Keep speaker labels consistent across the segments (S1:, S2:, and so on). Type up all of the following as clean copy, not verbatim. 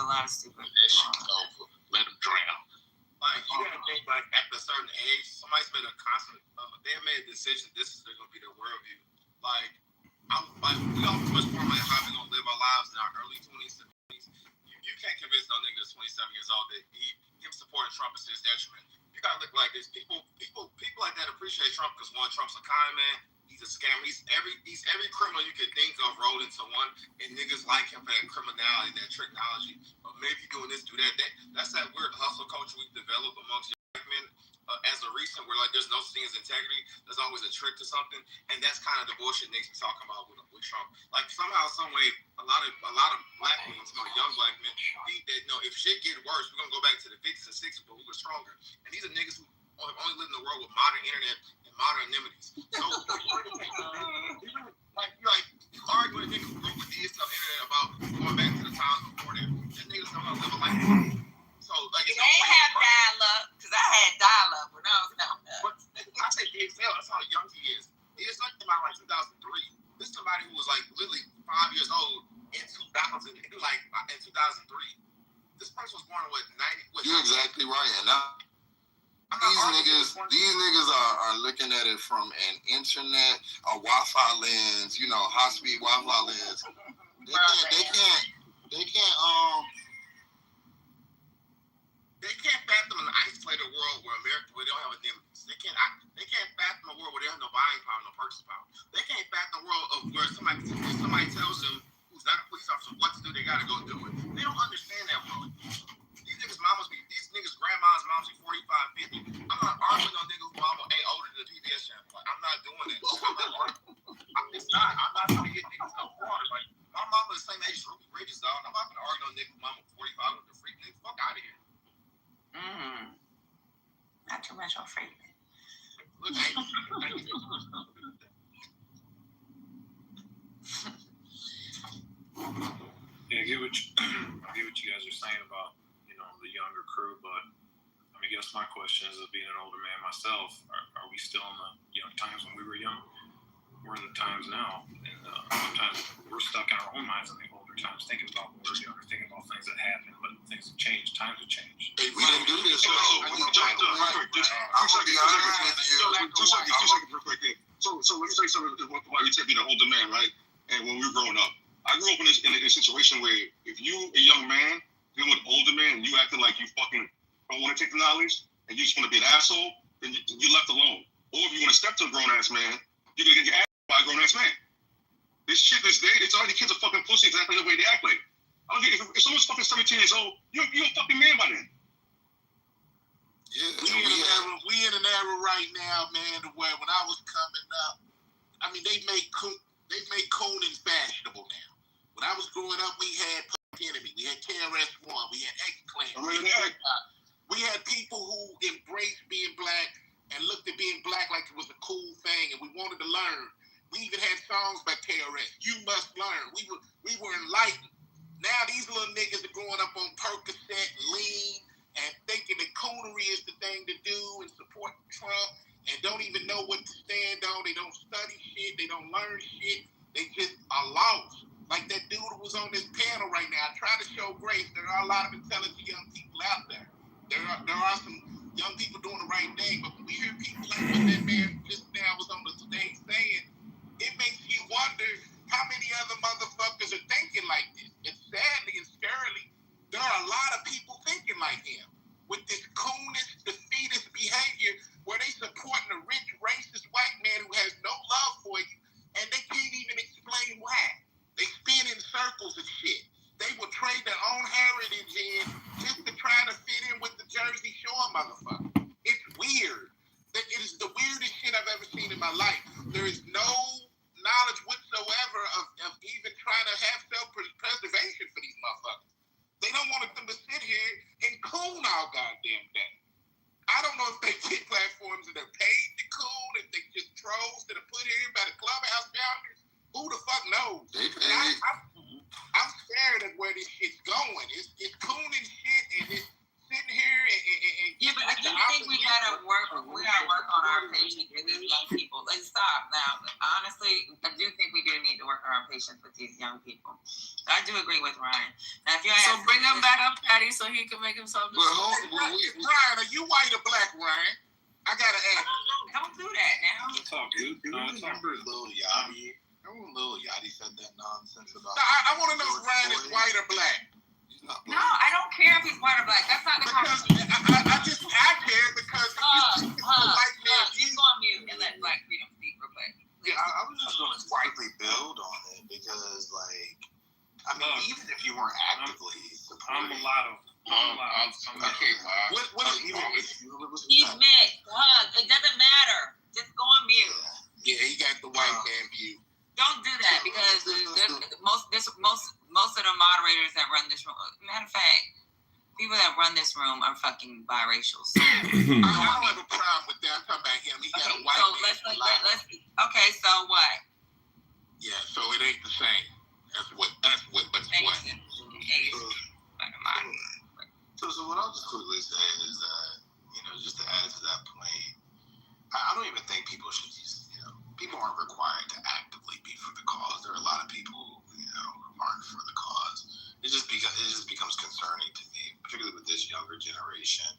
S1: a lot of stupid.
S2: That shit's over. Let them drown. Like, you gotta think, like, at a certain age, somebody's made a constant, they have made a decision, this is gonna be their worldview. Like, we all pretty much form like how we gonna live our lives in our early 20s to 20s. You can't convince no nigga that's 27 years old that him supporting Trump is his detriment. You gotta look like this. People like that appreciate Trump because one, Trump's a kind man. He's a scammer. He's every criminal you could think of rolled into one, and niggas like him for that criminality, that technology. Or maybe doing this, do that. That's that weird hustle culture we've developed amongst black men. As a recent, where like there's no such thing as integrity, there's always a trick to something, and that's kind of the bullshit niggas be talking about with Trump. Like somehow, some way, a lot of black men, young black men, think that if shit get worse, we're gonna go back to the 50s and 60s, but we were stronger. And these are niggas who have only lived in the world with modern internet and modern amenities. So you argue with a nigga who grew with these stuff internet about going back to the times before that. That niggas don't want to live a life. So like
S1: they have dial-up, because I had dial-up when I was young.
S2: But I say DXL, that's how young he is. He is like about 2003. This is somebody who was like literally 5 years old in 2000, like in 2003. This person was born in what, 90?
S3: You're exactly right, and these niggas are looking at it from an internet, a Wi-Fi lens, high-speed Wi-Fi lens.
S2: They can't fathom an isolated world where they don't have amenities. They can't fathom a world where they have no buying power, no purchasing power. They can't fathom a world of where somebody tells them who's not a police officer what to do, they gotta go do it. They don't understand that world. These niggas grandma's moms be 45, 50. I'm not arguing no nigga whose mama ain't older than the PBS channel. Like, I'm not doing that. I'm not gonna get niggas no water. Like, my mama the same age as Ruby Bridges, dog. I'm not gonna argue no nigga whose mama 45 with the freak nigga. Fuck out of here.
S1: Not too much on Franklin.
S2: Look,
S4: I get what you guys are saying about the younger crew, but I guess my question is, being an older man myself, are we still in the young times when we were young? We're in the times now, and sometimes we're stuck in our own minds in the older times, thinking about when we're younger, thinking about things that happened, but things have changed. Times have changed.
S3: Hey, we didn't do this. So let me tell you something while you said being an older man, right? And when we were growing up, I grew up in a situation where if you a young man dealing with an older man and you acting like you fucking don't want to take the knowledge and you just want to be an asshole, then you're left alone. Or if you want to step to a grown ass man, you're gonna get your ass by a grown ass man. This shit this day, it's already kids are fucking pussy exactly the way they act like. I don't get if someone's fucking 17 years old, you're a fucking man by then.
S5: Yeah, we in an era right now, man, where when I was coming up, they make cooning fashionable now. When I was growing up, we had Public Enemy, we had KRS-One, we had X-Clan. We had people who embraced being black and looked at being black like it was a cool thing, and we wanted to learn. We even had songs by KRS. You must learn. We were enlightened. Now these little niggas are growing up on Percocet, lean, and thinking that coonery is the thing to do and support Trump, and don't even know what to stand on. They don't study shit. They don't learn shit. They just are lost. Like that dude who was on this panel right now. I try to show grace. There are a lot of intelligent young people out there. There are some young people doing the right thing, but when we hear people like what that man just now was on the stage saying, it makes you wonder how many other motherfuckers are thinking like this. And sadly and scarily, there are a lot of people thinking like him with this coolness, defeatist behavior where they supporting a rich, racist white man who has no love for you, and they can't even explain why. They spin in circles and shit. They will trade their own heritage in just to try to fit in with the Jersey Shore motherfucker. It's weird. It is the weirdest shit I've ever seen in my life. There is no knowledge whatsoever of even trying to have self-preservation for these motherfuckers. They don't want them to sit here and coon all goddamn day. I don't know if they get platforms and they're paid to coon, if they just trolls that are put here by the clubhouse founders. Who the fuck knows? I'm scared of where this shit's going. It's cooning shit and it's sitting here and
S1: but I do think we gotta work on our patience with these young people. Let's stop now. Honestly, I do think we do need to work on our patience with these young people. So I do agree with Ryan. Now, if ahead.
S6: So bring him back up, Patty, so he can make himself.
S3: But
S5: Ryan, are you white or black, Ryan? I gotta ask.
S1: Don't do that now.
S4: It's all good. No, it's all good.
S5: Lil Yachty. Remember Lil Yachty said that nonsense about. No, I want to know if Ryan is white or black.
S1: No, I don't care if he's white or black. That's not the conversation.
S5: I care because it's white man.
S1: Just go on mute and let Black Freedom speak real quick.
S7: Yeah, I was just going to quickly build on it because, like, I mean, even if you weren't actively supporting,
S4: I'm a lot of.
S5: Okay, what is
S1: He's mixed. It doesn't matter. Just go on mute.
S5: Yeah, he got the white man view.
S1: Don't do that because most of the moderators that run this room. Matter of fact, people that run this room are fucking biracial. So
S5: I don't have a problem with that. I'm talking about him. He got a white man.
S1: Let's. Okay, so what?
S5: Yeah, so it ain't the same. That's what. But what?
S7: So what I'll just quickly say is that, just to add to that point, I don't even think people should just, people aren't required to actively be for the cause. There are a lot of people, who aren't for the cause. It just becomes concerning to me, particularly with this younger generation,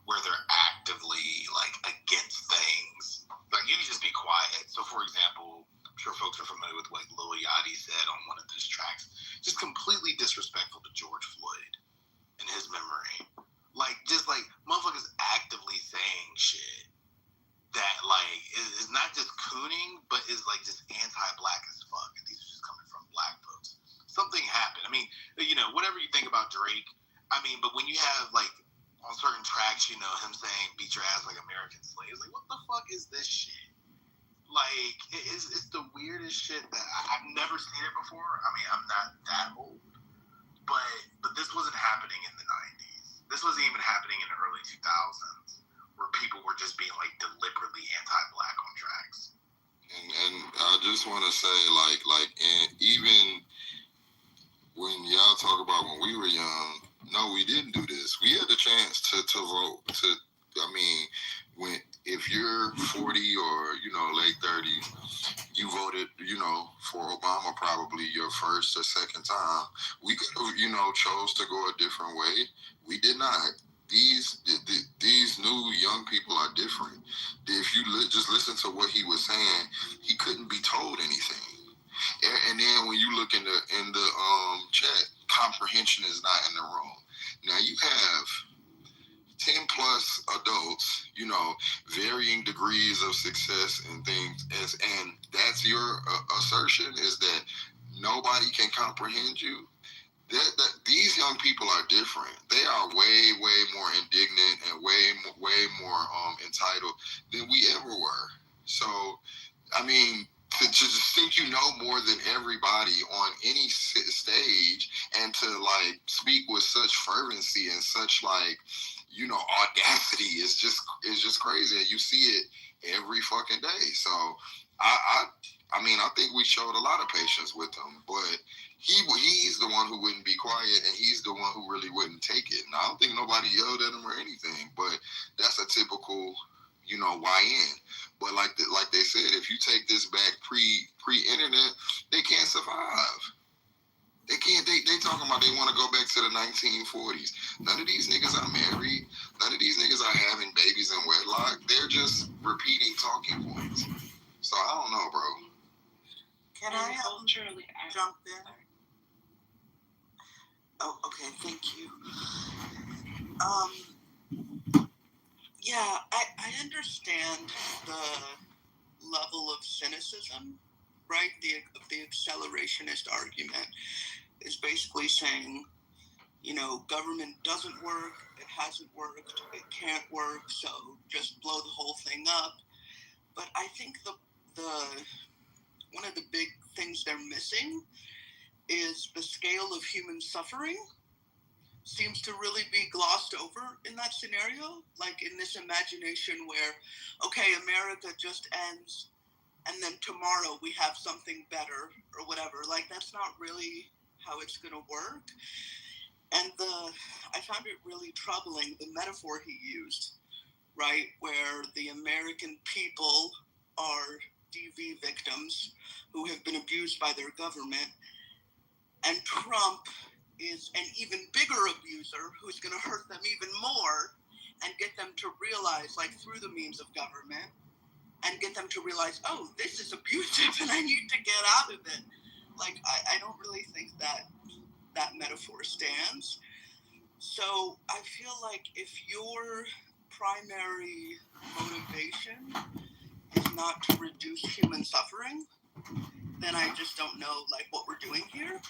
S7: where they're actively like against things. Like, you can just be quiet. So, for example, I'm sure folks are familiar with what Lil Yachty said on one of his tracks. Just completely disrespectful to George Floyd in his memory. Like, just like motherfuckers actively saying shit that like is not just cooning, but is like just anti-black as fuck. And these are just coming from black folks. Something happened. I mean, whatever you think about Drake, I mean, but when you have like on certain tracks, him saying "beat your ass like American slaves," like what the fuck is this shit? Like, it's the weirdest shit that I've never seen it before. I mean, I'm not that old, but this wasn't happening in the 90s. This wasn't even happening in the early 2000s, where people were just being like deliberately anti-black on tracks.
S8: And I just want to say, and even when y'all talk about when we were young, no, we didn't do this. We had the chance to vote. If you're 40 or late 30s, you voted, for Obama probably your first or second time. We could have, chose to go a different way. We did not. These new young people are different. If you just listen to what he was saying, he couldn't be told anything. And then when you look in the chat, comprehension is not in the room. Now you have 10 plus adults, varying degrees of success and things, and that's your assertion, is that nobody can comprehend you. That these young people are different. They are way, way more indignant and way more entitled than we ever were. So, I mean, to just think more than everybody on any stage, and to like speak with such fervency and such audacity is just crazy. And you see it every fucking day. So I think we showed a lot of patience with him, but he's the one who wouldn't be quiet, and he's the one who really wouldn't take it. And I don't think nobody yelled at him or anything, but that's a typical, YN. But like they said, if you take this back pre-internet, they can't survive. They can't. They talking about they want to go back to the 1940s. None of these niggas are married. None of these niggas are having babies in wedlock. They're just repeating talking points. So I don't know, bro.
S9: Can I jump in? Oh, okay, thank you. Yeah, I understand the level of cynicism, right? The accelerationist argument is basically saying, government doesn't work, it hasn't worked, it can't work, so just blow the whole thing up. But I think the one of the big things they're missing is the scale of human suffering seems to really be glossed over in that scenario. Like in this imagination where, okay, America just ends and then tomorrow we have something better or whatever. Like that's not really how it's going to work. And I found it really troubling, the metaphor he used, right? Where the American people are DV victims who have been abused by their government, and Trump is an even bigger abuser who's going to hurt them even more and get them to realize, like through the means of government, and get them to realize, oh, this is abusive and I need to get out of it. Like, I don't really think that metaphor stands. So I feel like if your primary motivation is not to reduce human suffering, then I just don't know, like, what we're doing here.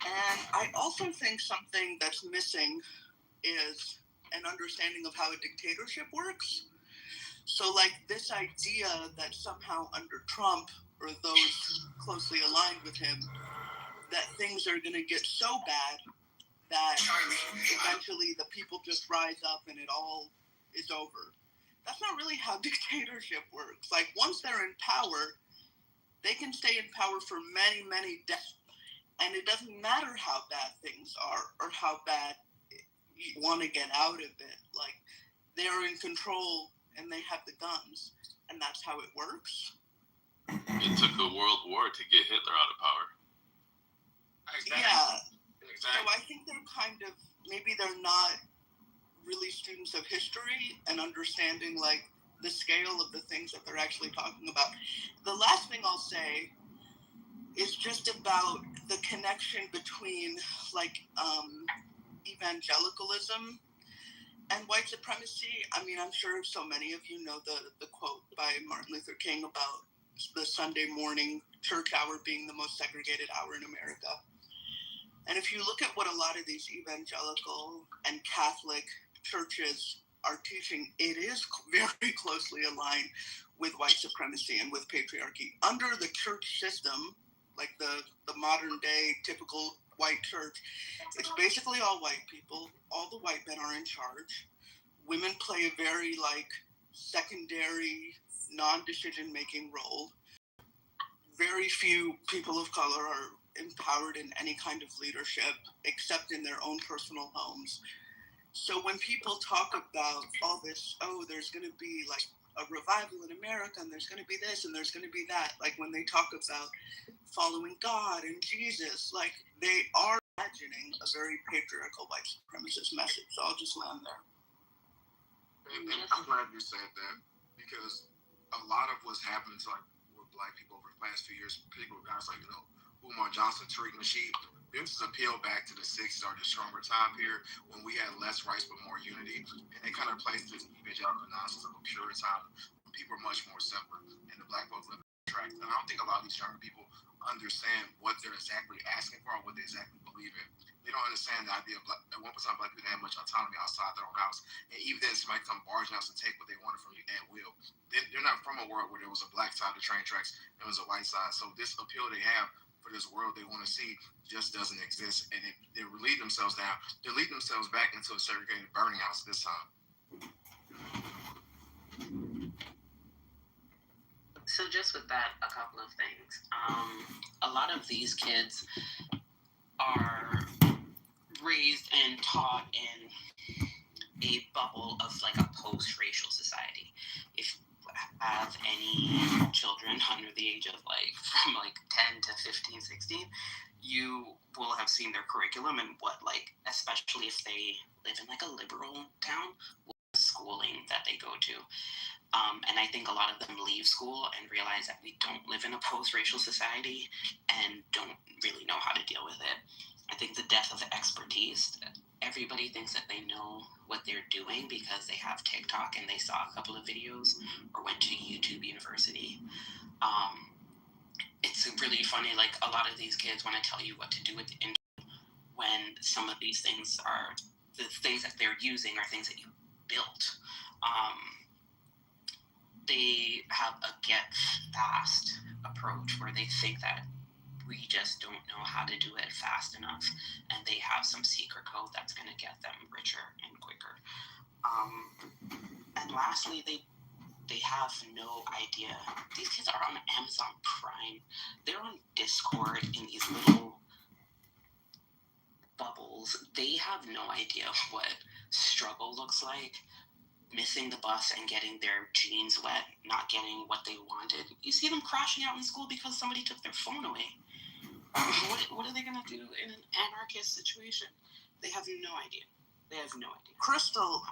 S9: And I also think something that's missing is an understanding of how a dictatorship works. So, like, this idea that somehow under Trump or those closely aligned with him, that things are going to get so bad that eventually the people just rise up and it all is over. That's not really how dictatorship works. Like, once they're in power, they can stay in power for many, many decades. And it doesn't matter how bad things are or how bad you want to get out of it. Like, they're in control and they have the guns, and that's how it works.
S10: It took a world war to get Hitler out of power.
S5: Exactly.
S9: Yeah.
S5: Exactly.
S9: So I think they're kind of, maybe they're not really students of history and understanding, like, the scale of the things that they're actually talking about. The last thing I'll say is just about the connection between, like, evangelicalism and white supremacy. I mean, I'm sure so many of you know the quote by Martin Luther King about the Sunday morning church hour being the most segregated hour in America. And if you look at what a lot of these evangelical and Catholic churches are teaching, it is very closely aligned with white supremacy and with patriarchy. Under the church system, like the modern day typical white church, it's basically all white people. All the white men are in charge. Women play a very, like, secondary, non-decision making role. Very few people of color are empowered in any kind of leadership except in their own personal homes. So when people talk about all this, oh, there's going to be, like, a revival in America, and there's going to be this, and there's going to be that, like, when they talk about following God and Jesus, like, they are imagining a very patriarchal white supremacist message. So I'll just land there.
S2: And I'm glad you said that, because a lot of what's happened to, like, with Black people over the past few years, particularly guys like, Umar Johnson, Tariq Nasheed, this is a peel back to the 60s or the stronger time period when we had less rights but more unity. And it kind of plays this evangelical nonsense of a pure time when people are much more simpler and the Black folks live in the tracks. And I don't think a lot of these younger people understand what they're exactly asking for or what they exactly believe in. They don't understand the idea of at one time Black people had much autonomy outside their own house. And even then, somebody come barging out and take what they wanted from you at will. They're not from a world where there was a black side of the train tracks and there was a white side. So this appeal they have for this world they want to see just doesn't exist. And they lead themselves down. They lead themselves back into a segregated burning house this time.
S11: So just with that, a couple of things. A lot of these kids are raised and taught in a bubble of, like, a post-racial society. If you have any children under the age of, like, from, like, 10 to 15, 16, you will have seen their curriculum and what, like, especially if they live in, like, a liberal town, what schooling that they go to. And I think a lot of them leave school and realize that we don't live in a post-racial society and don't really know how to deal with it. I think the death of expertise, everybody thinks that they know what they're doing because they have TikTok and they saw a couple of videos or went to YouTube University. It's really funny, like, a lot of these kids want to tell you what to do with the internet when some of these things are, the things that they're using are things that you built. They have a get fast approach where they think that we just don't know how to do it fast enough, and they have some secret code that's going to get them richer and quicker. And lastly, they have no idea. These kids are on Amazon Prime. They're on Discord in these little bubbles. They have no idea what struggle looks like. Missing the bus and getting their jeans wet, not getting what they wanted. You see them crashing out in school because somebody took their phone away. What are they gonna do in an anarchist situation? They have no idea. They have no idea.
S9: Crystal,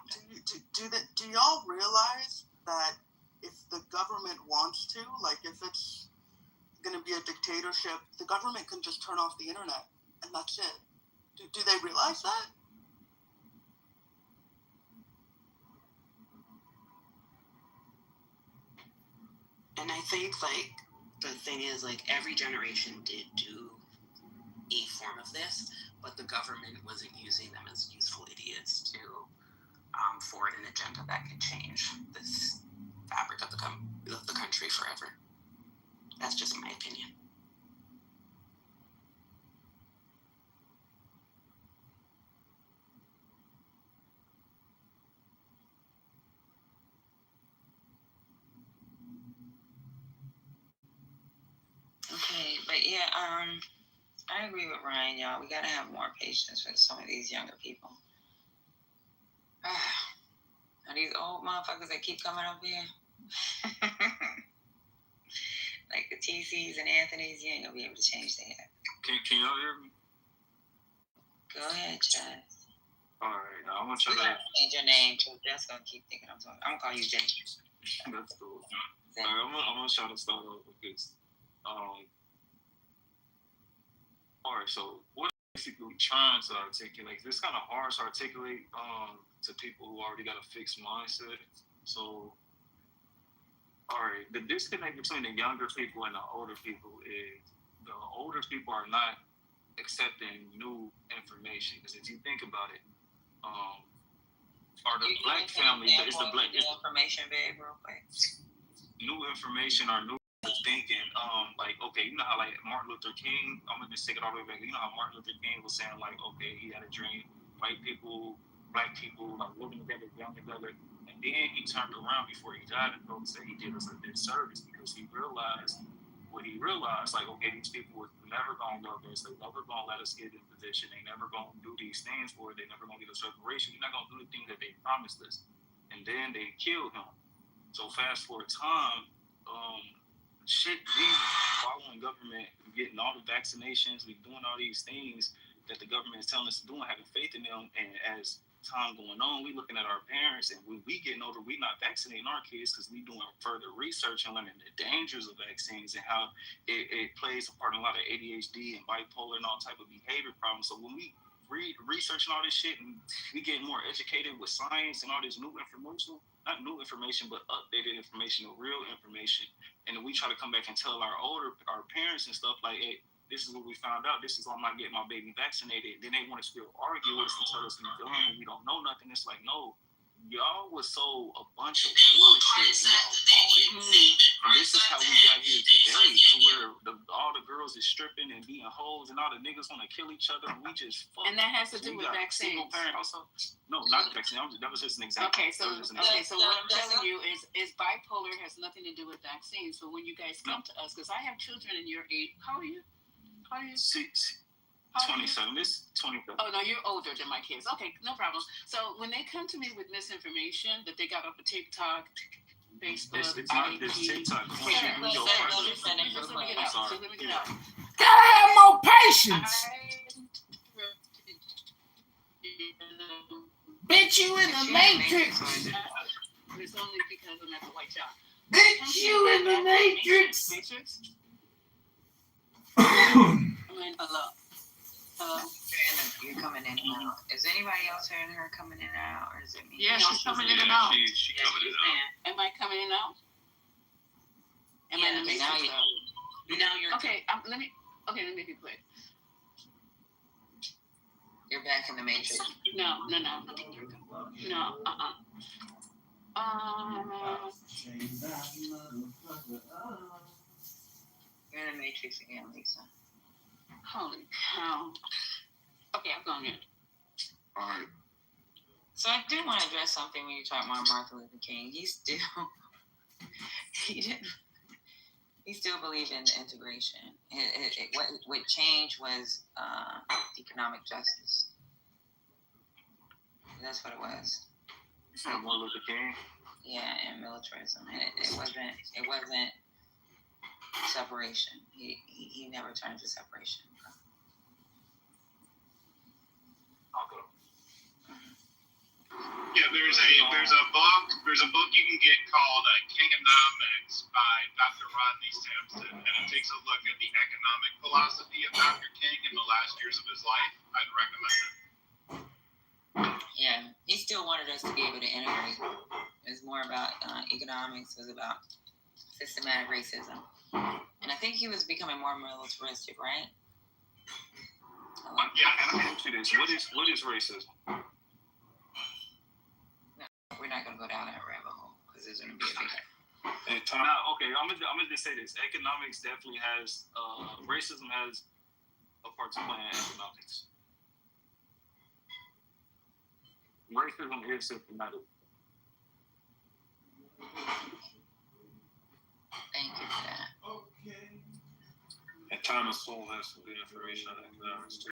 S9: do y'all realize that if the government wants to, like if it's going to be a dictatorship, the government can just turn off the internet and that's it? Do they realize that?
S11: And I think like the thing is like every generation did do a form of this, but the government wasn't using them as useful idiots to forward an agenda that could change this fabric of the country forever. That's just my opinion.
S1: Okay, but yeah, I agree with Ryan, y'all. We gotta have more patience with some of these younger people. Are these old motherfuckers that keep coming up here? Like the TCs and Anthony's, you ain't gonna be able to change that.
S4: Can y'all hear me?
S1: Go ahead, Chad.
S4: All right, now I'm gonna try
S1: You
S4: to.
S1: gotta change your name because that's gonna keep thinking I'm talking. I'm gonna call you Jay.
S4: That's cool. All right, I'm gonna try to start off with this. All right, so what I'm basically trying to articulate, it's kind of hard to articulate to people who already got a fixed mindset. So, all right, the disconnect between the younger people and the older people is the older people are not accepting new information. Because if you think about it, are the black families, is the black
S1: information, babe, real quick.
S4: New information or new thinking, like, okay, you know how like Martin Luther King, I'm gonna just take it all the way back. You know how Martin Luther King was saying like, okay, he had a dream, white people, black people, like living together, young together, and then he turned around before he died and told us that he did us a disservice because he realized what he realized, like, okay, these people were never gonna love us, they never gonna let us get in position, they never gonna do these things for it, they never gonna get us reparation, they're not gonna do the things that they promised us, and then they killed him. So fast forward time, we following government, we getting all the vaccinations, we doing all these things that the government is telling us to do and having faith in them. And as time going on, we looking at our parents, and when we getting older, we not vaccinating our kids because we doing further research and learning the dangers of vaccines and how it plays a part in a lot of ADHD and bipolar and all type of behavior problems. So when we researching all this shit and we getting more educated with science and all this new information, not new information, but updated information, real information. And then we try to come back and tell our parents and stuff like, hey, this is what we found out. This is why I'm not getting my baby vaccinated. Then they want to still argue with us and tell us we don't know nothing. It's like, no, y'all was so a bunch of bullshit and y'all bought it. And this is how we got here today, to where all the girls is stripping and being hoes and all the niggas want to kill each other. And we just fuck.
S6: And that has to do with vaccines.
S4: Single parent also. No, not the vaccine. That was just an example.
S6: Okay, so what I'm telling you is bipolar has nothing to do with vaccines. So when you guys come to us, because I have children in your age, how are you?
S4: 27. This 27.
S6: Oh no, you're older than my kids. Okay, no problem. So when they come to me with misinformation that they got off of TikTok, Facebook,
S4: it's not this TikTok.
S6: Let me get out.
S12: Gotta have more patience. Bitch, you in the Matrix.
S6: It's only because I'm at the White Shop.
S12: Bitch, you in the Matrix.
S6: Hello.
S1: You're coming in and out. Is anybody else hearing her coming in and out, or is it me?
S6: Yeah, she's coming in and out.
S10: She coming in and out.
S6: Am I coming in and out? Am I in the Matrix?
S11: Now you're
S6: okay. Let me be quick.
S1: You're back in the Matrix.
S6: No. You're
S1: in the Matrix again, Lisa.
S6: Holy cow. Okay, I'm going in.
S8: All right.
S1: So I do want to address something when you talk about Martin Luther King. He still believed in integration. What changed was economic justice. That's what it was.
S4: You said Martin Luther King?
S1: Yeah, and militarism. And it wasn't separation. He never turned to separation.
S4: Okay.
S2: Yeah, there's a book you can get called Kingonomics by Dr. Rodney Sampson, and it takes a look at the economic philosophy of Dr. King in the last years of his life. I'd recommend it.
S1: Yeah, he still wanted us to be able to integrate. It was more about economics. It was about systematic racism, and I think he was becoming more militaristic, right?
S4: Yeah, and I ask you this: what is racism?
S1: We're not gonna go down that rabbit hole because there's gonna be a big.
S4: Now, okay, I'm gonna just say this: economics definitely has racism has a part to play in economics. Racism is systematic.
S1: Thank you for that.
S4: And Thomas Sowell has some good information on economics too.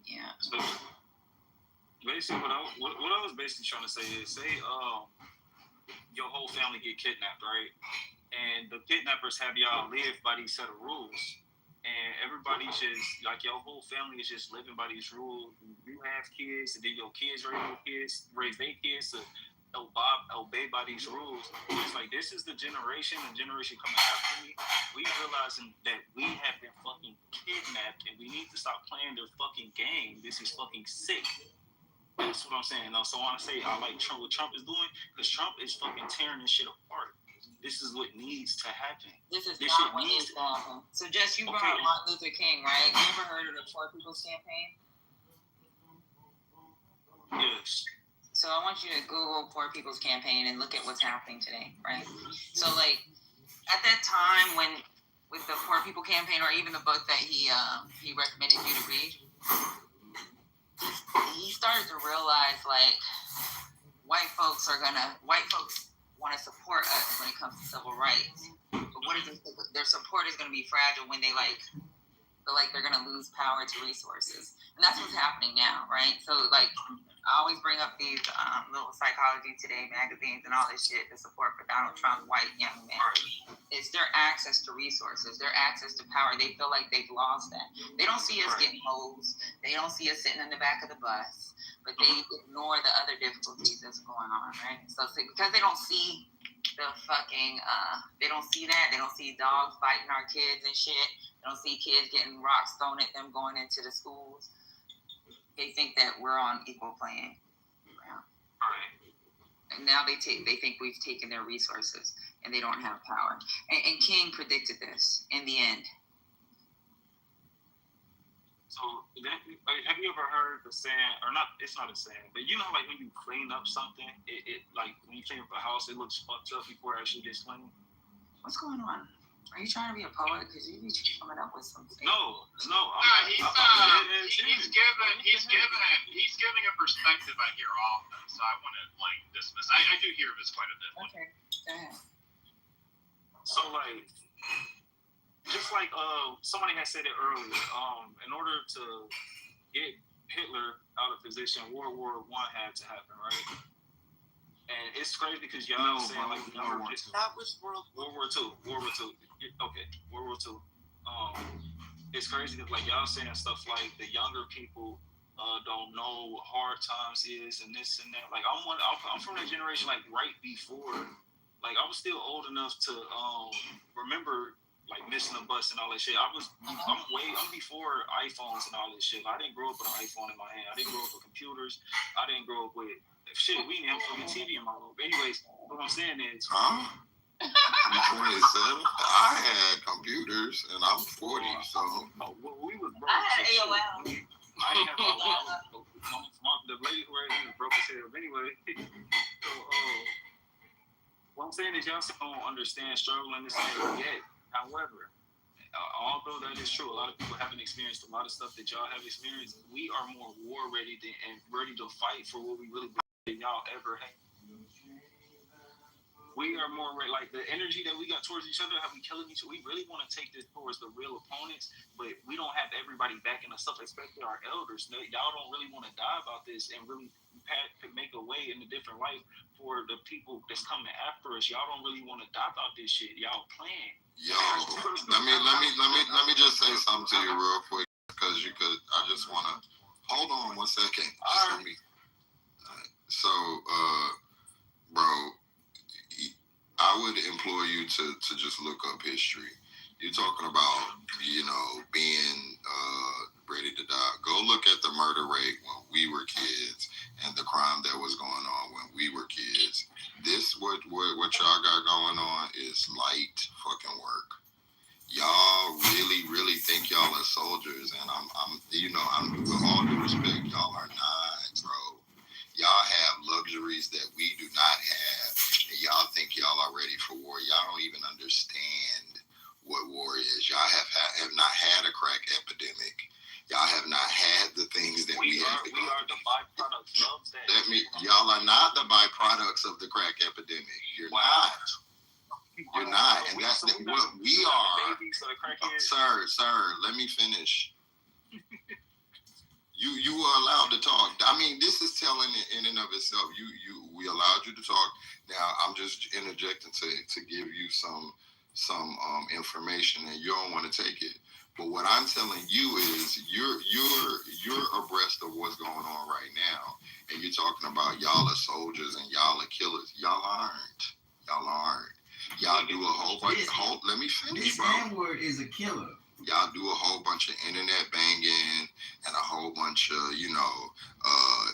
S1: Yeah.
S4: So basically, what I was basically trying to say is, say your whole family get kidnapped, right? And the kidnappers have y'all live by these set of rules. And everybody's just, like, your whole family is just living by these rules. You have kids, and then your kids raise their kids to obey by these rules. It's like, this is the generation coming after me. We realizing that we have been fucking kidnapped, and we need to stop playing their fucking game. This is fucking sick. That's what I'm saying. So I want to say I like Trump, what Trump is doing, because Trump is fucking tearing this shit apart. This is what needs to happen.
S1: This not what needs to happen. So, Jess, you brought up Martin Luther King, right? You ever heard of the Poor People's Campaign?
S4: Yes.
S1: So I want you to Google Poor People's Campaign and look at what's happening today, right? So, like, at that time when, with the Poor People Campaign, or even the book that he recommended you to read, he started to realize, like, white folks want to support us when it comes to civil rights. But what is it? Their support is going to be fragile when they feel like they're going to lose power to resources. And that's what's happening now, right? So, like, I always bring up these little Psychology Today magazines and all this shit, the support for Donald Trump, white young men. It's their access to resources, their access to power. They feel like they've lost that. They don't see us getting hosed. They don't see us sitting in the back of the bus. But they ignore the other difficulties that's going on, right? So because they don't see the fucking, they don't see that. They don't see dogs biting our kids and shit. They don't see kids getting rocks thrown at them going into the schools. They think that we're on equal playing ground. And now they think we've taken their resources and they don't have power. And King predicted this in the end.
S4: So, have you ever heard the saying, or not, it's not a saying, but you know, like, when you clean up something, it like, when you clean up a house, it looks fucked up before it actually gets clean?
S1: What's going on? Are you trying to be a poet? Because you be coming up with some things.
S4: No.
S2: He's giving a perspective I hear often, so I want to, like, dismiss. I do hear this quite a bit.
S1: Okay, go ahead.
S4: So, like, just like somebody had said it earlier, in order to get Hitler out of position, World War I had to happen, right? And it's crazy because y'all saying, like,
S9: that was World
S4: War II. Okay, World War II. It's crazy because, like, y'all saying stuff like the younger people don't know what hard times is and this and that. Like, I'm from that generation, like, right before, like, I was still old enough to remember, like, missing a bus and all that shit. I'm before iPhones and all this shit. I didn't grow up with an iPhone in my hand. I didn't grow up with computers. I didn't grow up with shit. We didn't have fucking TV in my room. Anyways, what I'm saying is,
S8: I had computers and I'm 40, so.
S4: We was broke.
S1: I had AOL.
S4: I didn't have AOL. The lady who raised me was broke as hell. Anyway, so what I'm saying is, y'all don't understand struggling this thing yet. However, although that is true, a lot of people haven't experienced a lot of stuff that y'all have experienced. We are more war ready and ready to fight for what we really believe than y'all ever had. We are more like the energy that we got towards each other, how we killing each other. We really want to take this towards the real opponents, but we don't have everybody backing us up, especially our elders. Y'all don't really want to die about this and really make a way in a different life for the people that's coming after us. Y'all don't really want to die about this shit. Y'all playing.
S8: Yo, let me just say something to you real quick, because I just want to hold on 1 second. All right. So, bro, I would implore you to just look up history. You're talking about, being ready to die. Go look at the murder rate when we were kids and the crime that was going on when we were kids. This, what y'all got going on is light fucking work. Y'all really think y'all are soldiers, and I'm with all due respect, y'all are not, bro. Y'all have luxuries that we do not have, and y'all think y'all are ready for war. Y'all don't even understand what war is. Y'all have not had a crack epidemic. Y'all have not had the things that we have.
S4: We are the byproducts of that.
S8: Y'all are not the byproducts of the crack epidemic. You're not. You're not, and that's what we are. Sir, let me finish. You are allowed to talk. I mean, this is telling in and of itself. We allowed you to talk. Now I'm just interjecting to give you some information, and you don't want to take it. But what I'm telling you is you're abreast of what's going on right now, and you're talking about y'all are soldiers and y'all are killers. Y'all aren't. Y'all do a whole bunch. Let me finish, bro.
S12: This N-word is a killer.
S8: Y'all do a whole bunch of internet banging and a whole bunch of,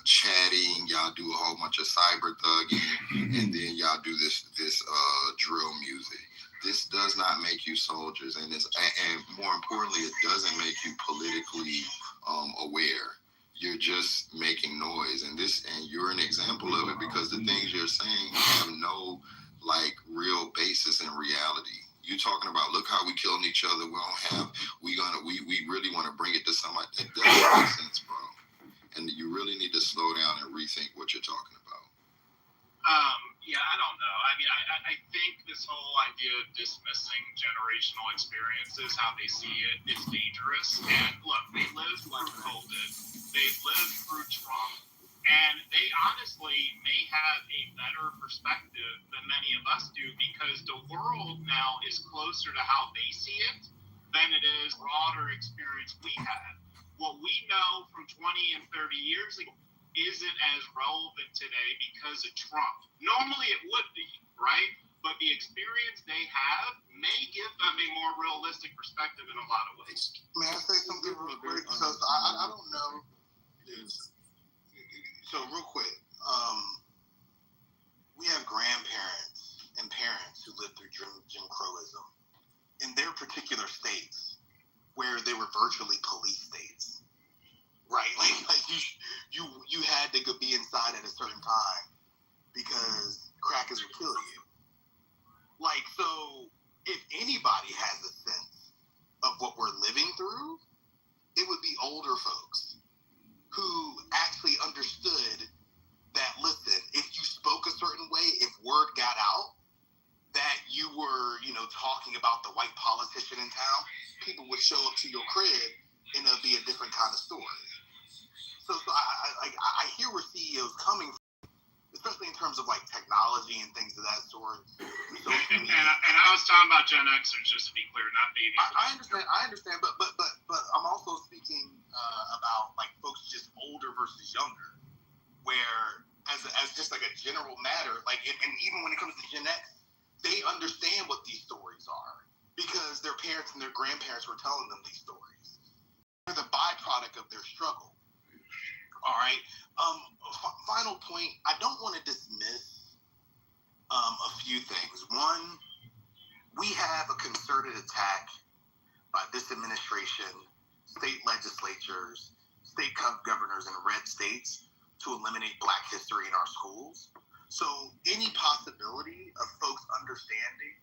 S8: chatting. Y'all do a whole bunch of cyber thugging, and then y'all do this drill music. This does not make you soldiers, and more importantly, it doesn't make you politically aware. You're just making noise, and you're an example of it, because the things you're saying have no real basis in reality. You talking about, look how we killing each other. We really want to bring it to somebody. That doesn't make sense, bro. And you really need to slow down and rethink what you're talking about.
S2: Yeah, I don't know. I mean, I think this whole idea of dismissing generational experiences, how they see it, is dangerous. And look, they lived like Cole did. They lived through Trump. And they honestly may have a better perspective than many of us do, because the world now is closer to how they see it than it is broader experience we had. What we know from 20 and 30 years ago isn't as relevant today because of Trump. Normally it would be, right? But the experience they have may give them a more realistic perspective in a lot of ways.
S7: May I say something real quick? Because I don't know. So real quick, we have grandparents and parents who lived through Jim Crowism in their particular states, where they were virtually police states, right? Like you had to go be inside at a certain time because crackers would kill you. So if anybody has a sense of what we're living through, it would be older folks who actually understood that, listen, if you spoke a certain way, if word got out that you were, talking about the white politician in town, people would show up to your crib and it'll be a different kind of story. So I hear where CEOs coming from, especially in terms of technology and things of that sort. So,
S2: and I was talking about Gen Xers, just to be clear, not babies.
S7: I understand, but I'm also speaking about folks just older versus younger, where as just a general matter, and even when it comes to Gen X, they understand what these stories are because their parents and their grandparents were telling them these stories. They're the byproduct of their struggle. All right. Final point. I don't want to dismiss a few things. One, we have a concerted attack by this administration, state legislatures, state governors in red states to eliminate Black history in our schools. So any possibility of folks understanding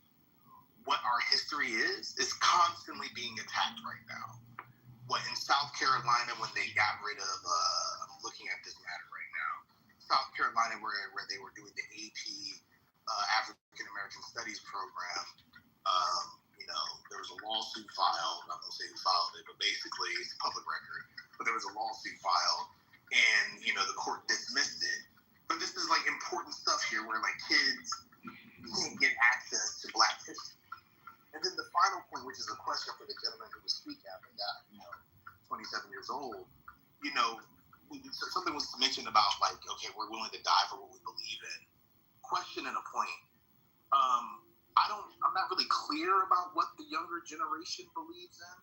S7: what our history is constantly being attacked right now. What in South Carolina, when they got rid of, I'm looking at this matter right now, South Carolina, where they were doing the AP African American Studies program, there was a lawsuit filed. I'm not going to say who filed it, but basically it's a public record. But there was a lawsuit filed, and the court dismissed it about like, okay, we're willing to die for what we believe in. Question and a point. I'm not really clear about what the younger generation believes in.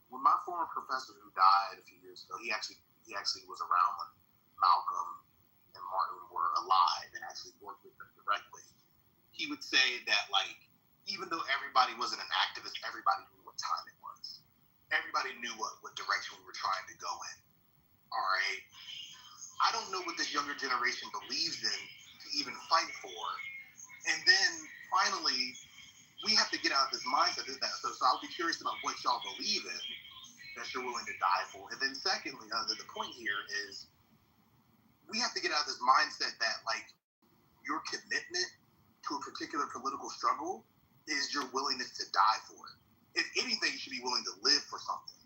S7: When my former professor who died a few years ago, he actually was around when Malcolm and Martin were alive and actually worked with them directly. He would say that, like, even though everybody wasn't an activist, everybody knew what time it was. Everybody knew what direction we were trying to go in. All right. I don't know what this younger generation believes in to even fight for. And then finally, we have to get out of this mindset. So I'll be curious about what y'all believe in that you're willing to die for. And then secondly, the point here is we have to get out of this mindset that, like, your commitment to a particular political struggle is your willingness to die for it. If anything, you should be willing to live for something.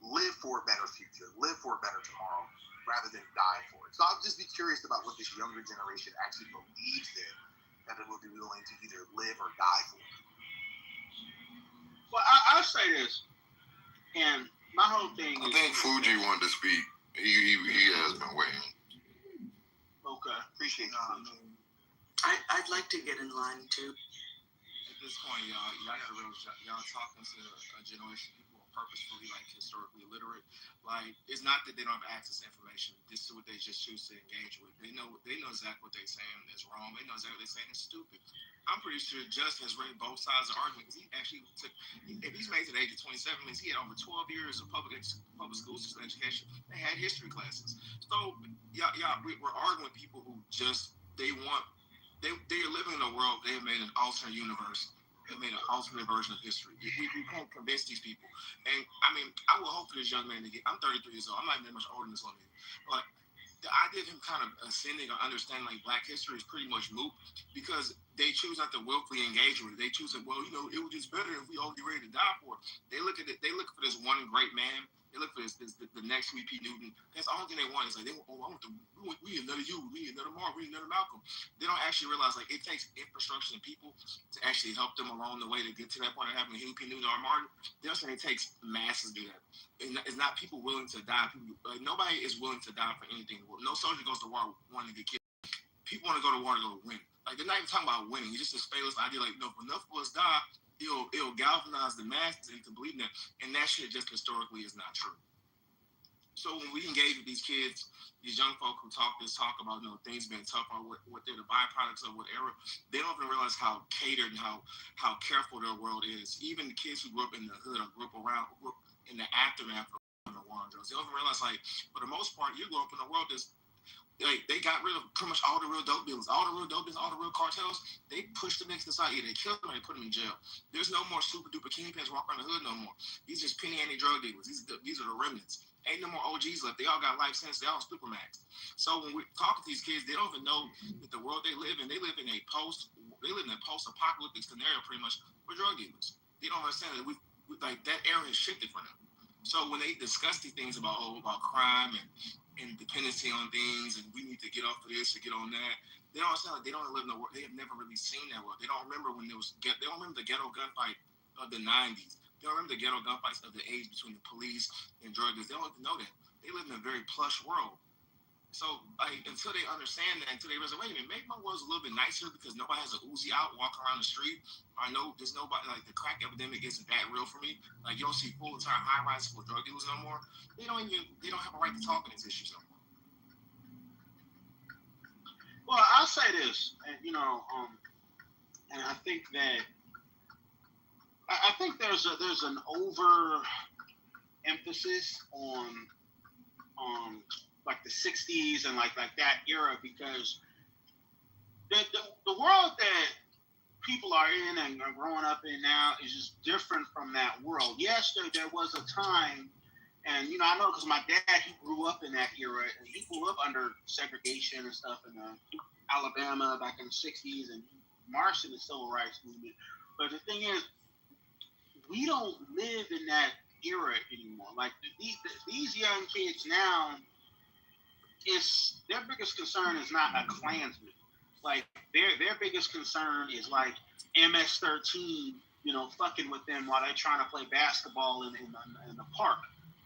S7: Live for a better future. Live for a better tomorrow rather than die for it. So I'll just be curious about what this younger generation actually believes in, that it will be willing to either live or die for.
S5: Well, I'll say this, and my whole thing
S8: I think Fuji wanted to speak. He has been waiting.
S5: Okay, appreciate you.
S9: I'd like to get in line too.
S2: At this point, y'all gotta realize y'all talking to a generation of people who are purposefully, like, historically illiterate. Like, it's not that they don't have access to information. This is what they just choose to engage with. They know exactly what they're saying is wrong. They know exactly what they're saying is stupid. I'm pretty sure Just has read both sides of the argument. He actually if he's made to the age of 27, means he had over 12 years of public school system education. They had history classes. So we're arguing with people who just they are living in a world. They have made an alternate universe. They made an alternate version of history. We can't convince these people. And I mean, I will hope for this young man to get. I'm 33 years old. I'm not even that much older than this one, but the idea of him kind of ascending or understanding like Black history is pretty much moot because they choose not to willfully engage with it. They choose to, well, it was just better if we all be ready to die for it. They look at it. They look for this one great man. They look for the next V.P. Newton. That's the only thing they want is like, we need another you, we need another Mark, we need another Malcolm. They don't actually realize like it takes infrastructure and people to actually help them along the way to get to that point of having a V.P. Newton or Martin. They're saying it takes masses to do that. It's not people willing to die. Nobody is willing to die for anything. No soldier goes to war wanting to get killed. People want to go to war to go win. Like, they're not even talking about winning. It's just a fatalist idea. Like, no, if enough of us die, it'll galvanize the masses into believing that. And that shit just historically is not true. So when we engage with these kids, these young folk who talk about things being tough or what they're the byproducts of whatever, they don't even realize how catered and how careful their world is. Even the kids who grew up in the hood or grew up in the aftermath of the war on drugs, they don't even realize, like, for the most part, you grew up in a world that's like, they got rid of pretty much all the real dope dealers, all the real cartels. They pushed them into society. They killed them and they put them in jail. There's no more super duper kingpins walking around the hood no more. These are just penny ante drug dealers. These are the remnants. Ain't no more OGs left. They all got life sentences. They all supermax. So when we talk to these kids, they don't even know that the world they live in. They live in a post-apocalyptic scenario pretty much for drug dealers. They don't understand that we like that era has shifted for them. So when they discuss these things about crime and dependency on things, and we need to get off of this or get on that, they don't understand. Like, they don't live in the world. They have never really seen that world. They don't remember when there was. They don't remember the ghetto gunfight of the '90s. They don't remember the ghetto gunfights of the age between the police and drug dealers. They don't even know that. They live in a very plush world. So, like, until they understand that, until they realize, wait a minute, maybe my world's a little bit nicer because nobody has an Uzi out walking around the street. I know there's nobody, like, the crack epidemic isn't that real for me. Like, you don't see full entire high rises for drug dealers no more. They don't have a right to talk on these issues no more.
S5: Well, I'll say this, and and I think that there's an over emphasis on like the 60s and like that era, because the world that people are in and are growing up in now is just different from that world. Yes, there was a time, and I know because my dad, he grew up in that era, and he grew up under segregation and stuff in Alabama back in the 60s and marched in the civil rights movement. But the thing is, we don't live in that era anymore. Like, these young kids now, their biggest concern is not a Klansman. Like, their biggest concern is like MS-13, fucking with them while they're trying to play basketball in the park.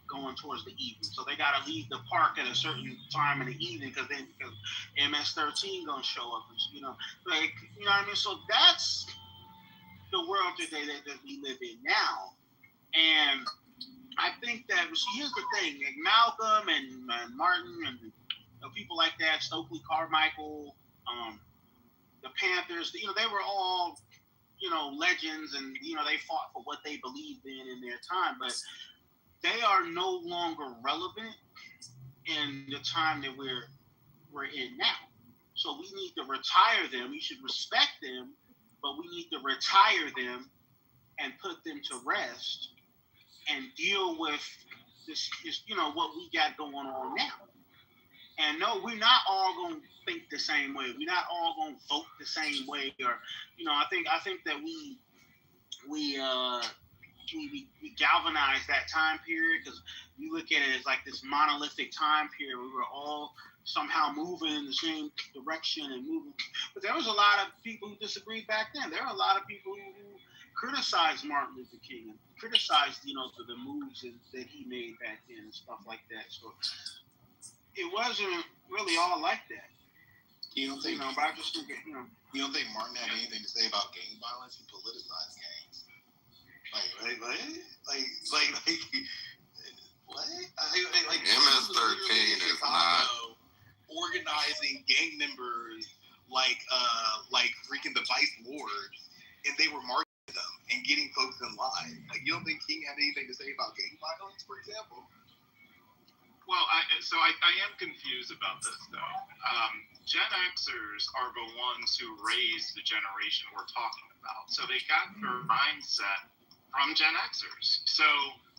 S13: going towards the evening. So they got to leave the park at a certain time in the evening because MS-13 gonna show up. You know, like you know what I mean. So that's the world today that we live in now, and I think that here's the thing: like Malcolm and Martin and people like that, Stokely Carmichael, the Panthers. You know, they were all legends, and they fought for what they believed in their time, but they are no longer relevant in the time that we're in now. So we need to retire them. We should respect them, but we need to retire them and put them to rest and deal with this what we got going on now. And no, we're not all going to think the same way. We're not all going to vote the same way. Or, I think that we galvanized that time period because you look at it as like this monolithic time period. We were all somehow moving in the same direction and moving. But there was a lot of people who disagreed back then. There were a lot of people who criticized Martin Luther King and criticized, the moves that he made back then and stuff like that. So it wasn't really all like that.
S7: You don't think?
S13: But I just think
S7: You don't think Martin had anything to say about gang violence? He politicized gangs. Like what? Like
S8: MS-13 is not
S7: organizing gang members like freaking the Vice Lords, and they were marching them and getting folks in line. Like, you don't think King had anything to say about gang violence, for example?
S14: Well, I am confused about this, though. Gen Xers are the ones who raised the generation we're talking about. So they got their mindset from Gen Xers. So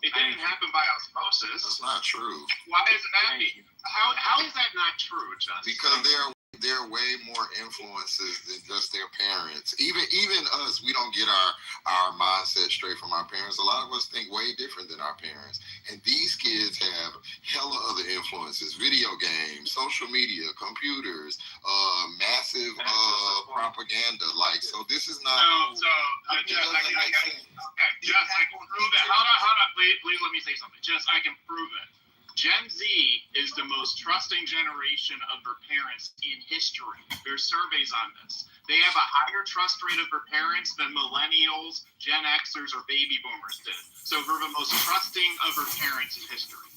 S14: it didn't happen by osmosis.
S8: That's not true.
S14: Why isn't that? How is that not true, Justin?
S8: Because there are way more influences than just their parents. Even us, we don't get our mindset straight from our parents. A lot of us think way different than our parents. And these kids have hella other influences: video games, social media, computers, massive propaganda. Like, so this is not.
S14: I can prove it. Hold on. Please let me say something. I can prove it. Gen Z is the most trusting generation of their parents in history. There's surveys on this. They have a higher trust rate of their parents than millennials, Gen Xers, or baby boomers did. So they're the most trusting of their parents in history.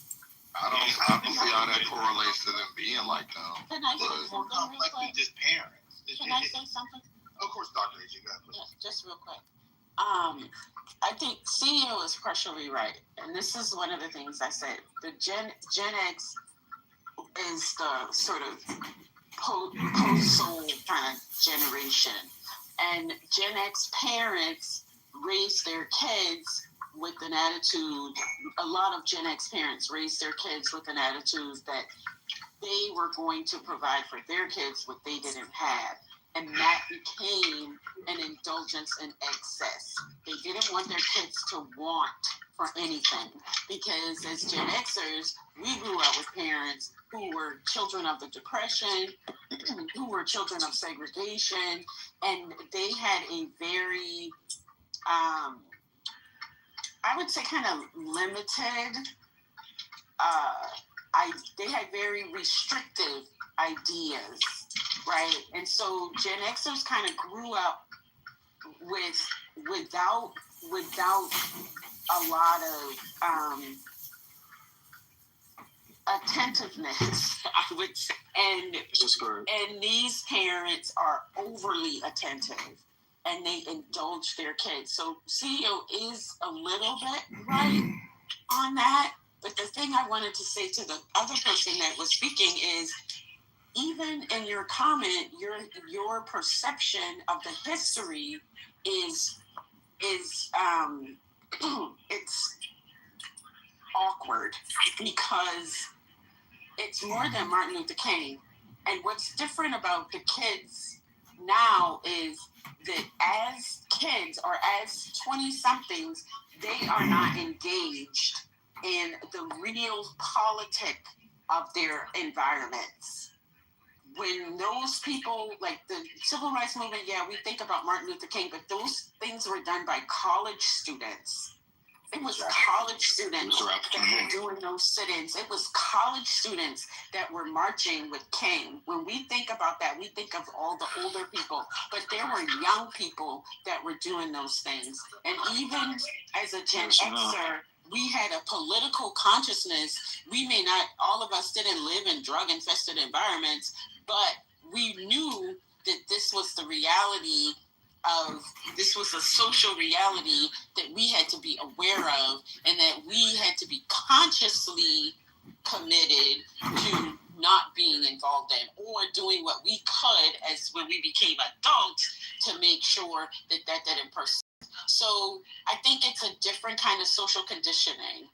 S8: I don't see how that correlates to them being like them.
S6: Can I say
S7: more complex than just parents.
S6: Can I say something?
S7: Of course, Dr. H. You got it.
S6: Yeah, just real quick. I think CEO is partially right, and this is one of the things I said. The Gen X is the sort of post-soul kind of generation, and Gen X parents raise their kids with an attitude. A lot of Gen X parents raise their kids with an attitude that they were going to provide for their kids what they didn't have. And that became an indulgence in excess. They didn't want their kids to want for anything because as Gen Xers, we grew up with parents who were children of the Depression, who were children of segregation, and they had a very, I would say kind of limited, they had very restrictive ideas. Right, and so Gen Xers kind of grew up without a lot of attentiveness, I would say, and these parents are overly attentive, and they indulge their kids. So CEO is a little bit right on that, but the thing I wanted to say to the other person that was speaking is, even in your comment, your perception of the history is it's awkward because it's more than Martin Luther King. And what's different about the kids now is that as kids or as 20-somethings, they are not engaged in the real politic of their environments. When those people, like the civil rights movement, we think about Martin Luther King, but those things were done by college students. It was college students that were doing those sit-ins. It was college students that were marching with King. When we think about that, we think of all the older people, but there were young people that were doing those things. And even as a Gen Xer, we had a political consciousness. We may not, all of us didn't live in drug-infested environments, but we knew that this was the reality this was a social reality that we had to be aware of, and that we had to be consciously committed to not being involved in, or doing what we could as when we became adults to make sure that that didn't persist. So I think it's a different kind of social conditioning.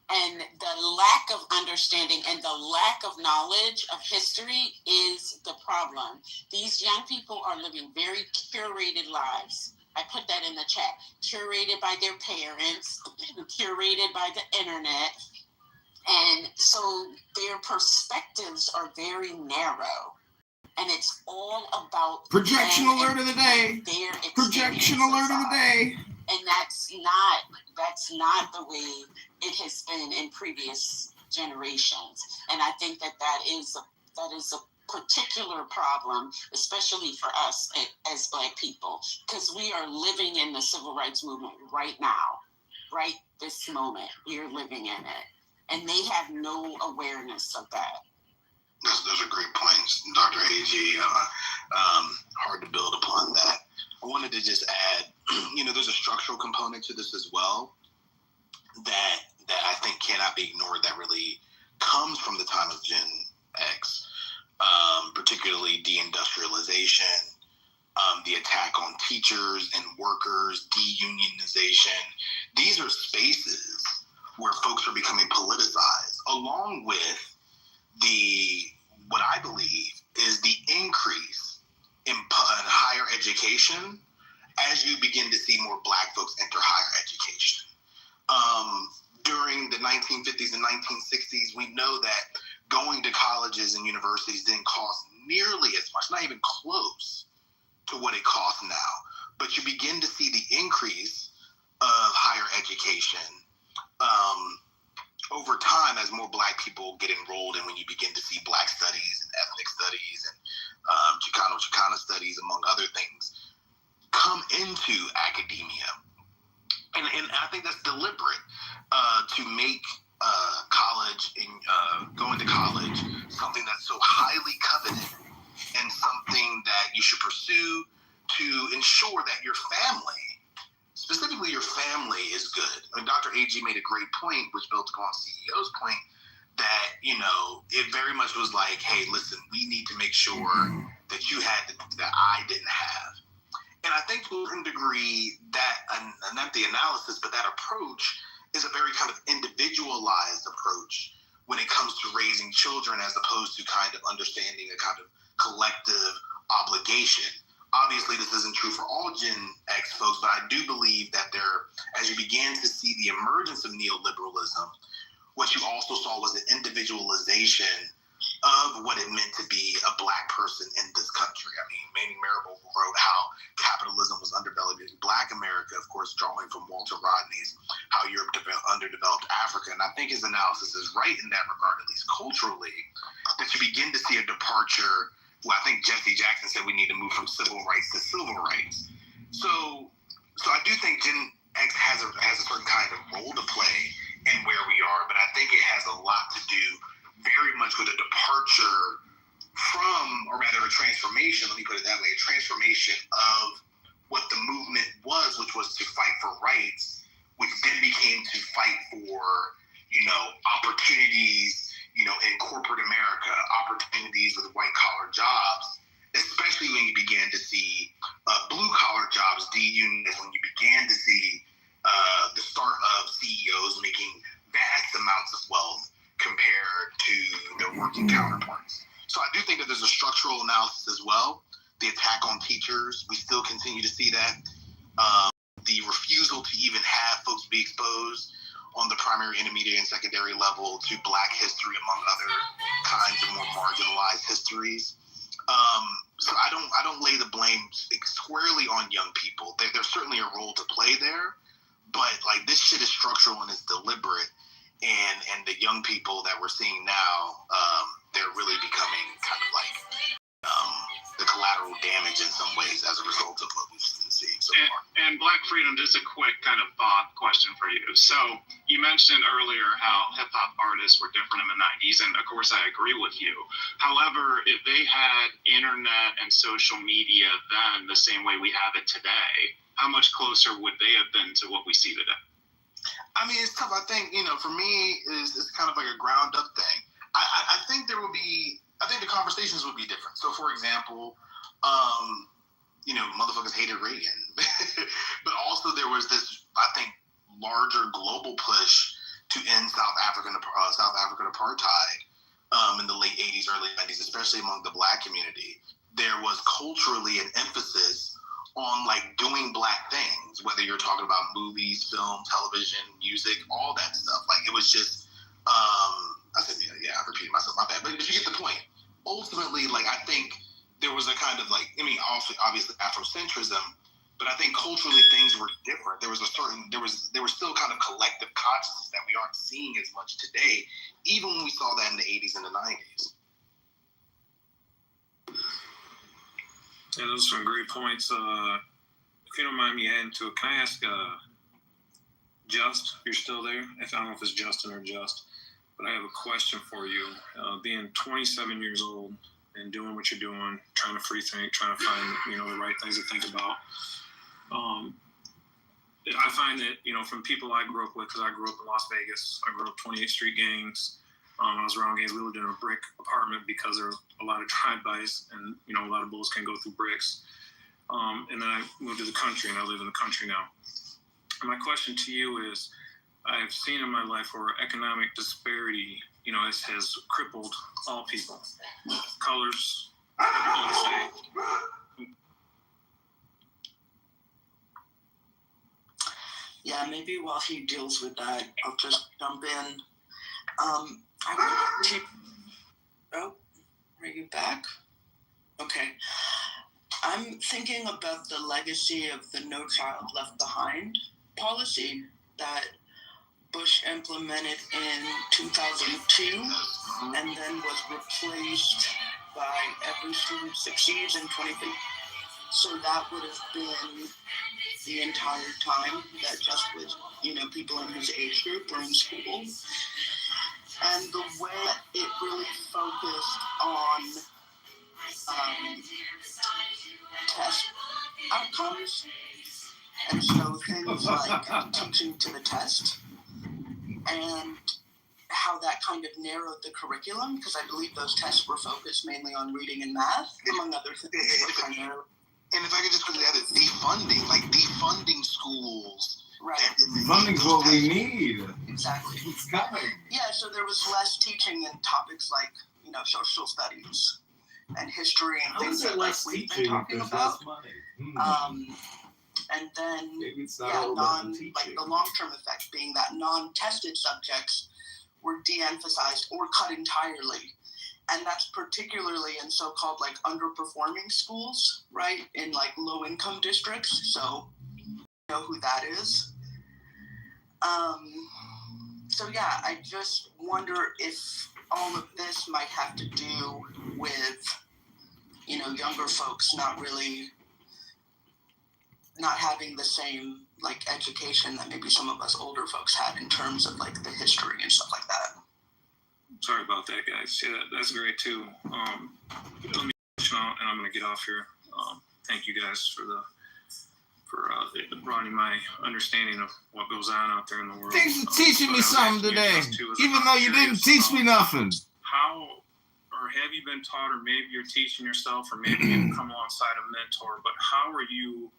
S6: And the lack of understanding and the lack of knowledge of history is the problem. These young people are living very curated lives. I put that in the chat. Curated by their parents, curated by the internet. And so their perspectives are very narrow. And it's all about
S12: projection alert of the day. Projection alert of the day.
S6: And that's not the way it has been in previous generations. And I think that is a particular problem, especially for us as Black people, because we are living in the civil rights movement right now, right this moment. We are living in it. And they have no awareness of that.
S7: Those are great points, Dr. A.G. Hard to build upon that. I wanted to just add, there's a structural component to this as well that I think cannot be ignored, that really comes from the time of Gen X, particularly deindustrialization, the attack on teachers and workers, deunionization. These are spaces where folks are becoming politicized, along with what I believe is the increase in higher education as you begin to see more Black folks enter higher education. During the 1950s and 1960s, we know that going to colleges and universities didn't cost nearly as much, not even close to what it costs now. But you begin to see the increase of higher education over time as more Black people get enrolled, and when you begin to see Black studies and ethnic studies and Chicano studies, among other things, come into academia. And I think that's deliberate to make college and going to college something that's so highly coveted and something that you should pursue to ensure that your family, specifically your family, is good. And Dr. A.G. made a great point, which built upon CEO's point, that, it very much was like, hey, listen, we need to make sure that you had that I didn't have. And I think to a certain degree that, not the analysis, but that approach is a very kind of individualized approach when it comes to raising children, as opposed to kind of understanding a kind of collective obligation. Obviously, this isn't true for all Gen X folks, but I do believe that as you began to see the emergence of neoliberalism, what you also saw was an individualization of what it meant to be a Black person in this country. I mean, Manning Marable wrote how capitalism was underdeveloped in Black America, of course, drawing from Walter Rodney's How Europe Underdeveloped Africa. And I think his analysis is right in that regard, at least culturally, that you begin to see a departure. Well, I think Jesse Jackson said we need to move from civil rights to civil rights. So I do think Gen X has a certain kind of role to play in where we are, but I think it has a lot to do very much with a departure from, or rather a transformation, let me put it that way, a transformation of what the movement was, which was to fight for rights, which then became to fight for, opportunities, in corporate America, opportunities with white-collar jobs, especially when you began to see blue-collar jobs deunionized, when you began to see the start of CEOs making vast amounts of wealth compared to their working counterparts. So I do think that there's a structural analysis as well. The attack on teachers, we still continue to see that. The refusal to even have folks be exposed on the primary, intermediate, and secondary level to Black history, among other kinds of more marginalized histories. So I don't lay the blame squarely on young people. There's certainly a role to play there, but like this shit is structural and it's deliberate, and the young people that we're seeing now, they're really becoming kind of like the collateral damage in some ways as a result of what we've been seeing so far.
S14: And Black Freedom, just a quick kind of thought question for you. So you mentioned earlier how hip hop artists were different in the 90s, and of course I agree with you. However, if they had internet and social media then the same way we have it today, how much closer would they have been to what we see today?
S7: I mean, it's tough. I think, for me, it's kind of like a ground up thing. I think there will be, I think the conversations would be different. So, for example, motherfuckers hated Reagan. But also there was this, I think, larger global push to end South African apartheid in the late 80s, early 90s, especially among the Black community. There was culturally an emphasis on like doing Black things, whether you're talking about movies, film, television, music, all that stuff. Like it was just, I repeated myself, my bad. But you get the point. Ultimately, like I think there was a kind of like, obviously Afrocentrism, but I think culturally things were different. There was there was still kind of collective consciousness that we aren't seeing as much today, even when we saw that in the 80s and the 90s.
S4: Yeah, those are some great points. If you don't mind me adding to it, can I ask Just, if you're still there? I don't know if it's Justin or Just, but I have a question for you. Being 27 years old and doing what you're doing, trying to free think, trying to find the right things to think about. I find that from people I grew up with, because I grew up in Las Vegas, I grew up 28th Street gangs. I was around gangs. We lived in a brick apartment because there was a lot of drive-bys, and a lot of bullets can go through bricks. And then I moved to the country, and I live in the country now. And my question to you is, I've seen in my life where economic disparity, has crippled all people, colors, whatever you want to say.
S9: Yeah, maybe while he deals with that, I'll just jump in. Are you back? Okay. I'm thinking about the legacy of the No Child Left Behind policy that Bush implemented in 2002 and then was replaced by Every Student Succeeds in 2015. So that would have been the entire time that just was, people in his age group were in school. And the way it really focused on test outcomes. And so things like teaching to the test and how that kind of narrowed the curriculum, because I believe those tests were focused mainly on reading and math, among other things.
S7: And if I could just quickly add it, defunding schools.
S9: Right.
S12: Funding's what we need.
S9: Exactly.
S12: It's coming.
S9: Yeah, so there was less teaching in topics like, social studies and history and things that we've been talking about. And then, the long-term effect being that non-tested subjects were de-emphasized or cut entirely. And that's particularly in so-called underperforming schools, right? In low-income districts. So you know who that is. I just wonder if all of this might have to do with, younger folks not having the same education that maybe some of us older folks had in terms of the history and stuff like that.
S4: Sorry about that, guys. Yeah, that's great too. Let me and I'm gonna get off here. Thank you guys for broadening my understanding of what goes on out there in the world.
S12: Thanks for teaching me something today, even though you didn't teach me nothing.
S4: How, or have you been taught, or maybe you're teaching yourself, or maybe you've come alongside a mentor, but how are you,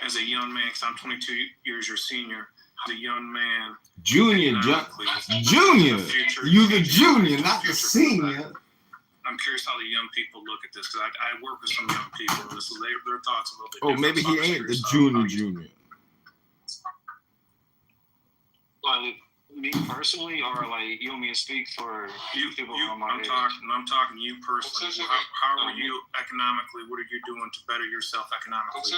S4: as a young man, because I'm 22 years your senior, as a young man,
S12: Junior, you the junior, not the senior.
S4: I'm curious how the young people look at this, because I work with some young people, and so their thoughts a little bit different.
S12: Maybe he ain't the junior.
S3: Well,
S15: me personally, or like you want me to speak for people on my age?
S4: I'm talking you personally. How are you economically? What are you doing to better yourself economically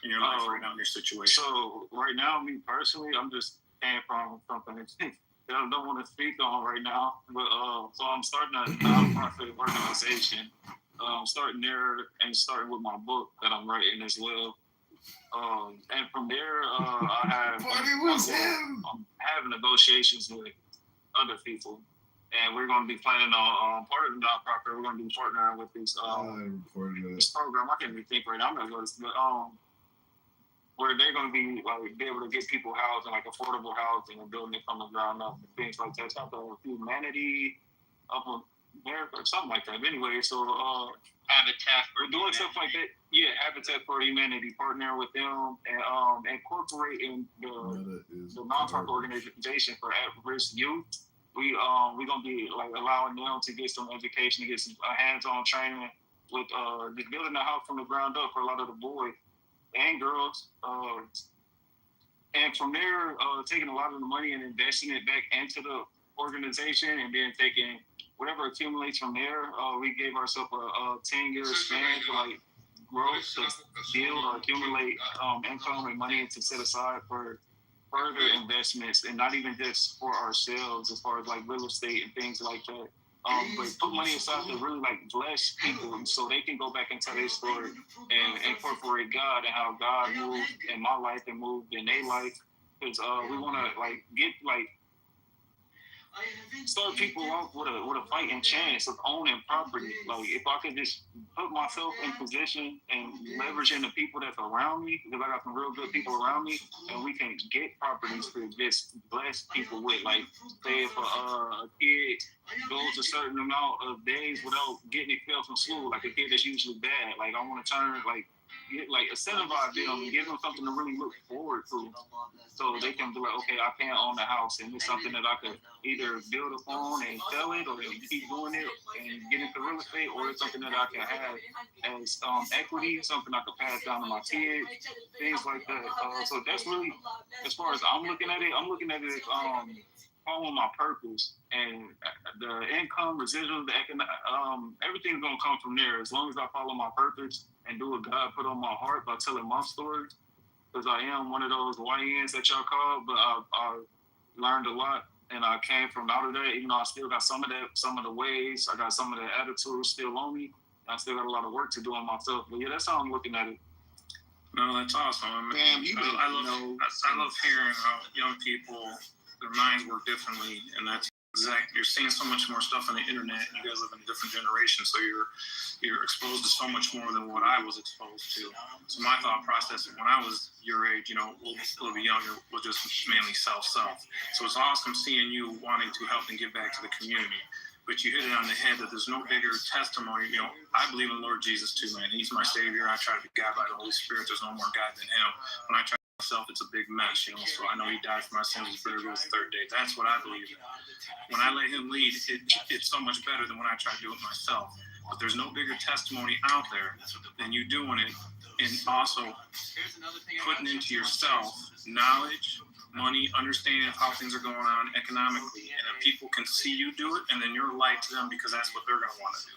S4: in your life right now, in your situation?
S15: So right now, me personally, I'm just paying from something that I don't want to speak on right now. But so I'm starting a nonprofit organization. Starting there and starting with my book that I'm writing as well. And from there, I'm having negotiations with other people, and we're going to be planning on part of the nonprofit. We're going to be partnering with this program. I can't even think right now. I'm not going to, but where they're going to be able to get people housing, like affordable housing, and building it from the ground up, and things like that. Type of humanity up on there, or something like that. But anyway, so
S14: Habitat for
S15: we're doing stuff like that. Yeah, Habitat for Humanity, partnering with them and incorporating the nonprofit organization for at-risk youth. We're gonna be like allowing them to get some education, to get some hands-on training with just building a house from the ground up for a lot of the boys and girls. And from there, taking a lot of the money and investing it back into the organization, and then taking whatever accumulates from there. We gave ourselves a 10-year span to like growth, to build or accumulate income and money to set aside for further investments, and not even just for ourselves as far as like real estate and things like that. But put money aside to really like bless people so they can go back and tell their story and incorporate God and how God moved in my life and moved in their life. Because we want to like get like start people off with a fighting chance of owning property. Like if I could just put myself in position and leveraging the people that's around me, because I got some real good people around me, and we can get properties to just bless people with. Like say if a kid goes a certain amount of days without getting expelled from school, like a kid that's usually bad, like I want to turn incentivize them and give them something to really look forward to, so they can be like, okay, I can't own a house, and it's something that I could either build upon and sell it, or keep doing it and get into real estate, or it's something that I can have as equity, something I could pass down to my kids, things like that. So that's really, as far as I'm looking at it following my purpose, and the income, residual, everything's gonna come from there as long as I follow my purpose and do what God put on my heart by telling my story. Because I am one of those YNs that y'all call, but I learned a lot, and I came from out of that. Even though I still got some of the ways, I got some of the attitude still on me. I still got a lot of work to do on myself. But yeah, that's how I'm looking at it.
S4: No, that's awesome. I love hearing how young people, their minds work differently, and that's exactly, you're seeing so much more stuff on the internet. You guys live in a different generation, so you're exposed to so much more than what I was exposed to. So my thought process when I was your age, a little bit younger, was just mainly self. So it's awesome seeing you wanting to help and give back to the community. But you hit it on the head that there's no bigger testimony. I believe in Lord Jesus too, man. He's my Savior. I try to be guided by the Holy Spirit. There's no more God than Him. When I try myself, it's a big mess, so I know He died for my sins, He's buried on the third day. That's what I believe. When I let Him lead, it's so much better than when I try to do it myself. But there's no bigger testimony out there than you doing it, and also putting into yourself knowledge, money, understanding of how things are going on economically, and if people can see you do it, and then you're a light to them because that's what they're going to want to do.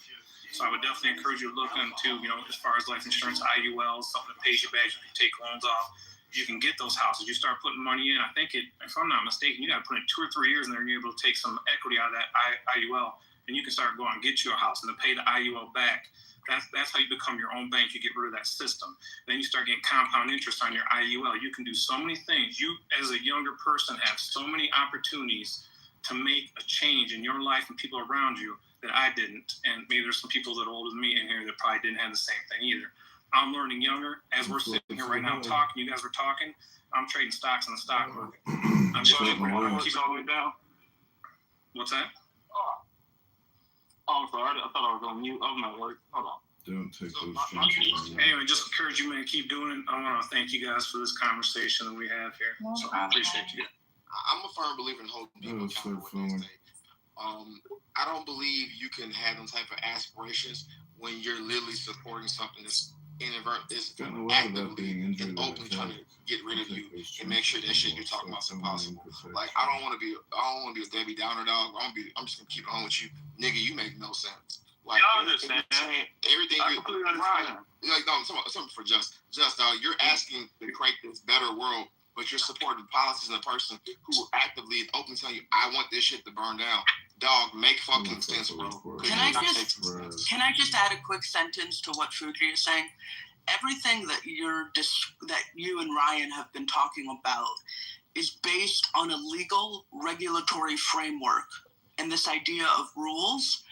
S4: So I would definitely encourage you to look into, as far as life insurance, IULs, something that pays you back, you can take loans off. You can get those houses. You start putting money in. I think if I'm not mistaken, you got to put in 2 or 3 years in there and you're able to take some equity out of that IUL, and you can start going and get you a house and then pay the IUL back. That's how you become your own bank. You get rid of that system. Then you start getting compound interest on your IUL. You can do so many things. You, as a younger person, have so many opportunities to make a change in your life and people around you that I didn't. And maybe there's some people that are older than me in here that probably didn't have the same thing either. I'm learning younger. As we're sitting here right now talking, you guys were talking, I'm trading stocks in the stock market. I'm just keep all the way down. What's that? Oh, I'm sorry. I thought I was on mute. I'm not working. Hold on.
S12: Don't take those chances.
S4: Anyway, just encourage you, man, keep doing it. I want to thank you guys for this conversation that we have here. So I appreciate you.
S2: I'm a firm believer in holding people accountable. I don't believe you can have them type of aspirations when you're literally supporting something that's actively and open trying to get rid of you and make sure that shit you're talking about is impossible. Like I don't want to be a Debbie Downer dog. I'm just gonna keep it on with you, nigga. You make no sense. Like
S15: I understand.
S2: Everything
S15: I completely understand.
S2: Like no, something for just you're asking to create this better world, but you're supporting policies and a person who actively and openly tell you, I want this shit to burn down. Dog, make fucking sense, bro.
S6: Can I just add a quick sentence to what Fuji is saying? Everything that you and Ryan have been talking about is based on a legal regulatory framework and this idea of rules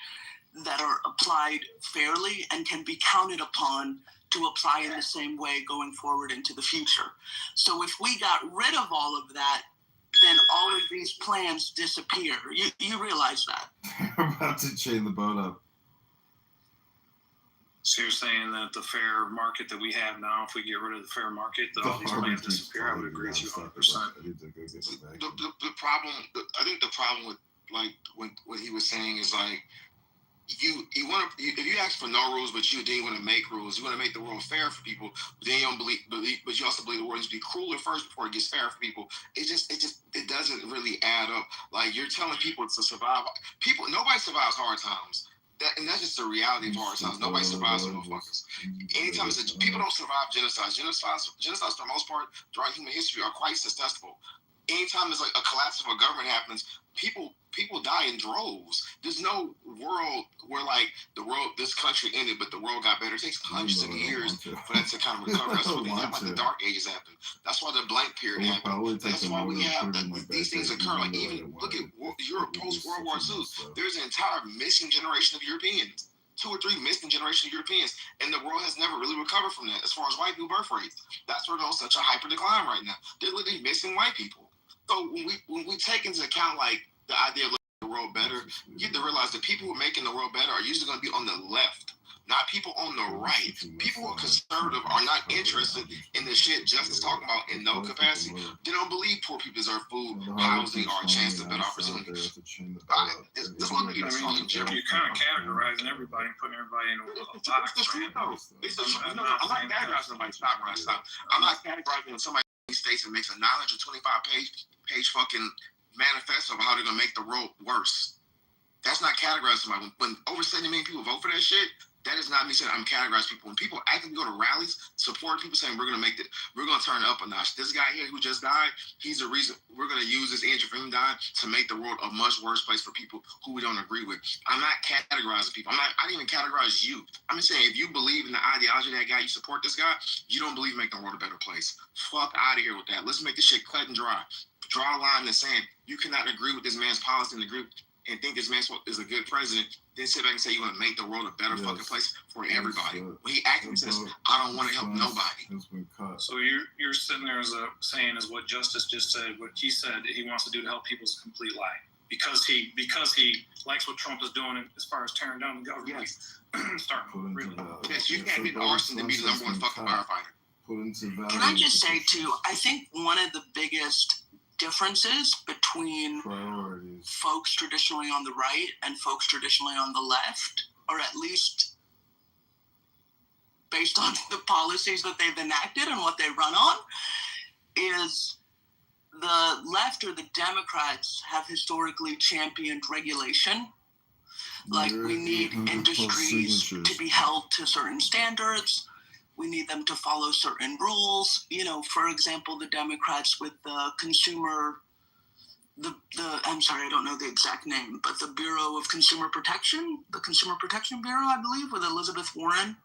S6: that are applied fairly and can be counted upon to apply in the same way going forward into the future. So if we got rid of all of that, then all of these plans disappear. You realize that?
S12: I'm about to chain the boat up.
S4: So you're saying that the fair market that we have now, if we get rid of the fair market, that all these plans disappear? I would agree with you 100%.
S2: The problem, I think the problem with like what he was saying is like, you want to, if you ask for no rules, but you want to make rules, you want to make the world fair for people, but then you don't believe, but you also believe the world needs to be crueler first before it gets fair for people. It doesn't really add up. Like you're telling people to survive. Nobody survives hard times. And that's just the reality of hard times. Nobody survives motherfuckers. Anytime people don't survive genocide. Genocides for the most part throughout human history are quite successful. Anytime there's like a collapse of a government happens, people die in droves. There's no world where like this country ended, but the world got better. It takes hundreds of years for that to kind of recover. That's what the Dark Ages happened. That's why the blank period happened. That's why we have these things occur. Like even look at Europe post World War II. There's an entire missing generation of Europeans. 2 or 3 missing generation of Europeans, and the world has never really recovered from that. As far as white people birth rates, that's where they're on such a hyper decline right now. They're literally missing white people. So when we take into account like the idea of making the world better, you have to realize that people who are making the world better are usually going to be on the left, not people on the right. People who are conservative are not interested in the shit Justice talking about in no capacity. They don't believe poor people deserve food, housing, or a chance to better opportunities. This one
S4: you're kind of categorizing everybody and putting everybody in a box.
S2: It's the truth, though. I'm not categorizing somebody. Stop. I'm not categorizing somebody states and makes a 925-page fucking manifesto of how they're gonna make the world worse. That's not categorizing somebody. When over 70 million people vote for that shit, that is not me saying I'm categorizing people. When people actively go to rallies, support people saying we're gonna turn it up a notch. This guy here who just died, he's the reason we're gonna use this energy for him dying to make the world a much worse place for people who we don't agree with. I'm not categorizing people. I didn't even categorize you. I'm just saying if you believe in the ideology of that guy, you support this guy, you don't believe making the world a better place. Fuck out of here with that. Let's make this shit cut and dry. Draw a line in the sand. You cannot agree with this man's policy and think this man is a good president, then sit back and say you want to make the world a better fucking place for everybody. When he actively says, I don't want to help nobody.
S4: So you're sitting there saying what Justice just said, what he said he wants to do to help people is a complete lie. Because he likes what Trump is doing as far as tearing down the government.
S2: Yes.
S4: Starting really.
S2: Yes, you can't be the arson to be the number one fucking firefighter.
S6: Can I just say too, I think one of the biggest differences between folks traditionally on the right and folks traditionally on the left, or at least based on the policies that they've enacted and what they run on, is the left or the Democrats have historically championed regulation. Like we need industries to be held to certain standards. We need them to follow certain rules. You know, for example, the Democrats with the I'm sorry, I don't know the exact name, but the Bureau of Consumer Protection, the Consumer Protection Bureau, I believe, with Elizabeth Warren.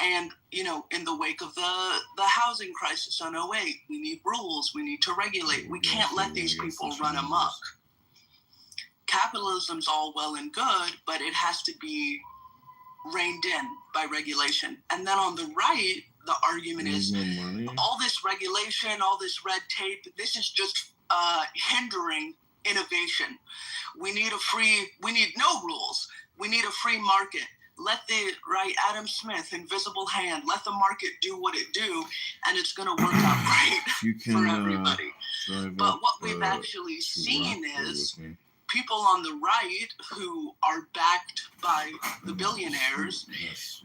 S6: And, you know, in the wake of the housing crisis on 2008, we need rules, we need to regulate. We can't let these people run amok. Capitalism's all well and good, but it has to be reined in by regulation. And then on the right, the argument is all this regulation, all this red tape, this is just hindering innovation. We need no rules. We need a free market. Let Adam Smith, invisible hand, let the market do what it do, and it's going to work out great for everybody. But what we've actually seen is
S9: people on the right who are backed by the billionaires,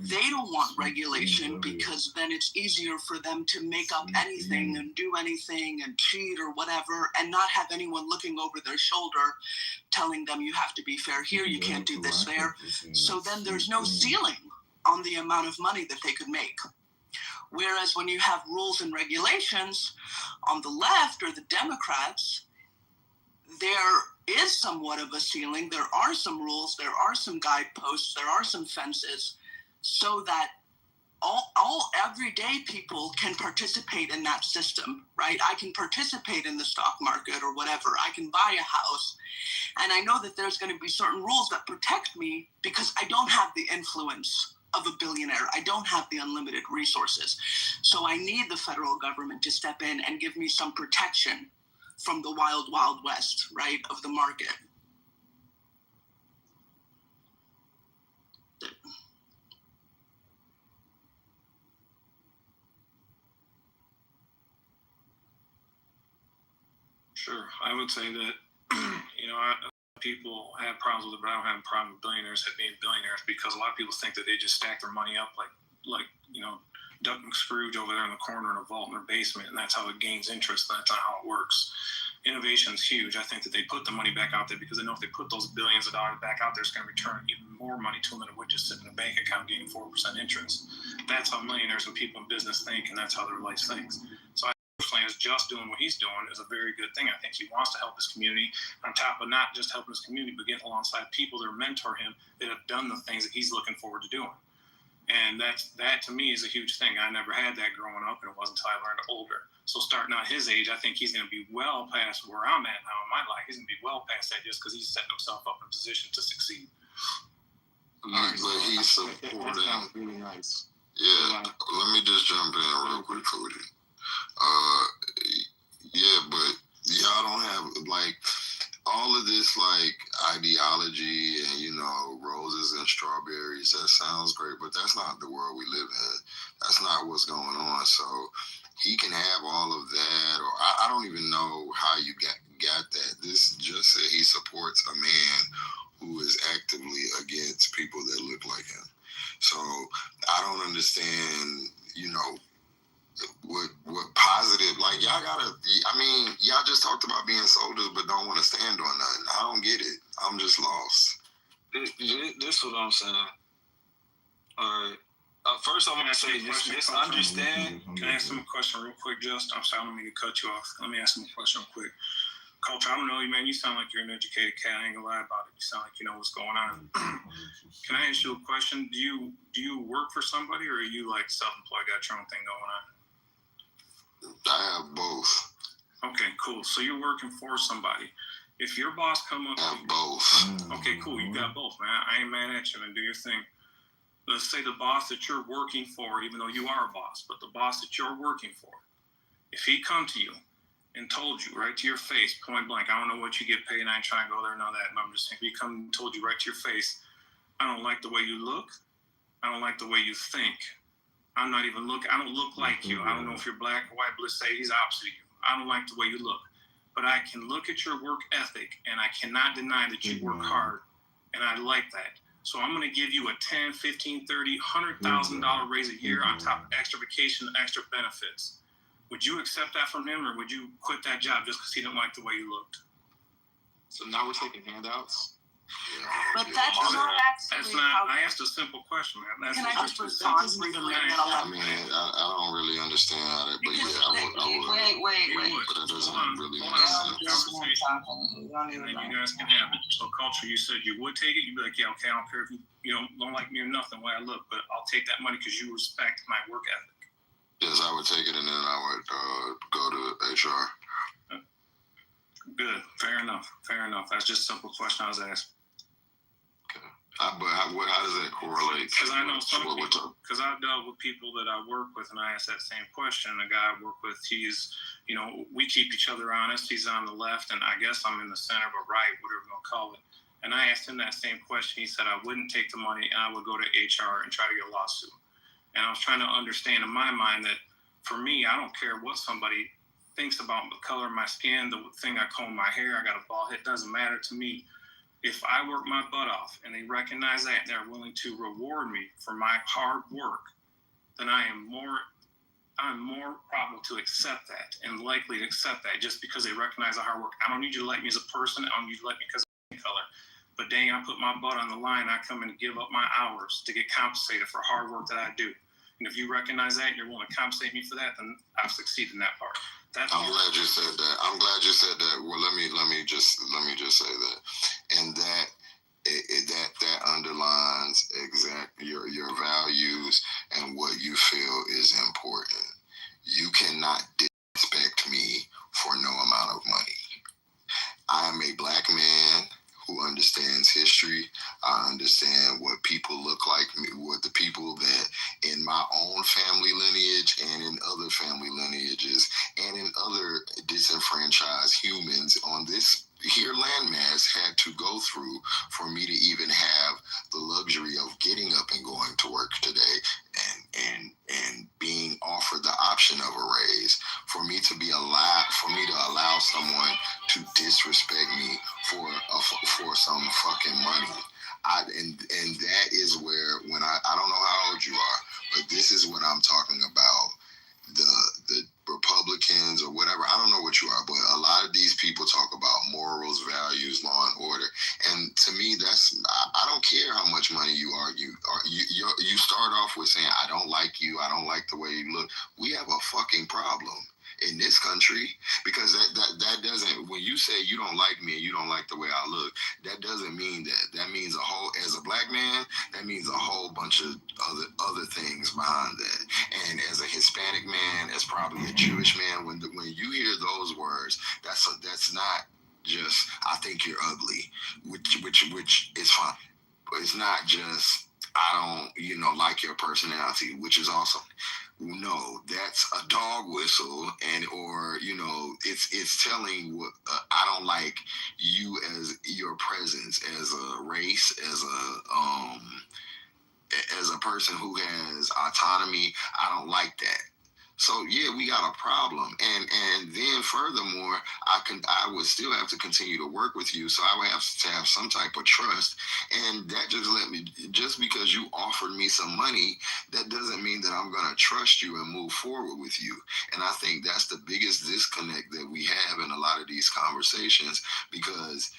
S9: they don't want regulation because then it's easier for them to make up anything and do anything and cheat or whatever and not have anyone looking over their shoulder telling them you have to be fair here, you can't do this there. So then there's no ceiling on the amount of money that they could make. Whereas when you have rules and regulations on the left or the Democrats, there is somewhat of a ceiling. There are some rules, there are some guideposts, there are some fences, so that all everyday people can participate in that system, right? I can participate in the stock market or whatever. I can buy a house. And I know that there's going to be certain rules that protect me because I don't have the influence of a billionaire. I don't have the unlimited resources. So I need the federal government to step in and give me some protection from the wild, wild west, right, of the market.
S4: Sure. I would say that, people have problems with it, but I don't have a problem with billionaires being billionaires because a lot of people think that they just stack their money up like Duck McScrooge over there in the corner in a vault in their basement, and that's how it gains interest. That's not how it works. Innovation is huge. I think that they put the money back out there because they know if they put those billions of dollars back out there, it's going to return even more money to them than it would just sit in a bank account getting 4% interest. That's how millionaires and people in business think, and that's how their life thinks. So I personally, is just doing what he's doing is a very good thing. I think he wants to help his community on top of not just helping his community, but getting alongside people that mentor him that have done the things that he's looking forward to doing. And that to me is a huge thing. I never had that growing up, and it wasn't until I learned older. So starting out his age, I think he's going to be well past where I'm at now in my life. He's going to be well past that just because he's setting himself up in a position to succeed.
S8: But he's supporting.
S15: That sounds really nice.
S8: Yeah, let me just jump in real quick, Cody. Yeah, but y'all don't have all of this ideology and roses and strawberries. That sounds great, but that's not the world we live in. That's not what's going on. So he can have all of that, or I don't even know how you got that. This just said he supports a man who is actively against people that look like him. So I don't understand, what positive, y'all just talked about being soldiers but don't want to stand on nothing. I don't get it. I'm just lost.
S15: This is what I'm saying. All right. First, I'm going to say, just understand.
S4: Can I ask him a question real quick, Just? I'm sorry, I don't mean to cut you off. Let me ask him a question real quick. Culture, I don't know you, man. You sound like you're an educated cat. I ain't gonna lie about it. You sound like you know what's going on. Can I ask you a question? Do you work for somebody, or are you self-employed, got your own thing going on?
S8: I have both.
S4: Okay, cool. So you're working for somebody. If your boss come up,
S8: I have both.
S4: Okay, cool. You got both, man. I ain't mad at you, man. Do your thing. Let's say the boss that you're working for, even though you are a boss, but the boss that you're working for, if he come to you and told you right to your face, point blank, I don't know what you get paid, and I ain't trying to go there and all that, but I'm just saying, if he come and told you right to your face, I don't like the way you look, I don't like the way you think, I don't look like you, I don't know if you're black or white, but let's say he's opposite of you, I don't like the way you look, but I can look at your work ethic, and I cannot deny that you work hard, and I like that. So I'm going to give you a $10, $15, $30, $100,000 raise a year on top of extra vacation and extra benefits. Would you accept that from him, or would you quit that job just because he didn't like the way you looked?
S10: So now we're taking handouts?
S6: But that's not actually how...
S4: I asked a simple question, man.
S6: Can I just respond briefly?
S8: I don't really understand how that, but I would.
S6: Wait.
S8: But that doesn't really make sense.
S4: And then you guys can have it. So, Culture, you said you would take it. You'd be like, yeah, okay, I don't care if you don't like me or nothing, the way I look, but I'll take that money because you respect my work ethic.
S8: Yes, I would take it, and then I would go to HR.
S4: Good. Fair enough. That's just a simple question I was asking.
S8: Okay. But how does that correlate?
S4: Because I know some people, because I've dealt with people that I work with, and I asked that same question. The guy I work with, he's, we keep each other honest. He's on the left, and I guess I'm in the center, but right, whatever you want to call it. And I asked him that same question. He said I wouldn't take the money, and I would go to HR and try to get a lawsuit. And I was trying to understand in my mind that for me, I don't care what somebody thinks about the color of my skin, the thing I comb my hair, I got a bald head, doesn't matter to me. If I work my butt off and they recognize that and they're willing to reward me for my hard work, then I'm more probable to accept that and likely to accept that just because they recognize the hard work. I don't need you to like me as a person. I don't need you to like me because of my color. But dang, I put my butt on the line. I come in and give up my hours to get compensated for hard work that I do. And if you recognize that and you're willing to compensate me for that, then I've succeeded in that part.
S8: I'm glad you said that. Well, let me just say that, and that underlines exact your values and what you feel is important. You cannot disrespect me for no amount of money. I am a black man who understands history. I understand what people look like, what the people that in my own family lineage and in other family lineages and in other disenfranchised humans on this here landmass had to go through for me to even have the luxury of getting up and going to work today and being offered the option of a raise, for me to allow someone to disrespect me for some fucking money. And that is where, when I don't know how old you are, but this is what I'm talking about. The Republicans or whatever, I don't know what you are, but a lot of these people talk about morals, values, law and order. And to me, I don't care how much money you argue. You start off with saying, I don't like you, I don't like the way you look. We have a fucking problem in this country, because that doesn't, when you say you don't like me and you don't like the way I look, that doesn't mean that. That means as a black man, that means a whole bunch of other things behind that. And as a Hispanic man, as probably a Jewish man, when you hear those words, that's not just, I think you're ugly, which is fine. But it's not just, I don't, like your personality, which is awesome. No, that's a dog whistle, or it's telling what I don't like you as your presence, as a race, as a person who has autonomy. I don't like that. So yeah, we got a problem, and then furthermore, I would still have to continue to work with you, so I would have to have some type of trust, and that just because you offered me some money, that doesn't mean that I'm gonna trust you and move forward with you. And I think that's the biggest disconnect that we have in a lot of these conversations, because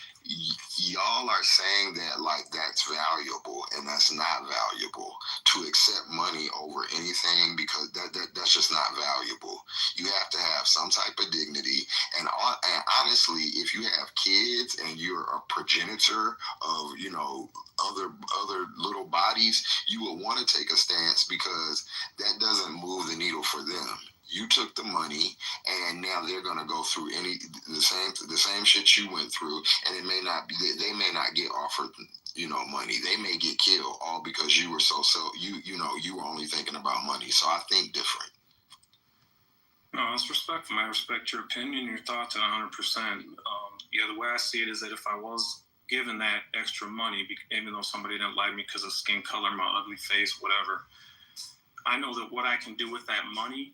S8: y'all are saying that like that's valuable, and that's not valuable to accept money over anything, because that's just not valuable. You have to have some type of dignity, and honestly, if you have kids and you're a progenitor of other little bodies, you will want to take a stance, because that doesn't move the needle for them. You took the money, and now they're gonna go through the same shit you went through, and they may not get offered money. They may get killed, all because you were you were only thinking about money. So I think different.
S4: No, that's respectful. I respect your opinion, your thoughts, at 100%. The way I see it is that if I was given that extra money, even though somebody didn't like me because of skin color, my ugly face, whatever, I know that what I can do with that money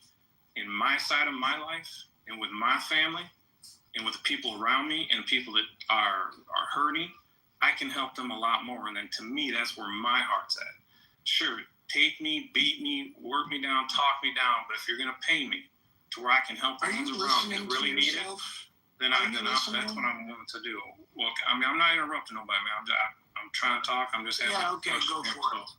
S4: in my side of my life and with my family and with the people around me and people that are hurting, I can help them a lot more. And then to me, that's where my heart's at. Sure, take me, beat me, work me down, talk me down, but if you're going to pay me to where I can help the ones around me that really need it, then that's what I'm willing to do. Well, I'm not interrupting nobody, man. I'm trying to talk. I'm just having a question.
S5: Go for it.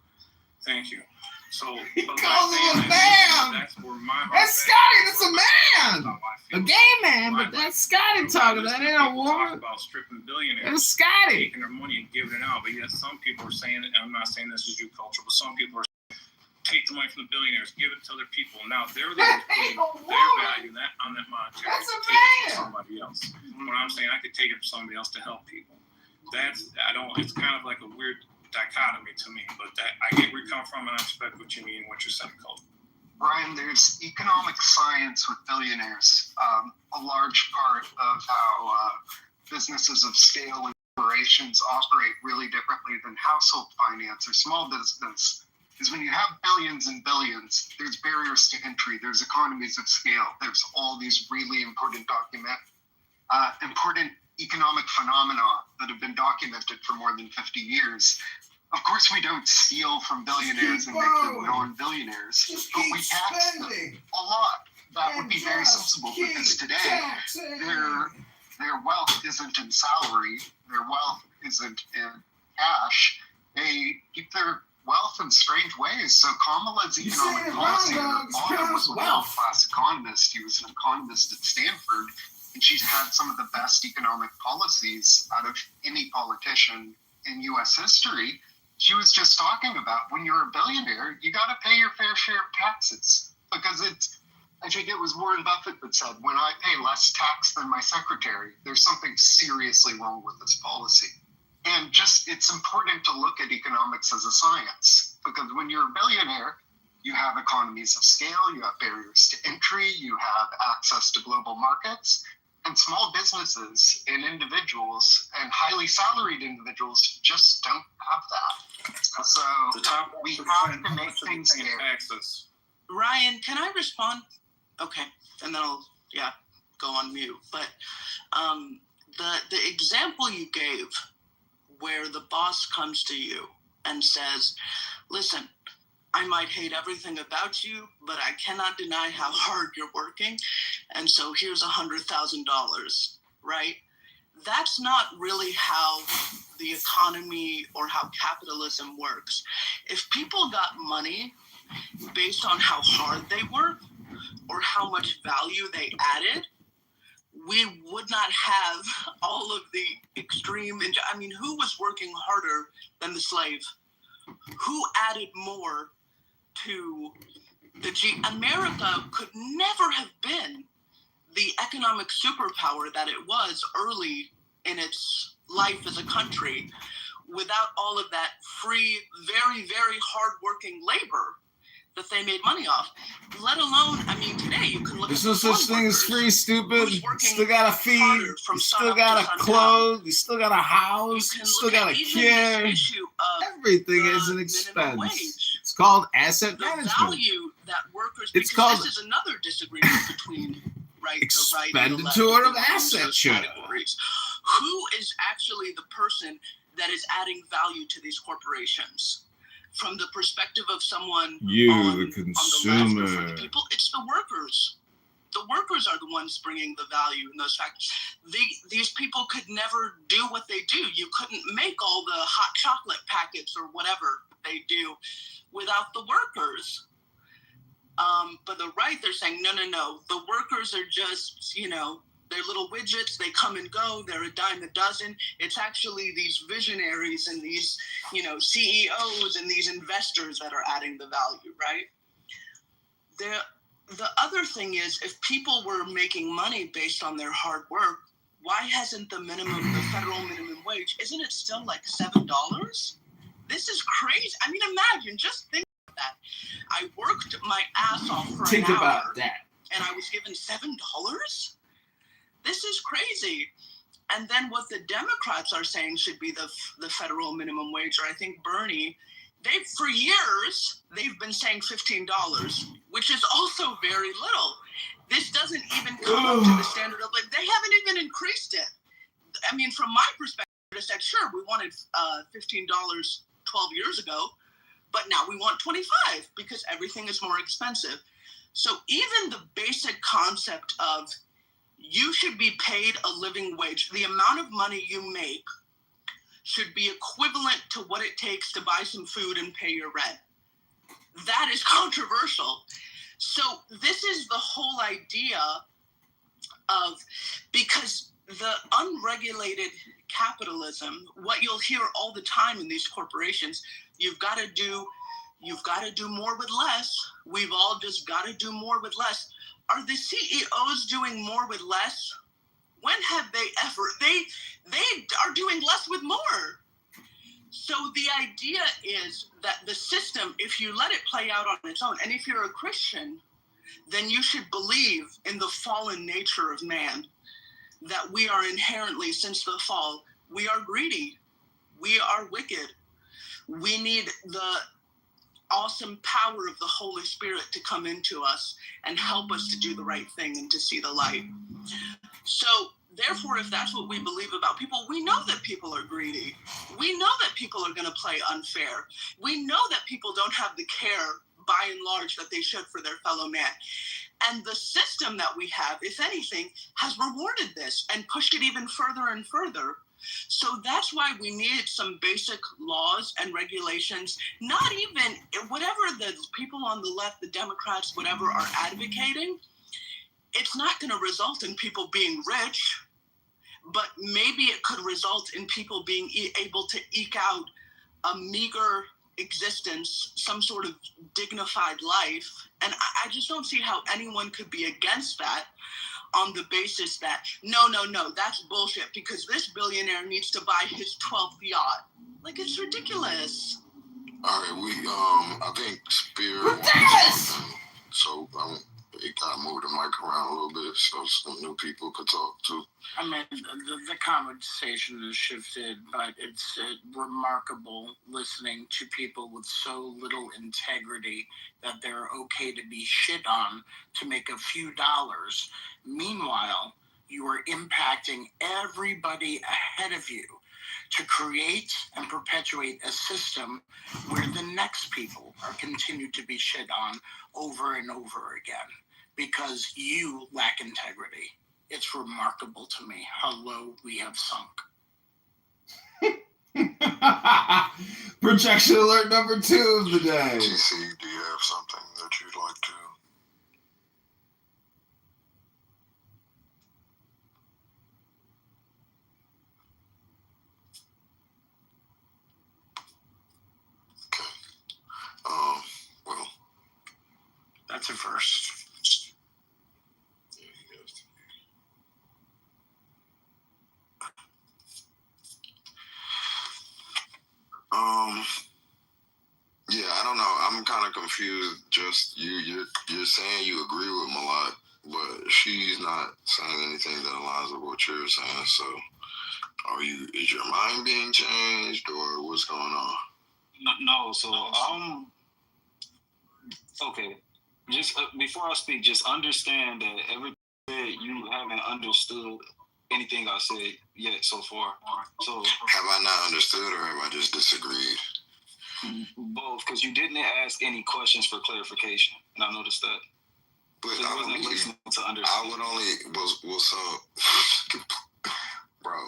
S4: Thank you. So,
S12: he calls him a man.
S4: That's where my
S12: that's Scotty. That's a man. A gay man, but that's Scotty talking. That ain't a woman.
S4: Talk about stripping billionaires.
S12: That's Scotty.
S4: Taking their money and giving it out. But yet some people are saying, and I'm not saying this is your culture, but some people are saying, take the money from the billionaires, give it to other people. Now they're the ones putting their value on that monetary.
S12: That's a
S4: take it
S12: man.
S4: from somebody else. What I'm saying, I could take it from somebody else to help people. It's kind of like a weird dichotomy to me, but I get where you come from, and I respect what you mean and what you're saying, Cole.
S16: Brian, there's economic science with billionaires. A large part of how businesses of scale and corporations operate really differently than household finance or small business is when you have billions and billions, there's barriers to entry, there's economies of scale, there's all these really important important economic phenomena that have been documented for more than 50 years. Of course, we don't steal from billionaires and make them non-billionaires, but we tax them a lot. That would be very sensible, because today their wealth isn't in salary, their wealth isn't in cash. They keep their wealth in strange ways. So Kamala's economic policy was a world-class economist. He was an economist at Stanford, and she's had some of the best economic policies out of any politician in U.S. history. She was just talking about, when you're a billionaire, you got to pay your fair share of taxes, because I think it was Warren Buffett that said, when I pay less tax than my secretary, there's something seriously wrong with this policy. And it's important to look at economics as a science, because when you're a billionaire, you have economies of scale, you have barriers to entry, you have access to global markets, and small businesses and individuals and highly salaried individuals just don't have that. So we have to make things fair.
S9: Ryan, can I respond? Okay, and then I'll go on mute. But the example you gave, where the boss comes to you and says, "Listen, I might hate everything about you, but I cannot deny how hard you're working, and so here's $100,000, right? That's not really how the economy or how capitalism works. If people got money based on how hard they work or how much value they added, we would not have all of the extreme. I mean, who was working harder than the slave? Who added more to America could never have been the economic superpower that it was early in its life as a country without all of that free, very, very hard-working labor that they made money off. Let alone, I mean, today you can look
S12: There's
S9: at
S12: no such thing as free, stupid. You still gotta feed, you still gotta clothe, you still gotta house, you still gotta care. Everything is an expense. It's called asset management.
S9: Value that workers,
S12: it's called
S9: this is another disagreement between
S12: expenditure of asset share.
S9: Who is actually the person that is adding value to these corporations? From the perspective of someone
S12: the consumer.
S9: On the left, or the people, it's the workers. The workers are the ones bringing the value in those factors. These people could never do what they do. You couldn't make all the hot chocolate packets or whatever they do without the workers. But the right, they're saying, no. The workers are just, they're little widgets. They come and go. They're a dime a dozen. It's actually these visionaries and these, CEOs and these investors that are adding the value, right? The other thing is, if people were making money based on their hard work, why hasn't the federal minimum wage, isn't it still like $7? This is crazy. I mean, imagine, just think about that. I worked my ass off for an hour.
S12: About that.
S9: And I was given $7? This is crazy. And then what the Democrats are saying should be the federal minimum wage, or I think Bernie, for years, they've been saying $15, which is also very little. This doesn't even come up to the standard of, they haven't even increased it. I mean, from my perspective, I said, sure, we wanted $15 12 years ago, but now we want $25 because everything is more expensive. So even the basic concept of you should be paid a living wage. The amount of money you make should be equivalent to what it takes to buy some food and pay your rent. That is controversial. So this is the whole idea of, because the unregulated capitalism, what you'll hear all the time in these corporations, you've got to do more with less. We've all just got to do more with less. Are the CEOs doing more with less? When have they ever? They are doing less with more. So the idea is that the system, if you let it play out on its own, and if you're a Christian, then you should believe in the fallen nature of man, that we are inherently, since the fall, we are greedy. We are wicked. We need the awesome power of the Holy Spirit to come into us and help us to do the right thing and to see the light. So therefore, if that's what we believe about people, we know that people are greedy. We know that people are going to play unfair. We know that people don't have the care, by and large, that they should for their fellow man. And the system that we have, if anything, has rewarded this and pushed it even further and further. So that's why we needed some basic laws and regulations, not even whatever the people on the left, the Democrats, whatever, are advocating. It's not going to result in people being rich, but maybe it could result in people being able to eke out a meager existence, some sort of dignified life. And I just don't see how anyone could be against that on the basis that, no, that's bullshit because this billionaire needs to buy his 12th yacht. Like, it's ridiculous.
S8: All right, I think Spear wants so it kind of moved the mic around a little bit so some new people could talk too.
S17: I mean, the conversation has shifted, but it's remarkable listening to people with so little integrity that they're okay to be shit on to make a few dollars. Meanwhile, you are impacting everybody ahead of you to create and perpetuate a system where the next people are continued to be shit on over and over again because you lack integrity. It's remarkable to me how low we have sunk.
S12: Projection alert number 2 of the day.
S8: TC, do you have something that you'd like to? Okay. Well.
S17: That's a first.
S8: Yeah, I don't know. I'm kind of confused. Just you're saying you agree with Malak, but she's not saying anything that aligns with what you're saying. So, is your mind being changed, or what's going on?
S15: No. So okay. Just before I speak, just understand that everything you haven't understood anything I said yet so far. So
S8: have I not understood, or have I just disagreed?
S15: Both, because you didn't ask any questions for clarification, and I noticed that.
S8: But
S15: so I wasn't listening to understand.
S8: I would only so, bro.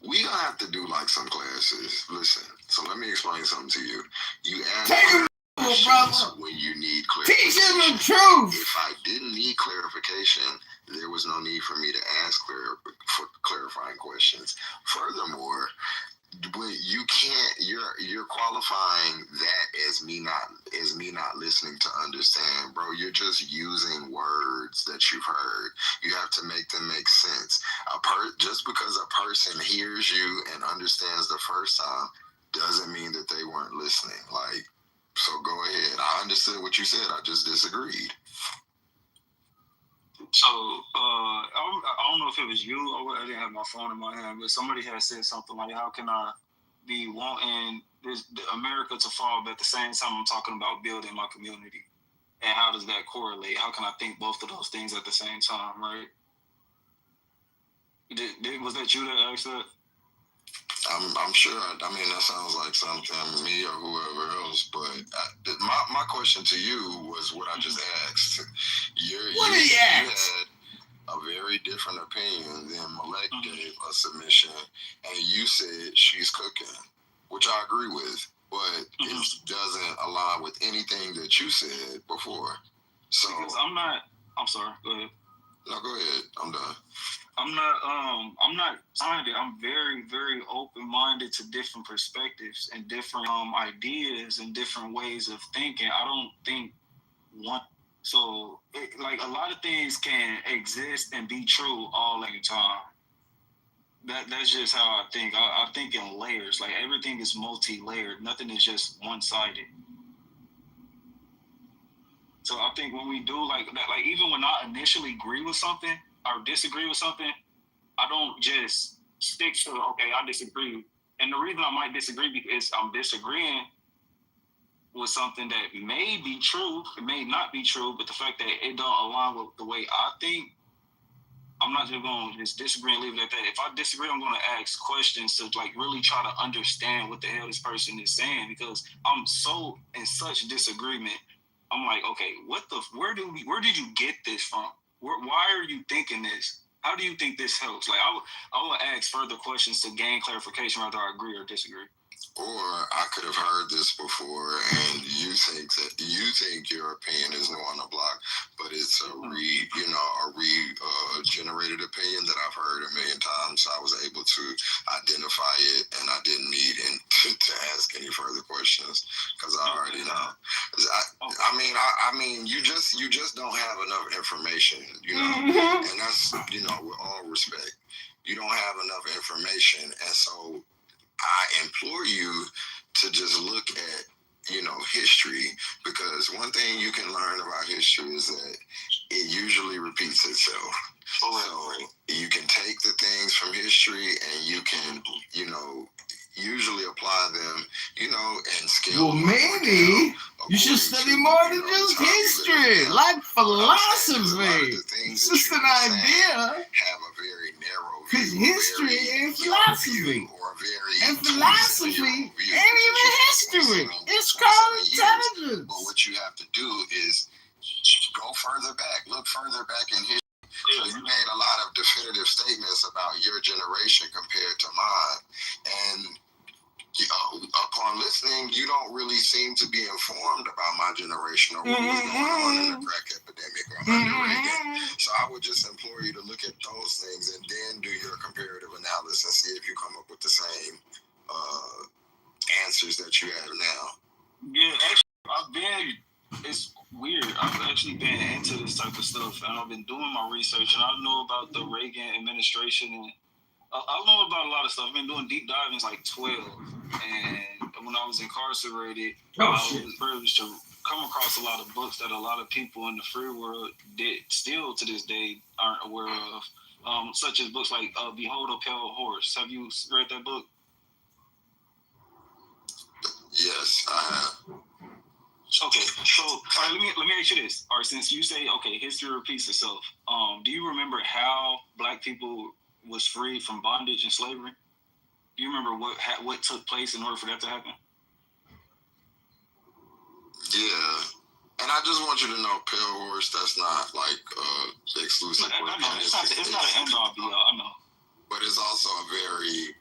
S8: We don't have to do like some classes. Listen, so let me explain something to you. You ask questions when you need clarification.
S12: Teach him the truth.
S8: If I didn't need clarification, there was no need for me to ask for clarifying questions. Furthermore, when you can't, you're qualifying that as me not listening to understand, bro. You're just using words that you've heard. You have to make them make sense. Just because a person hears you and understands the first time doesn't mean that they weren't listening. Like, so go ahead. I understood what you said. I just disagreed.
S15: So, I don't know if it was you or I didn't have my phone in my hand, but somebody had said something like, how can I be wanting America to fall, but at the same time I'm talking about building my community? And how does that correlate? How can I think both of those things at the same time, right? Was that you that asked that?
S8: I'm sure. I mean, that sounds like something me or whoever else. But my question to you was what I just asked. You had a very different opinion than Malek gave a submission, and you said she's cooking, which I agree with, but it doesn't align with anything that you said before. So
S15: because I'm sorry. Go ahead.
S8: No, go ahead. I'm done.
S15: I'm not signed it. I'm very, very open-minded to different perspectives and different ideas and different ways of thinking. I don't think one. So, like, a lot of things can exist and be true all at a time. That's just how I think. I think in layers. Like, everything is multi-layered. Nothing is just one-sided. So I think when we do like that, like even when I initially agree with something or disagree with something, I don't just stick to, okay, I disagree. And the reason I might disagree because I'm disagreeing with something that may be true, it may not be true, but the fact that it don't align with the way I think, I'm not just going to just disagree and leave it at that. If I disagree, I'm going to ask questions to like really try to understand what the hell this person is saying, because I'm so in such disagreement. I'm like, okay, where did you get this from? Why are you thinking this? How do you think this helps? Like, I will ask further questions to gain clarification whether I agree or disagree.
S8: Or I could have heard this before, and you think your opinion is new on the block, but it's a generated opinion that I've heard a million times. So I was able to identify it, and I didn't need to ask any further questions because I already know. I mean, you just don't have enough information, and that's with all respect, you don't have enough information, and so I implore you to just look at, history, because one thing you can learn about history is that it usually repeats itself. So you can take the things from history and you can, usually apply them, and scale.
S12: Well, maybe you should study more than just history, like philosophy. It's just an idea.
S8: Have a very narrow view.
S12: Because history ain't philosophy. And philosophy ain't even history. It's called intelligence.
S8: But what you have to do is go further back. Look further back in history. So you made a lot of definitive statements about your generation compared to mine. And upon listening, you don't really seem to be informed about my generation or what was going on in the crack epidemic or under Reagan. So I would just implore you to look at those things and then do your comparative analysis and see if you come up with the same answers that you have now.
S15: Yeah, actually, it's weird. I've actually been into this type of stuff, and I've been doing my research, and I know about the Reagan administration, and I know about a lot of stuff. I've been doing deep dive since like 12, and when I was incarcerated, I was privileged to come across a lot of books that a lot of people in the free world still to this day aren't aware of, such as books like Behold a Pale Horse. Have you read that book?
S8: Yes, I have.
S15: Okay, so all right, let me ask you this. All right, since you say history repeats itself, do you remember how Black people was freed from bondage and slavery? Do you remember what took place in order for that to happen?
S8: Yeah, and I just want you to know, Pale Horse, that's not like exclusive.
S15: I know it's not an end all be all. I know,
S8: but it's also a very.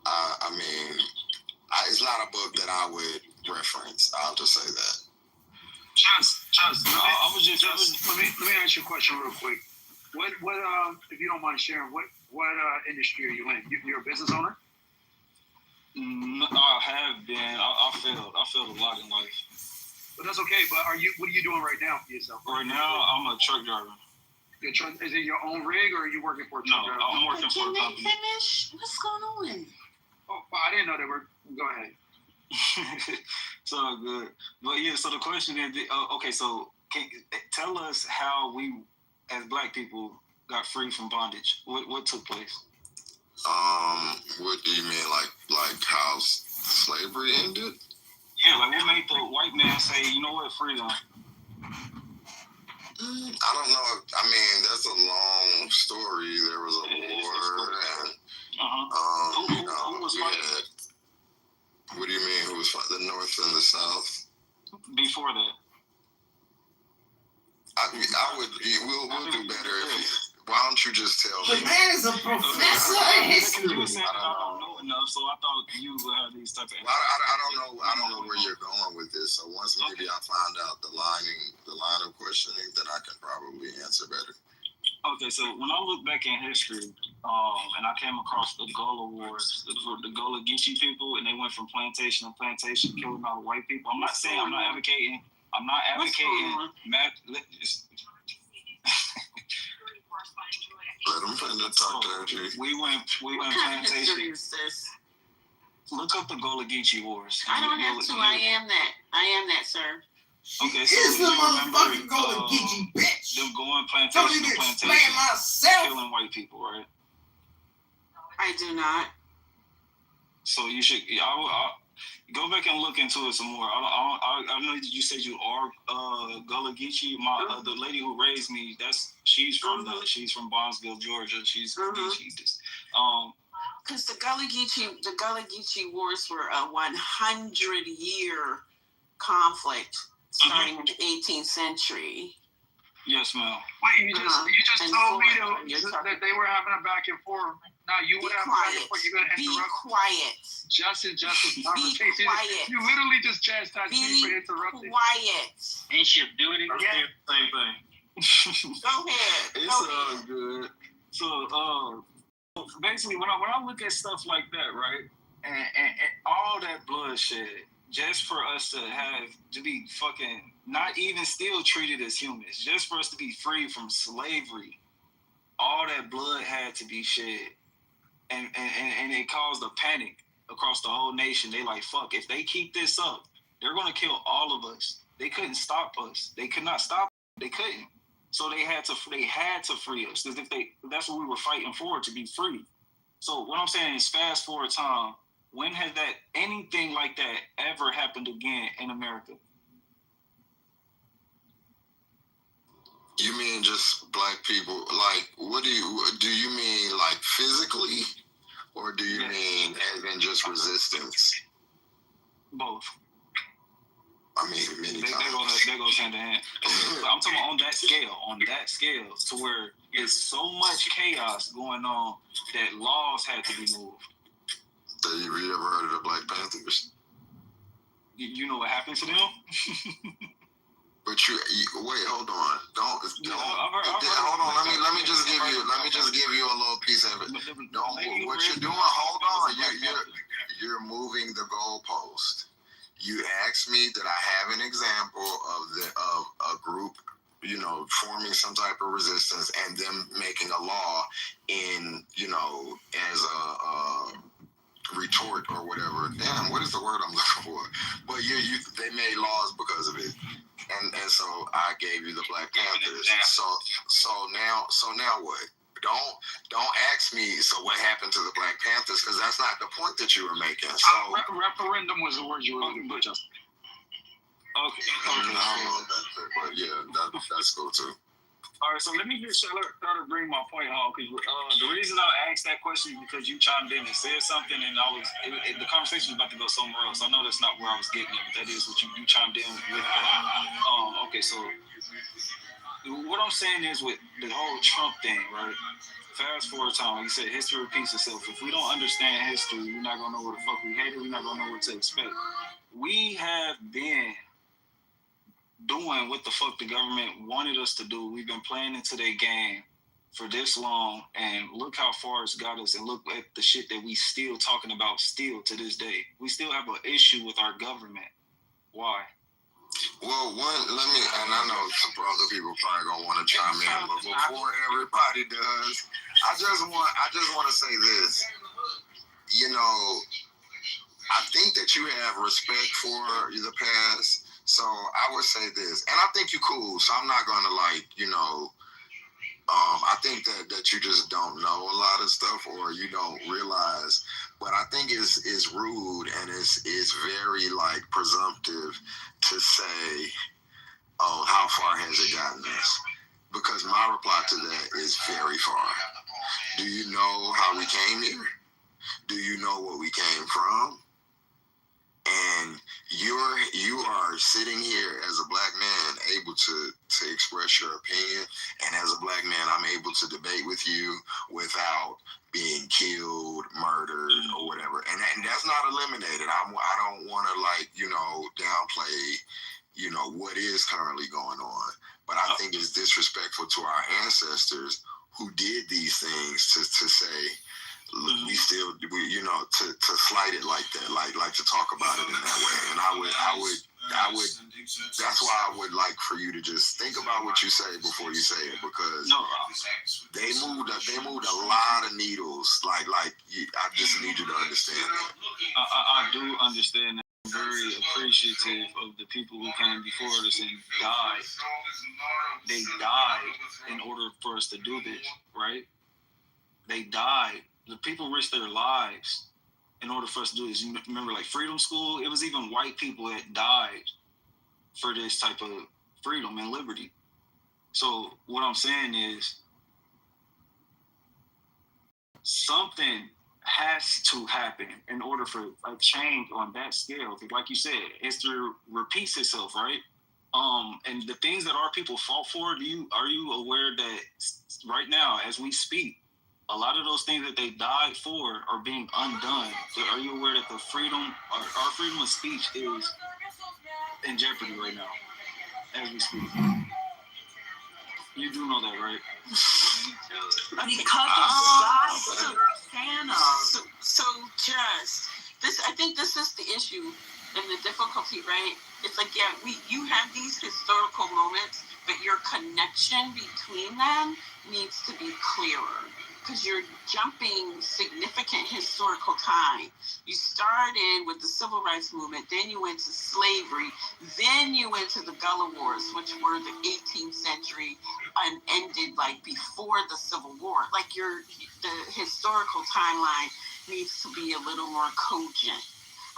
S8: I mean, it's not a book that I would reference. I'll just say that.
S18: Let me ask you a question real quick. What if you don't mind sharing, what industry are you in? You're a business owner?
S15: I have been. I failed a lot in life.
S18: But that's okay. But what are you doing right now for yourself?
S15: Right now, I'm a truck driver.
S18: Is it your own rig, or are you working for a truck driver?
S15: I'm working for a company.
S6: Finish? What's going on?
S18: Oh, I didn't know they were. Go ahead.
S15: It's all good. But yeah, so the question is, okay, so tell us how we, as Black people, got free from bondage. What took place?
S8: What do you mean, like how slavery ended?
S15: Yeah, like what made the white man say, you know what, freedom?
S8: I don't know. I mean, that's a long story. There was a war, and
S15: who was fighting?
S8: What do you mean? Who was fighting? The North and the South?
S15: Before that,
S8: we'll do better if why don't you just tell me?
S12: The man is a professor in history.
S15: You were saying I don't know enough, so I thought you would have these type of.
S8: I don't know where you're going with this. So once maybe I find out the line of questioning, then I can probably answer better.
S15: Okay, so when I look back in history, and I came across the Gullah Wars, the Gullah Geechee people, and they went from plantation to plantation, killing all the white people. I'm not advocating.
S8: Let them talk to you.
S15: We went plantation. Look up the Gullah Geechee Wars.
S6: I don't have to. I am that, sir.
S15: Okay, so
S12: is the motherfucking Gullah Geechee bitch.
S15: Them going plantation to plantation, killing white people, right?
S6: I do not.
S15: So you should. Go back and look into it some more. I know that you said you are Gullah Geechee. The lady who raised me, she's from Bonneville, Georgia. She's Geechee.
S6: Because the Gullah Geechee wars were a 100-year conflict starting in the 18th century.
S15: Yes, ma'am.
S18: Wait, you just told me that they were having a back and forth. Now you would have a back and forth. You're gonna interrupt.
S6: Be quiet.
S18: Justice.
S6: Be quiet.
S18: You literally just chastised me for interrupting.
S6: Be quiet.
S4: Ain't shit do it again. Same thing.
S6: Go ahead.
S15: It's all good. So, basically, when I look at stuff like that, right, and all that bloodshed, just for us to be fucking not even still treated as humans, just for us to be free from slavery, all that blood had to be shed, and it caused a panic across the whole nation. They like, fuck, if they keep this up, they're gonna kill all of us. They couldn't stop us. They could not stop. They couldn't. So they had to free us, because that's what we were fighting for, to be free. So what I'm saying is, fast forward time. When has anything like that ever happened again in America?
S8: You mean just black people? Like, what do you mean, like physically, or do you mean as in just resistance?
S15: Both.
S8: I mean, many times.
S15: They go hand in hand. I'm talking about on that scale, to where it's so much chaos going on that laws had to be moved.
S8: Have you ever heard of the Black Panthers?
S15: You know what happened to them?
S8: But wait, hold on. Don't. Hold on. Let me just give you a little piece of it. What you're doing? Hold on. You're moving the goalpost. You asked me that I have an example of a group, forming some type of resistance and them making a law as a retort or whatever. Damn, what is the word I'm looking for? But they made laws because of it, and so I gave you the Black Panthers. So now what? Don't ask me. So what happened to the Black Panthers? Because that's not the point that you were making. So
S18: referendum was the word you were looking for, Justin.
S15: Okay.
S8: I don't know about that, but yeah, that's cool too.
S15: All right, so let me just try to bring my point home, because the reason I asked that question is because you chimed in and said something, and the conversation was about to go somewhere else. I know that's not where I was getting it, but that is what you chimed in with. Okay, so what I'm saying is, with the whole Trump thing, right? Fast forward time, like you said, history repeats itself. If we don't understand history, we're not gonna know what the fuck we hated. We're not gonna know what to expect. We have been doing what the fuck the government wanted us to do. We've been playing into their game for this long, and look how far it's got us, and look at the shit that we still talking about still to this day. We still have an issue with our government. Why?
S8: Well, and I know some other people probably gonna want to chime in, but before everybody does, I just want to say this. I think that you have respect for the past. So I would say this, and I think you're cool, so I'm not gonna I think that you just don't know a lot of stuff, or you don't realize, but I think it's rude, and it's very presumptive to say, oh, how far has it gotten us? Because my reply to that is very far. Do you know how we came here? Do you know what we came from? And you are sitting here as a black man, able to express your opinion, and as a black man, I'm able to debate with you without being killed, murdered, or whatever. And that's not eliminated. I don't want to downplay, what is currently going on. But I think it's disrespectful to our ancestors who did these things to say, we still, to slight it like that, like to talk about it in that way. And I would, that's why I would like for you to just think about what you say before you say it, because they moved a lot of needles. I just need you to understand that.
S15: I do understand that. I'm very appreciative of the people who came before us and died. They died in order for us to do this, right? They died. The people risked their lives in order for us to do this. You remember, like Freedom School, it was even white people that died for this type of freedom and liberty. So what I'm saying is something has to happen in order for a change on that scale. Because like you said, history repeats itself, right? And the things that our people fought for, are you aware that right now, as we speak, a lot of those things that they died for are being undone? So are you aware that our freedom of speech is in jeopardy right now, as we speak? You do know that, right?
S6: Because of size of Santa. So just this, I think this is the issue and the difficulty, right? It's like, yeah, you have these historical moments, but your connection between them needs to be clearer, because you're jumping significant historical time. You started with the Civil Rights Movement, then you went to slavery, then you went to the Gullah Wars, which were the 18th century and ended like before the Civil War. Like the historical timeline needs to be a little more cogent.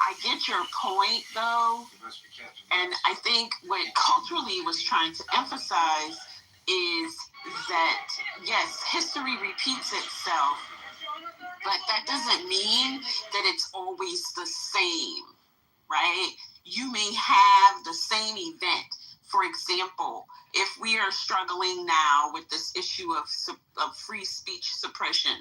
S6: I get your point though, and I think what culturally was trying to emphasize is that, yes, history repeats itself, but that doesn't mean that it's always the same, right? You may have the same event. For example, if we are struggling now with this issue of free speech suppression,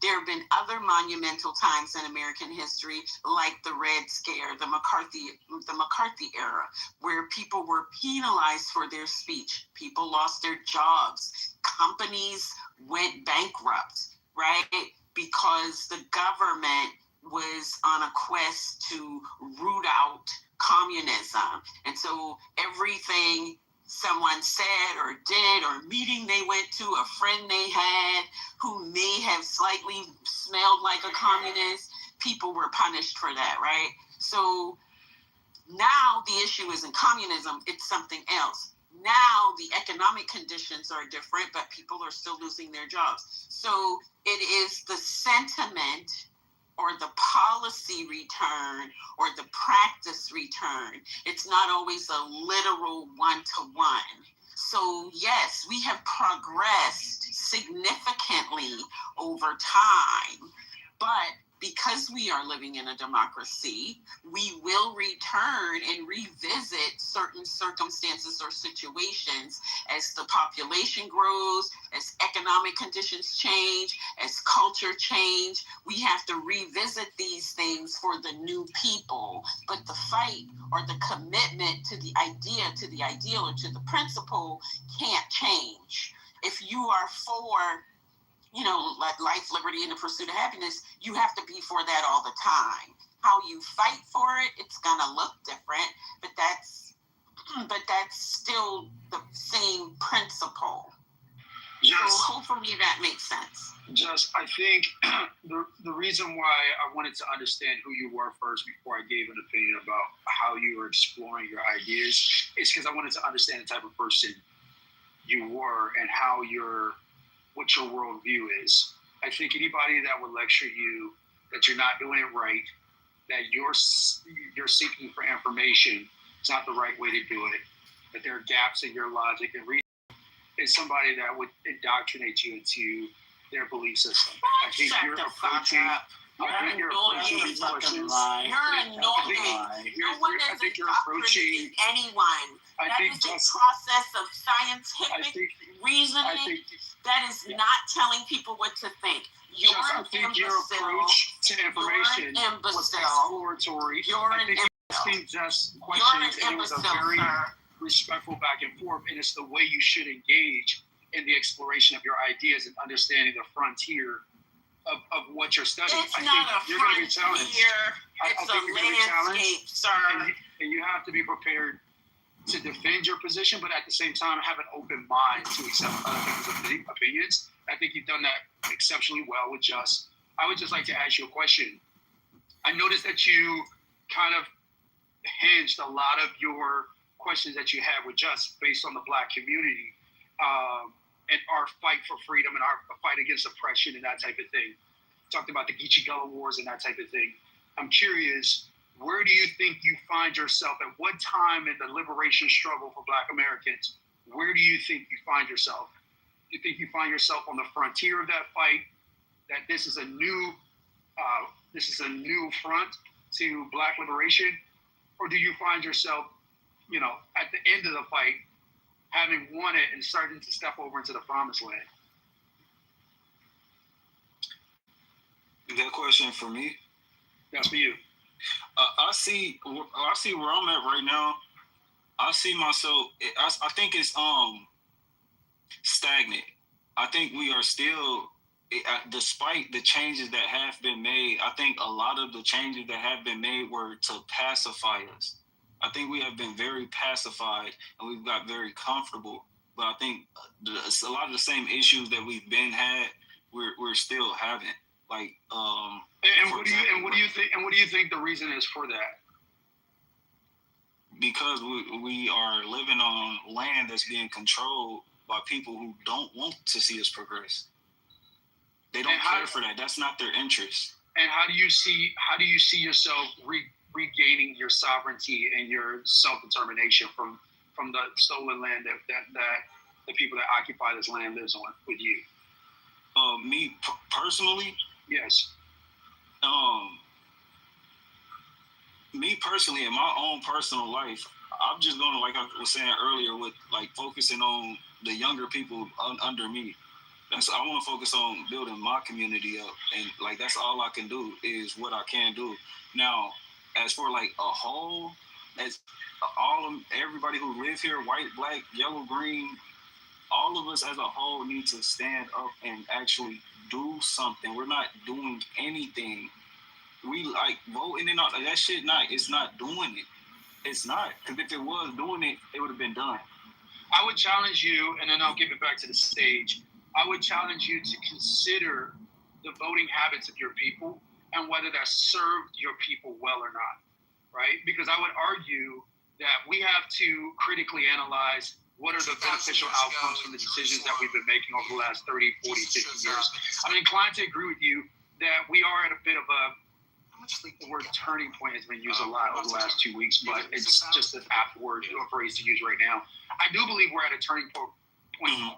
S6: there have been other monumental times in American history, like the Red Scare, the McCarthy era, where people were penalized for their speech. People lost their jobs. Companies went bankrupt, right? Because the government was on a quest to root out communism. And so everything someone said or did, or meeting they went to, a friend they had who may have slightly smelled like a communist, people were punished for that, right? So now the issue isn't communism, it's something else. Now the economic conditions are different, but people are still losing their jobs. So it is the sentiment or the policy return or the practice return. It's not always a literal one-to-one. So yes, we have progressed significantly over time, but because we are living in a democracy, we will return and revisit certain circumstances or situations as the population grows, as economic conditions change, as culture change. We have to revisit these things for the new people. But the fight or the commitment to the idea, to the ideal, or to the principle can't change. If you are for like life, liberty, and the pursuit of happiness, you have to be for that all the time. How you fight for it, it's gonna look different, but that's still the same principle. Yes. So hopefully that makes sense.
S18: Just, I think the reason why I wanted to understand who you were first before I gave an opinion about how you were exploring your ideas is because I wanted to understand the type of person you were and what your worldview is. I think anybody that would lecture you that you're not doing it right, that you're seeking for information, it's not the right way to do it, that there are gaps in your logic and reason, is somebody that would indoctrinate you into their belief system. I think you're approaching. I think you're approaching these questions.
S6: You're annoying. No one is indoctrinating anyone. That is a process of scientific reasoning. That is not telling people what to think. You're an imbecile.
S18: Your approach to information was exploratory. I think you're asking just questions, and it was a very respectful back and forth, and it's the way you should engage in the exploration of your ideas and understanding the frontier of what you're studying.
S6: It's not a frontier. It's a landscape, sir.
S18: And you have to be prepared to defend your position, but at the same time have an open mind to accept other people's opinions. I think you've done that exceptionally well with Just. I would just like to ask you a question. I noticed that you kind of hinged a lot of your questions that you had with Just based on the Black community and our fight for freedom and our fight against oppression and that type of thing. Talked about the Geechee Gullah Wars and that type of thing. I'm curious, where do you think you find yourself? At what time in the liberation struggle for Black Americans, where do you think you find yourself? Do you think you find yourself on the frontier of that fight, that this is a new front to Black liberation? Or do you find yourself, at the end of the fight, having won it and starting to step over into the promised land?
S15: That question for me?
S18: That's for you.
S15: I see where I'm at right now. I see myself. I think it's stagnant. I think we are still, despite the changes that have been made. I think a lot of the changes that have been made were to pacify us. I think we have been very pacified and we've got very comfortable. But I think a lot of the same issues that we've been had, we're still having. Like,
S18: and what do you think the reason is for that?
S15: Because we are living on land that's being controlled by people who don't want to see us progress. They don't care for that. That's not their interest.
S18: And how do you see yourself regaining your sovereignty and your self-determination from the stolen land that the people that occupy this land lives on with you?
S15: Me personally?
S18: Yes.
S15: Me personally, in my own personal life, I'm just going to, like I was saying earlier, with like focusing on the younger people under me. I want to focus on building my community up, and like that's all I can do is what I can do. Now, as for like a whole, as everybody who live here, white, black, yellow, green, all of us as a whole need to stand up and actually do something. We're not doing anything. We like voting and all that shit. It's not doing it. It's not, because if it was doing it, it would have been done.
S18: I would challenge you, and then I'll give it back to the stage. I would challenge you to consider the voting habits of your people and whether that served your people well or not, right? Because I would argue that we have to critically analyze what are the beneficial outcomes from the decisions that we've been making over the last 30, 40, 50 years. I'm inclined to agree with you that we are at a bit of a, the word turning point has been used a lot over the last 2 weeks, but it's just an apt word or phrase to use right now. I do believe we're at a turning point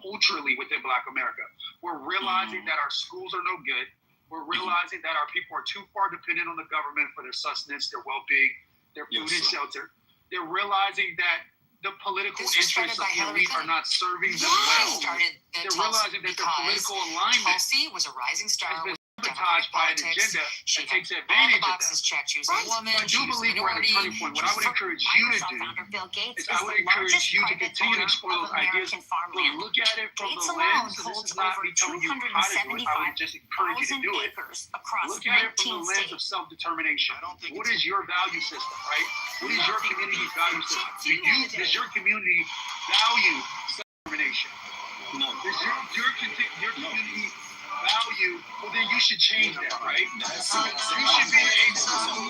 S18: culturally within Black America. We're realizing that our schools are no good. We're realizing that our people are too far dependent on the government for their sustenance, their well-being, their food and shelter. They're realizing that the political interests of the elite are not serving them well. They're realizing that their political alignment
S19: was a rising star.
S18: has been sabotaged by an agenda that takes advantage of that.
S19: Checked. She was a woman.
S18: I do believe we're at a turning point. What I would encourage you to do is I would encourage you to continue to explore those ideas. Look at it from the lens, and this is not me telling you how to do it. I would just encourage you to do it. Look at it from the lens of self-determination. What is your value system, right? What is your community's value system? Does your community value self-determination?
S15: No.
S18: Does your community value, well then you should change that, right? You should be able to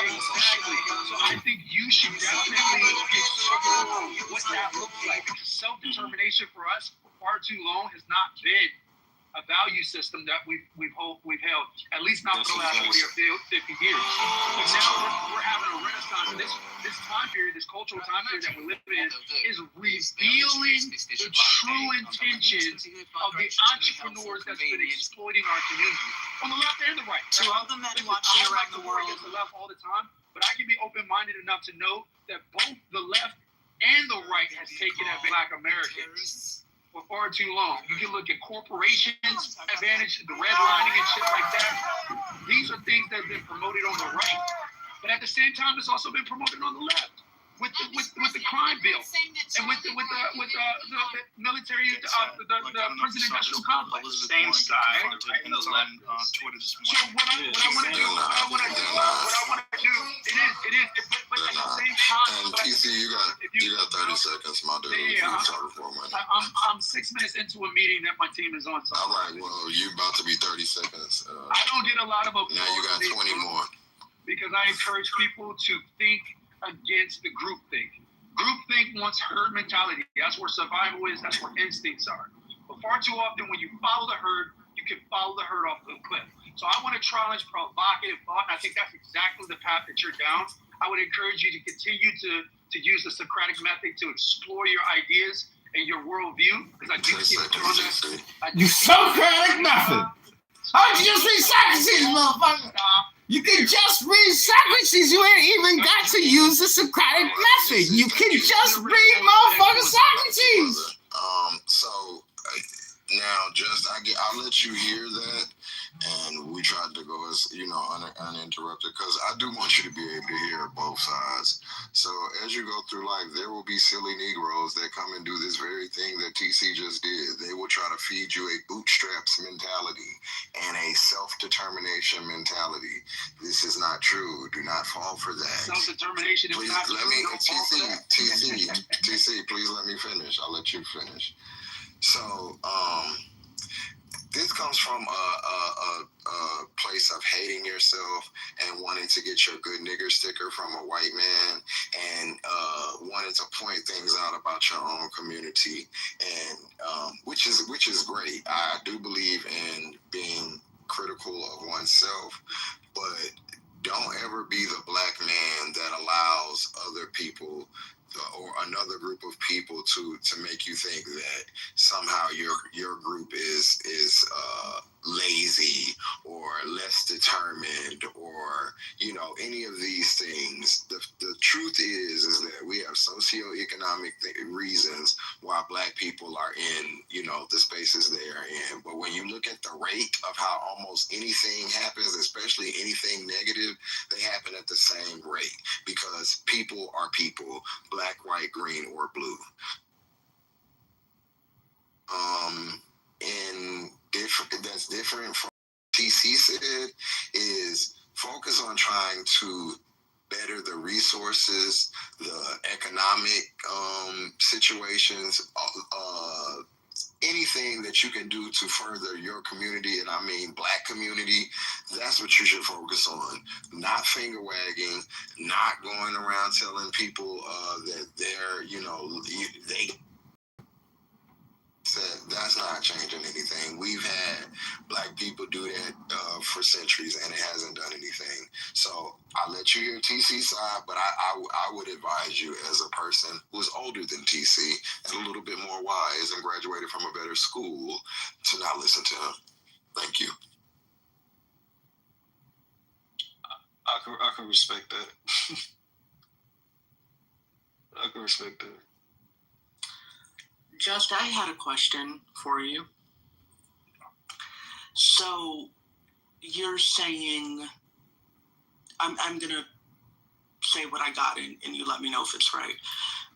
S18: exactly. So I think you should definitely explore what that looks like. Because self-determination for us for far too long has not been a value system that we've held, at least not for the last 40 or 50 years. But now we're having a renaissance. This time period, this cultural time period that we're living in, is revealing the true intentions of the entrepreneurs that's been exploiting our community, on the left and the right.
S19: To all the men watching around the world,
S18: against the left all the time, but I can be open-minded enough to know that both the left and the right has taken at Black Americans for far too long. You can look at corporations, advantage, the redlining and shit like that. These are things that have been promoted on the right, but at the same time, it's also been promoted on the left with the crime bill and with the military, the prison industrial complex.
S14: Same side.
S18: So what I want to do, it is, but at the same time.
S8: And PC, you got 30 seconds, my dude.
S18: Yeah, I'm 6 minutes into a meeting that my team is on. So
S8: all right, well, you about to be 30 seconds.
S18: I don't get a lot of applause.
S8: Now you got 20 more.
S18: Because I encourage people to think against the groupthink. Groupthink wants herd mentality. That's where survival is. That's where instincts are. But far too often, when you follow the herd, you can follow the herd off the cliff. So I want to challenge provocative thought, and I think that's exactly the path that you're down. I would encourage you to continue to use the Socratic method to explore your ideas and your worldview, because I do see
S12: You Socratic method. How did you just read Socrates, motherfucker? You can just read Socrates. You ain't even got to use the Socratic method. You can just read motherfucking Socrates.
S8: Now, I'll let you hear that, and we tried to go as uninterrupted, because I do want you to be able to hear both sides. So as you go through life, there will be silly Negroes that come and do this very thing that TC just did. They will try to feed you a bootstraps mentality and a self-determination mentality. This is not true. Do not fall for that.
S18: Self-determination is not true.
S8: TC, please let me finish. I'll let you finish. So, this comes from a place of hating yourself and wanting to get your good nigger sticker from a white man, and wanting to point things out about your own community, and which is great. I do believe in being critical of oneself, but don't ever be the black man that allows other people or another group of people to make you think that somehow your group is lazy or less determined, or any of these things. The truth is that we have socioeconomic reasons why black people are in the spaces they are in. But when you look at the rate of how almost anything happens, especially anything negative, they happen at the same rate, because people are people, black, white, green, or blue. And that's different from what TC said, is focus on trying to better the resources, the economic situations, anything that you can do to further your community, and I mean black community. That's what you should focus on. Not finger wagging, not going around telling people that they're, they said that's not changing anything. We've had black people do that for centuries, and it hasn't done anything. So I let you hear TC's side, but I would advise you, as a person who's older than TC and a little bit more wise and graduated from a better school, to not listen to him. Thank you.
S15: I can respect that. I can respect that.
S6: Just, I had a question for you. So you're saying, I'm gonna say what I got, and you let me know if it's right.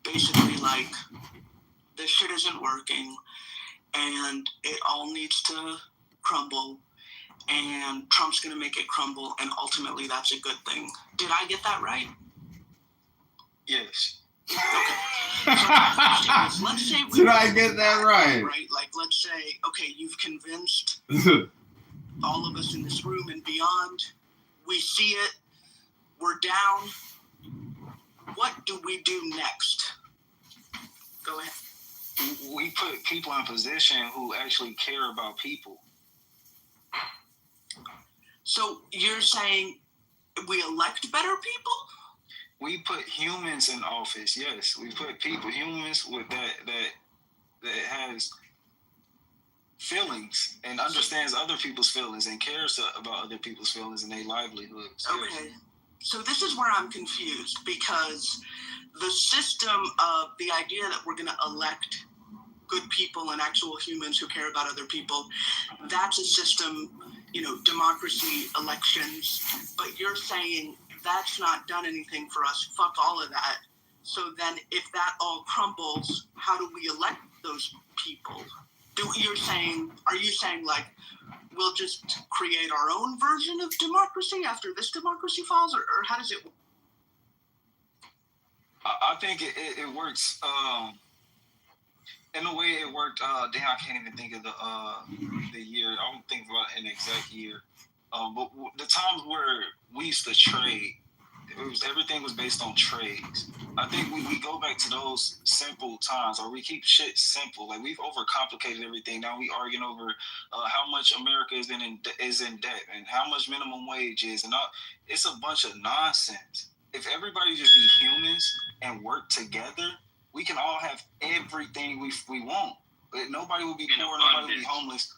S6: Basically, like, this shit isn't working, and it all needs to crumble, and Trump's gonna make it crumble, and ultimately that's a good thing. Did I get that right?
S15: Yes.
S6: Okay. So let's say
S12: did I get that right?
S6: Right. Like, let's say, okay, you've convinced all of us in this room and beyond. We see it. We're down. What do we do next? Go ahead.
S15: We put people in position who actually care about people.
S6: So you're saying we elect better people?
S15: We put humans in office. Yes, we put humans with that has feelings and understands other people's feelings and cares about other people's feelings and their livelihoods.
S6: Okay. Yes. So this is where I'm confused, because the system of the idea that we're going to elect good people and actual humans who care about other people, that's a system, democracy, elections, but you're saying that's not done anything for us. Fuck all of that. So then if that all crumbles, how do we elect those people? Are you saying like, we'll just create our own version of democracy after this democracy falls, or how does it work?
S15: I think it works in the way it worked. I can't even think of the year. I don't think about an exact year. But the times where we used to trade everything was based on trades. I think we go back to those simple times, or we keep shit simple. Like, we've overcomplicated everything. Now we arguing over how much America is in debt and how much minimum wage is, and all. It's a bunch of nonsense. If everybody just be humans and work together, we can all have everything we want. But nobody will be poor. Nobody will be homeless.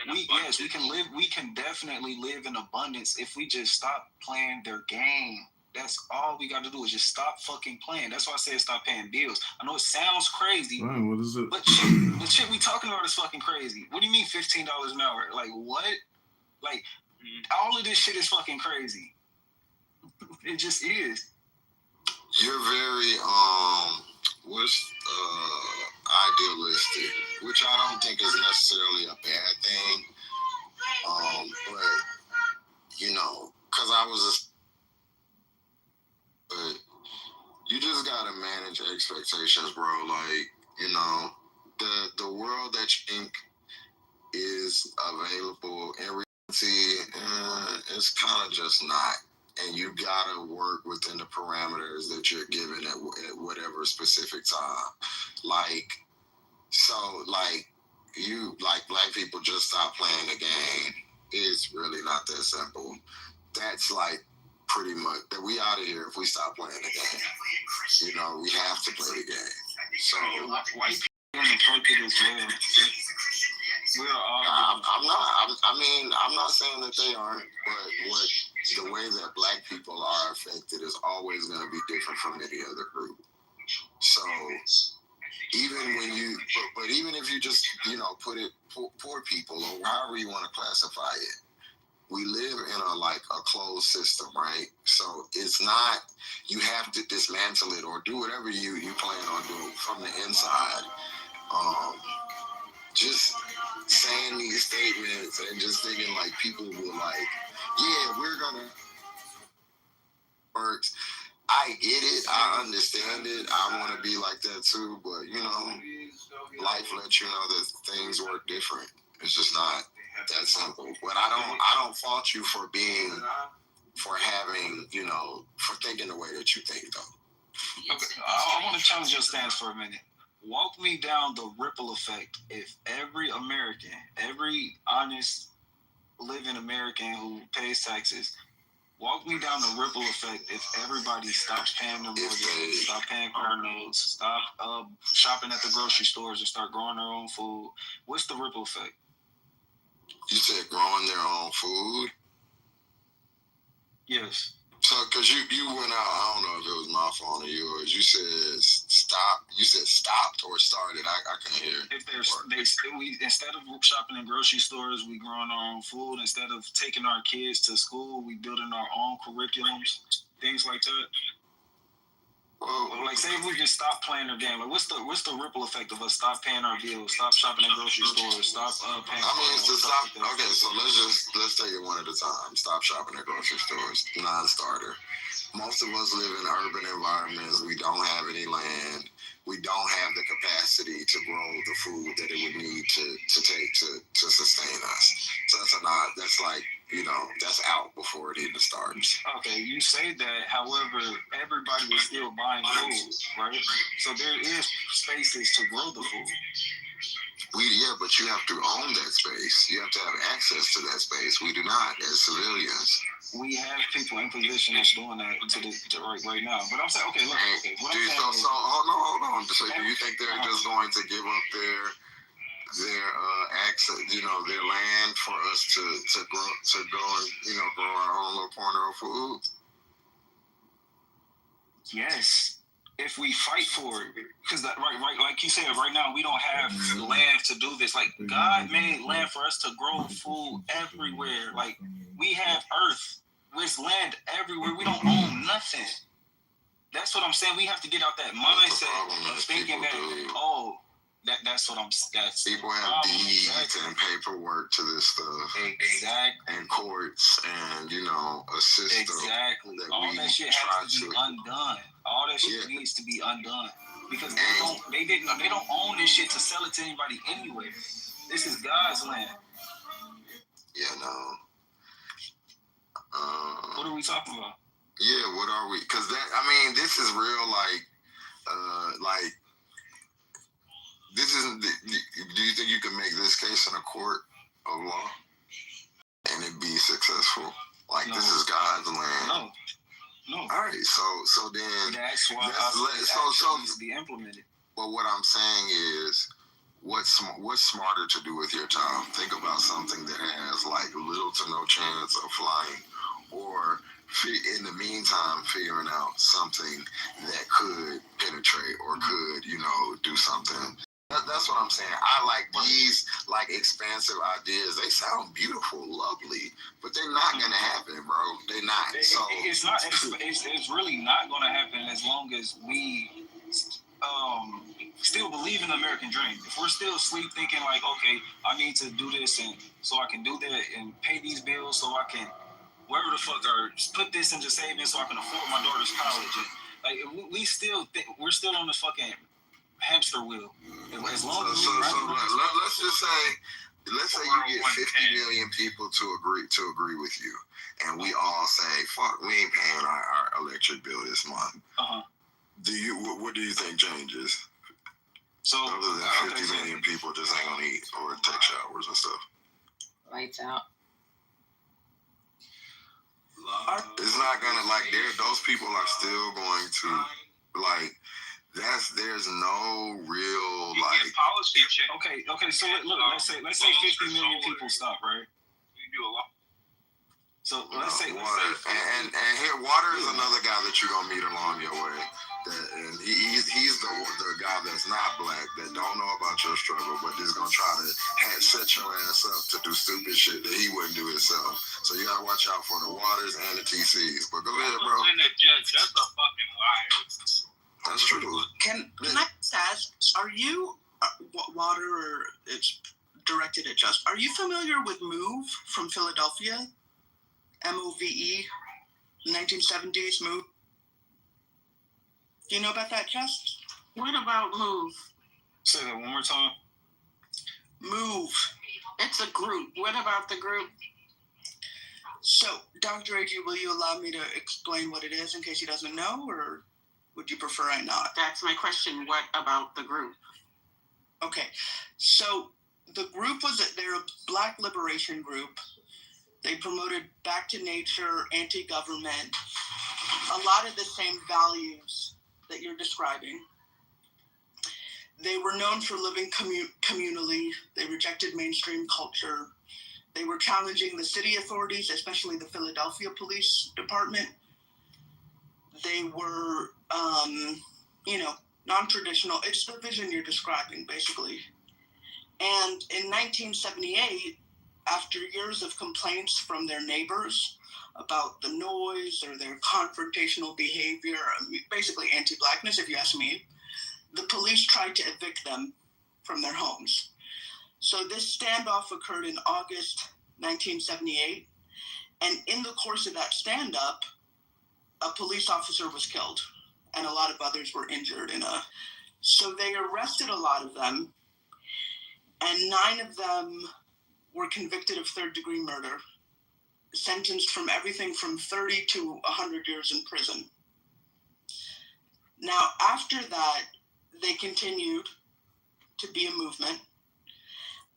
S15: We can live. We can definitely live in abundance if we just stop playing their game. That's all we got to do is just stop fucking playing. That's why I said stop paying bills. I know it sounds crazy.
S12: Wow, what is it?
S15: But shit we talking about is fucking crazy. What do you mean $15 an hour? Like, what? Like, all of this shit is fucking crazy. It just is.
S8: You're very idealistic, which I don't think is necessarily a bad thing. But you know, because I was but you just gotta manage expectations, bro. Like, you know, the world that you think is available in reality, it's kind of just not. And you gotta work within the parameters that you're given at whatever specific time. Like, so, like, black people just stop playing the game. It's really not that simple. That's like pretty much that we out of here if we stop playing the game. You know, we have to play the game. So
S15: white people in as well.
S8: I'm not saying that they aren't, but the way that black people are affected is always going to be different from any other group. So even when even if you just, you know, put it poor people or however you want to classify it, we live in a closed system, right? So it's not, you have to dismantle it or do whatever you plan on doing from the inside. Just saying these statements and just thinking like people will like, yeah, we're gonna work. I get it. I understand it. I want to be like that too. But, you know, life lets you know that things work different. It's just not that simple. But I don't fault you for having, you know, for thinking the way that you think, though.
S15: Okay, I want to challenge your stance for a minute. Walk me down the ripple effect if every American, every honest living American who pays taxes, walk me down the ripple effect if everybody stops paying their mortgages, stop paying car notes, stop shopping at the grocery stores and start growing their own food. What's the ripple effect?
S8: You said growing their own food?
S15: Yes.
S8: So, because you went out, I don't know if it was my phone or yours. You said stop. You said stopped or started. I couldn't hear.
S15: We instead of shopping in grocery stores, we growing our own food. Instead of taking our kids to school, we building our own curriculums, things like that. Well, like, say if we just stop playing their game, like what's the ripple effect of us stop paying our bills, stop shopping at grocery stores, stop paying?
S8: Okay, so let's take it one at a time. Stop shopping at grocery stores. Non-starter. Most of us live in urban environments. We don't have any land. We don't have the capacity to grow the food that it would need to take to sustain us. So that's like, you know, that's out before it even starts.
S15: Okay, you say that. However, everybody is still buying food, right? So there is spaces to grow the food.
S8: But you have to own that space. You have to have access to that space. We do not as civilians.
S15: We have people in position that's doing that right now. But I'm saying, okay, look.
S8: Hold on. So do you think they're just going to give up their access, you know, their land for us to go and, you know, grow our own little corner of food?
S15: Yes. If we fight for it, because right, like you said, right now we don't have land to do this. Like, God made land for us to grow food everywhere. Like, we have earth, there's land everywhere. We don't own nothing. That's what I'm saying. We have to get out that mindset of thinking that that's what I'm. That's
S8: people have deeds and paperwork to this stuff.
S15: Exactly.
S8: And courts and, you know, a system.
S15: Exactly.
S8: That
S15: all that shit has to be undone. All that shit needs to be undone because they don't own this shit to sell it to anybody anyway. This is God's land.
S8: Yeah, no.
S15: What are we talking about?
S8: Yeah, what are we? Because this is real. This isn't. Do you think you can make this case in a court of law and it be successful? Like, this is God's land.
S15: No.
S8: All right. So then
S15: that's why needs to be implemented.
S8: But what I'm saying is, what's smarter to do with your time? Think about something that has like little to no chance of flying, or in the meantime figuring out something that could penetrate or could do something. That's what I'm saying. I like these expansive ideas. They sound beautiful, lovely, but they're not gonna happen, bro. They're not. So
S15: it's not. It's really not gonna happen as long as we still believe in the American dream. If we're still asleep thinking like, okay, I need to do this and so I can do that and pay these bills so I can wherever the fuck or put this into savings so I can afford my daughter's college. And, we're still on the fucking hamster wheel. As long as
S8: let's just say you get 50 million people to agree with you, and we all say, fuck, we ain't paying our electric bill this month. What do you think changes?
S15: So
S8: other than 50 million people just ain't gonna eat or take showers and stuff.
S11: Lights out.
S8: It's not gonna those people are still going to there's no real
S14: policy check.
S15: Okay. So look, let's say 50 million people stop, right?
S14: We do a lot.
S15: So let's say
S8: and here water is another guy that you're gonna meet along your way. And he's the guy that's not black, that don't know about your struggle, but is gonna try to set your ass up to do stupid shit that he wouldn't do himself. So you gotta watch out for the waters and the TCs. But go ahead, bro.
S14: That's a fucking liar.
S8: That's true.
S9: Can I just ask, are you water or it's directed at Just? Are you familiar with Move from Philadelphia? MOVE, 1970s Move. Do you know about that, Just?
S6: What about Move?
S15: Say that one more time.
S9: Move.
S6: It's a group. What about the group?
S9: So, Dr. AG, will you allow me to explain what it is in case he doesn't know, or would you prefer I not?
S6: That's my question. What about the group?
S9: Okay. So, the group they're a black liberation group. They promoted back to nature, anti-government, a lot of the same values that you're describing. They were known for living communally. They rejected mainstream culture. They were challenging the city authorities, especially the Philadelphia Police Department. They were, non-traditional. It's the vision you're describing, basically. And in 1978, after years of complaints from their neighbors about the noise or their confrontational behavior, basically anti-blackness, if you ask me, the police tried to evict them from their homes. So this standoff occurred in August 1978, and in the course of that stand-up, a police officer was killed, and a lot of others were injured. So they arrested a lot of them, and 9 of them were convicted of third-degree murder, sentenced from everything from 30 to 100 years in prison. Now, after that, they continued to be a movement.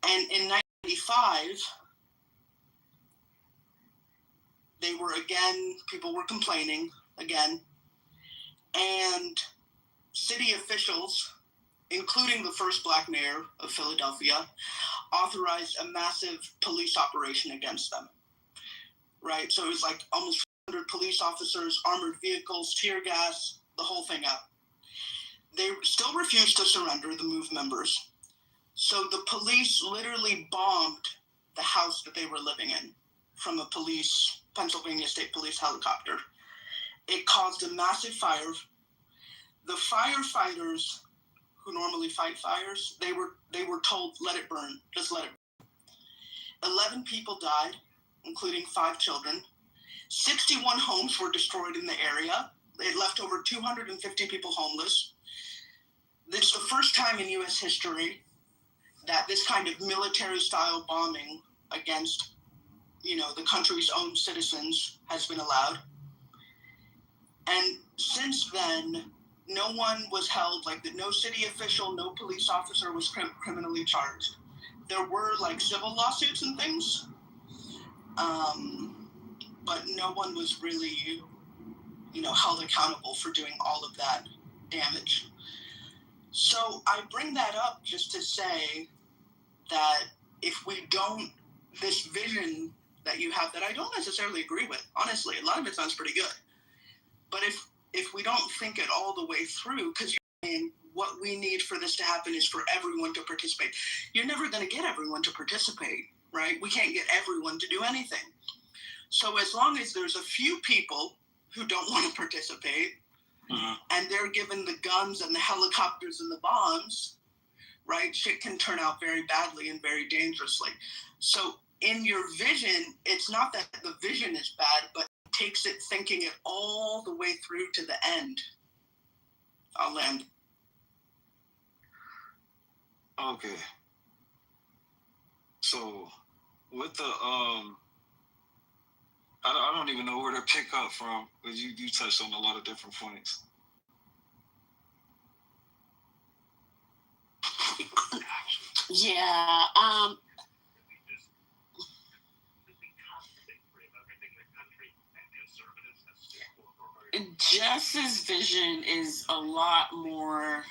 S9: And in 1995, people were complaining again. And city officials, including the first black mayor of Philadelphia, authorized a massive police operation against them. Right? So it was like almost 400 police officers, armored vehicles, tear gas, the whole thing up. They still refused to surrender, the MOVE members. So the police literally bombed the house that they were living in from a Pennsylvania State Police helicopter. It caused a massive fire. The firefighters who normally fight fires, they were told, let it burn, just let it burn. 11 people died, including 5 children. 61 homes were destroyed in the area. It left over 250 people homeless. It's the first time in U.S. history that this kind of military-style bombing against, the country's own citizens has been allowed. And since then, no one was held, like no city official, no police officer was criminally charged. There were like civil lawsuits and things, but no one was really, held accountable for doing all of that damage. So I bring that up just to say that if we don't, this vision that you have that I don't necessarily agree with, honestly, a lot of it sounds pretty good. But if we don't think it all the way through, because you're saying what we need for this to happen is for everyone to participate. You're never going to get everyone to participate, right? We can't get everyone to do anything. So as long as there's a few people who don't want to participate, and they're given the guns and the helicopters and the bombs, right, shit can turn out very badly and very dangerously. So in your vision, it's not that the vision is bad, but it takes it thinking it all the way through to the end. I'll end.
S15: Okay. So with the I don't even know where to pick up from, because you touched on a lot of different points.
S6: Yeah. Justice's vision is a lot more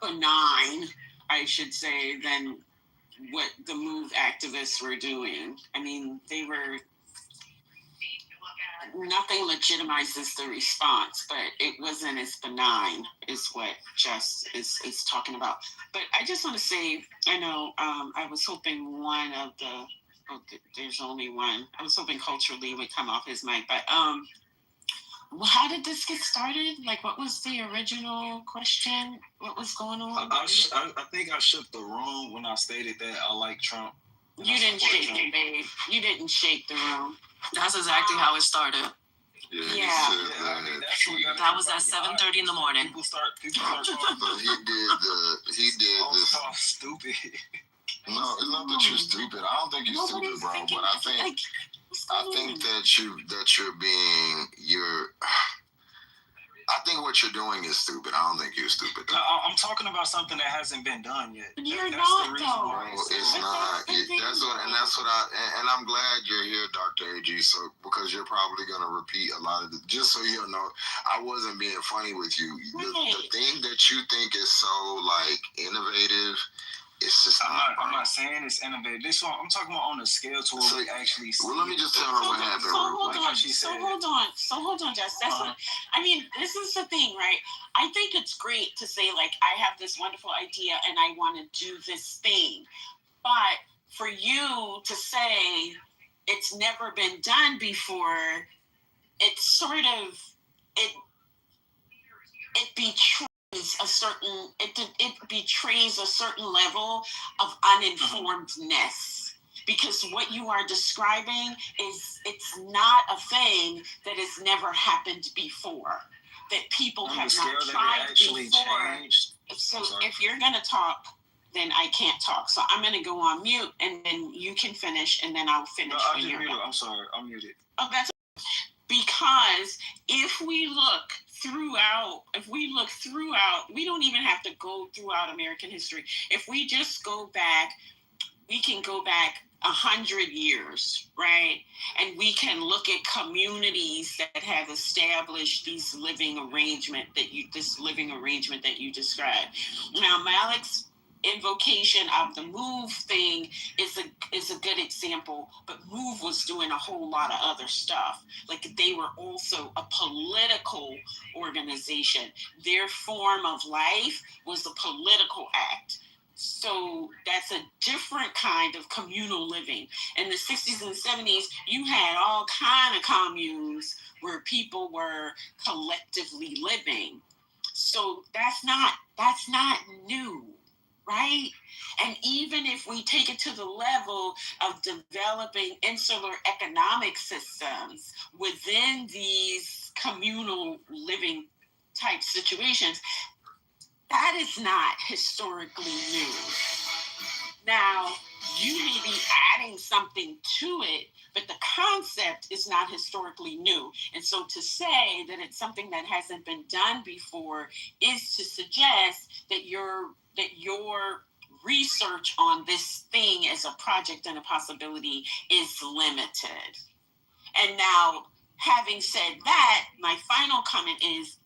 S6: benign, I should say, than what the MOVE activists were doing. I mean, nothing legitimizes the response, but it wasn't as benign is what Just is talking about. But I just want to say, I know I was hoping there's only one. I was hoping Culturally would come off his mic, but how did this get started? Like, what was the original question? What was going on?
S15: I think I shook the room when I stated that I like Trump.
S6: You didn't shake it, babe. You didn't shake the room. That's exactly how it started.
S8: Yeah.
S6: That was at 7:30 in the morning.
S15: People start talking.
S8: But he did this.
S15: Oh, stupid.
S8: No, it's not that you're stupid. I don't think you're stupid, bro. But I think I think what you're doing is stupid. I don't think you're stupid.
S15: No, I'm talking about something that hasn't been done yet.
S6: You're not, though.
S8: No, it's not. And I'm glad you're here, Dr. AG. So because you're probably gonna repeat a lot of the. Just so you know, I wasn't being funny with you. The thing that you think is so like innovative. It's just
S15: I'm not saying it's innovative. This one I'm talking about on a scale to where we actually see.
S8: Well, let me just tell her what happened.
S6: So hold on, Jess. That's what I mean. This is the thing, right? I think it's great to say like I have this wonderful idea and I want to do this thing, but for you to say it's never been done before, it's sort of it betrays a certain level of uninformedness, because what you are describing it's not a thing that has never happened before, that people have not tried before. So if you're gonna talk, then I can't talk. So I'm gonna go on mute, and then you can finish, and then I'll finish.
S15: No, when you're done. I'm sorry, I'm muted.
S6: Oh, that's because if we look throughout, we don't even have to go throughout American history. If we just go back, we can go back 100 years, right? And we can look at communities that have established this living arrangement that you described. Now, Malik's invocation of the MOVE thing is a good example, but MOVE was doing a whole lot of other stuff. Like, they were also a political organization. Their form of life was a political act. So that's a different kind of communal living. In the 60s and 70s, you had all kind of communes where people were collectively living. So that's not new, right? And even if we take it to the level of developing insular economic systems within these communal living type situations, that is not historically new. Now, you may be adding something to it, but the concept is not historically new. And so to say that it's something that hasn't been done before is to suggest that your research on this thing as a project and a possibility is limited. And now, having said that, my final comment is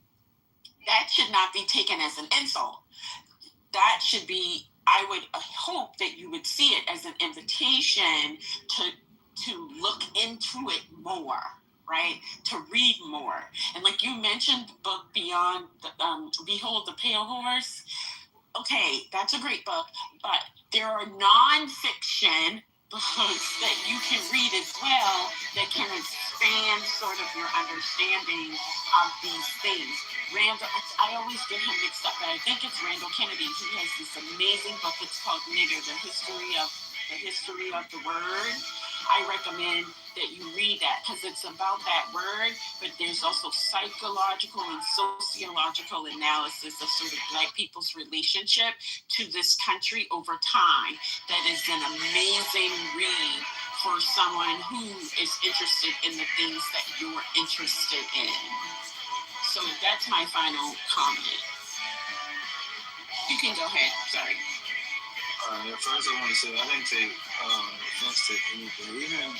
S6: that should not be taken as an insult. That should be, I would hope that you would see it as an invitation to look into it more, right? To read more. And like you mentioned, the book Beyond, Behold the Pale Horse. Okay, that's a great book, but there are nonfiction books that you can read as well that can expand sort of your understanding of these things. Randall, I always get him mixed up, but I think it's Randall Kennedy. He has this amazing book. It's called Nigger, the history of the word. I recommend that you read that because it's about that word, but there's also psychological and sociological analysis of sort of Black people's relationship to this country over time. That is an amazing read for someone who is interested in the things that you're interested in. So that's my final comment. You can go ahead. Sorry.
S15: First I want to say I didn't take offense to anything. Even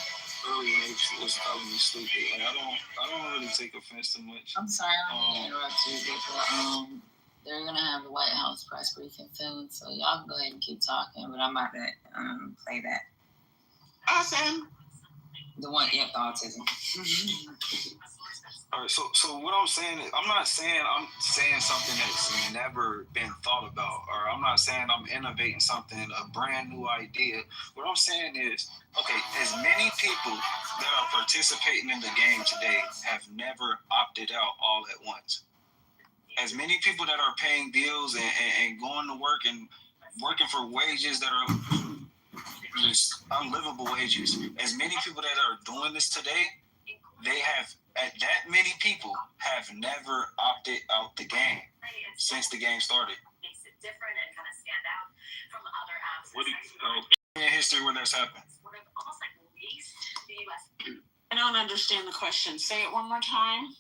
S15: early when they was calling me stupid, like I don't really take offense to much.
S1: I'm sorry, I don't mean to interrupt you, but they're gonna have the White House press briefing soon, so y'all go ahead and keep talking. But I'm about to play that.
S6: Awesome.
S1: The one, yep, autism.
S15: All right, so what I'm saying is, I'm saying something that's never been thought about, or I'm not saying I'm innovating something, a brand new idea. What I'm saying is, okay, as many people that are participating in the game today have never opted out all at once. As many people that are paying bills and going to work and working for wages that are just unlivable wages, as many people that are doing this today, that many people have never opted out the game since the game started.
S20: Makes it different and kind of stand out from other apps.
S15: What do you in history where that's happened?
S20: Almost like released the U.S.
S6: I don't understand the question. Say it one more time.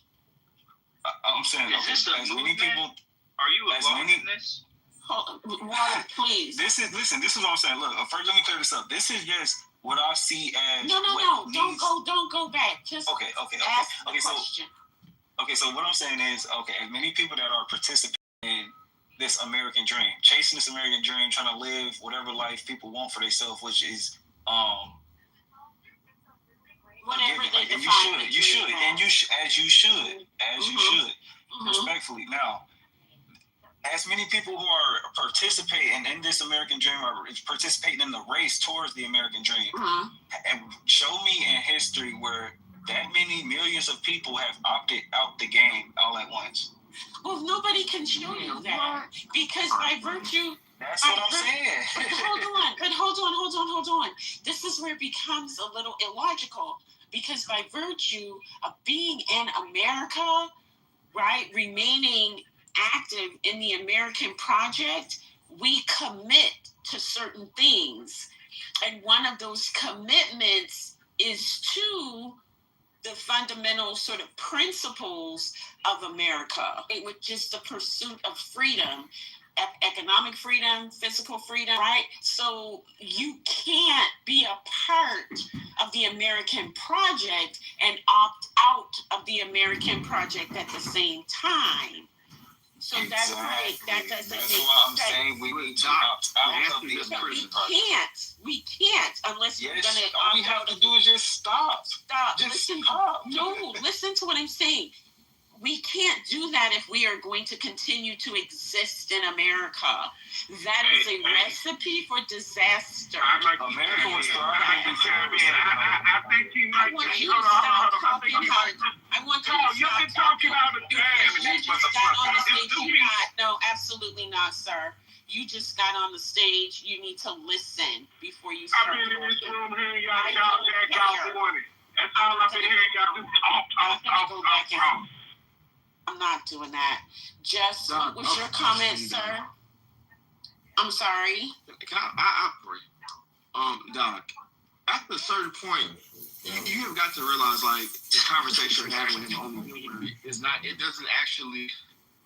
S15: I'm saying,
S14: is this
S15: as many people.
S14: Are you involved in this?
S6: Water, please.
S15: This is what I'm saying. Look, first let me clear this up. This is just what I see as.
S6: No. Don't go back. Just
S15: okay.
S6: Ask the question.
S15: So what I'm saying is, as many people that are participating in this American dream, chasing this American dream, trying to live whatever life people want for themselves, which is
S6: whatever they define.
S15: You should, respectfully. Now, as many people who are participating in this American dream are participating in the race towards the American dream, and show me in history where that many millions of people have opted out the game all at once.
S6: Well, nobody can show you that because by virtue.
S15: That's what I'm saying.
S6: Hold on. This is where it becomes a little illogical because by virtue of being in America, right, remaining active in the American project, we commit to certain things. And one of those commitments is to the fundamental sort of principles of America, which is the pursuit of freedom, economic freedom, physical freedom, right? So you can't be a part of the American project and opt out of the American project at the same time. So that's right. That doesn't make sense.
S15: That's why I'm saying we need to opt out of the American project.
S6: We can't unless you're gonna.
S15: All we have to do is just stop.
S6: Listen to what I'm saying. We can't do that if we are going to continue to exist in America. That is a recipe for disaster.
S15: America was thriving before.
S14: I think you might.
S6: I want you to stop talking. I want you to stop talking. You just got on the stage. No, absolutely not, sir. You just got on the stage. You need to listen before you start.
S14: I've been in this room hearing y'all morning. That's all I've been hearing y'all do. Talk.
S6: I'm not doing that. Jess, what was your comment, sir? I'm sorry.
S7: I pray. Doc,
S2: at a certain point, you have got to realize, like, the conversation you're having with him on the humor is not. It doesn't actually.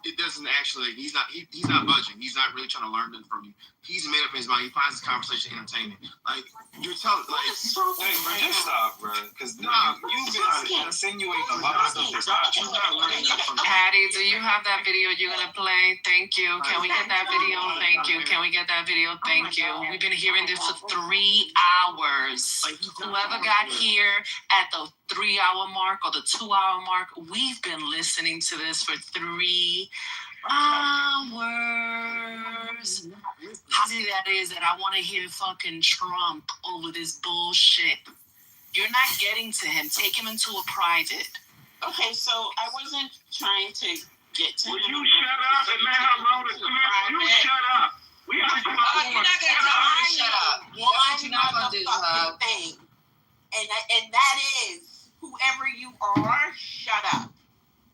S2: He's not budging. He's not really trying to learn nothing from you. He's made up his mind. He finds this conversation entertaining. Like, you're telling, like,
S20: hey, bro, just stop, bro. Because you've been insinuating a lot of stuff that's not true.
S6: Patty, do you have that video you're gonna play? Thank you. Can we get that video? Thank you. Can we get that video? Thank you. We've been hearing this for 3 hours. Whoever got here at the 3-hour mark or the 2-hour mark, we've been listening to this for 3 hours. How see that is that I want to hear fucking Trump over this bullshit. You're not getting to him. Take him into a private. Okay, so I wasn't trying to get to him.
S13: Will you shut up and let her roll the clip? You shut up. We are
S1: you're not gonna tell me to shut up. What you not gonna do, Hub?
S6: And that is, whoever you are, shut up.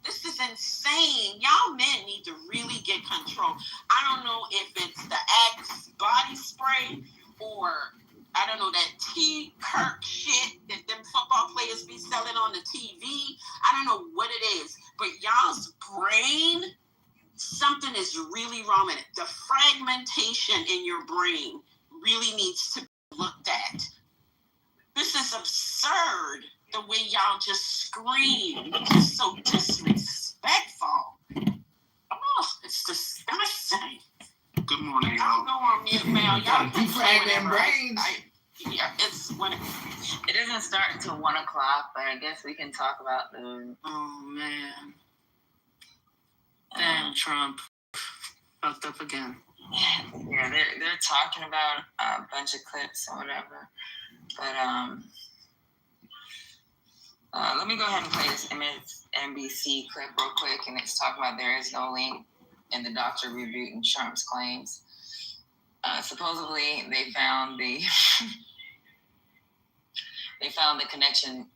S6: This is insane. Y'all men need to really get control. I don't know if it's the Axe body spray or I don't know, that T. Kirk shit that them football players be selling on the TV. I don't know what it is, but y'all's brain, something is really wrong with it. The fragmentation in your brain really needs to be looked at. This is absurd, the way y'all just scream. It's just so disrespectful. Oh, it's disgusting.
S20: Good morning,
S6: y'all. I'll go on mute, man. Y'all
S12: defrag them brains.
S6: It's when
S1: it doesn't start until 1 o'clock, but I guess we can talk about the.
S6: Oh man. Damn, Trump fucked up again.
S1: Yeah, they're talking about a bunch of clips or whatever, but let me go ahead and play this MSNBC clip real quick, and it's talking about there is no link in the doctor rebutting Trump's claims. Supposedly, they found the connection.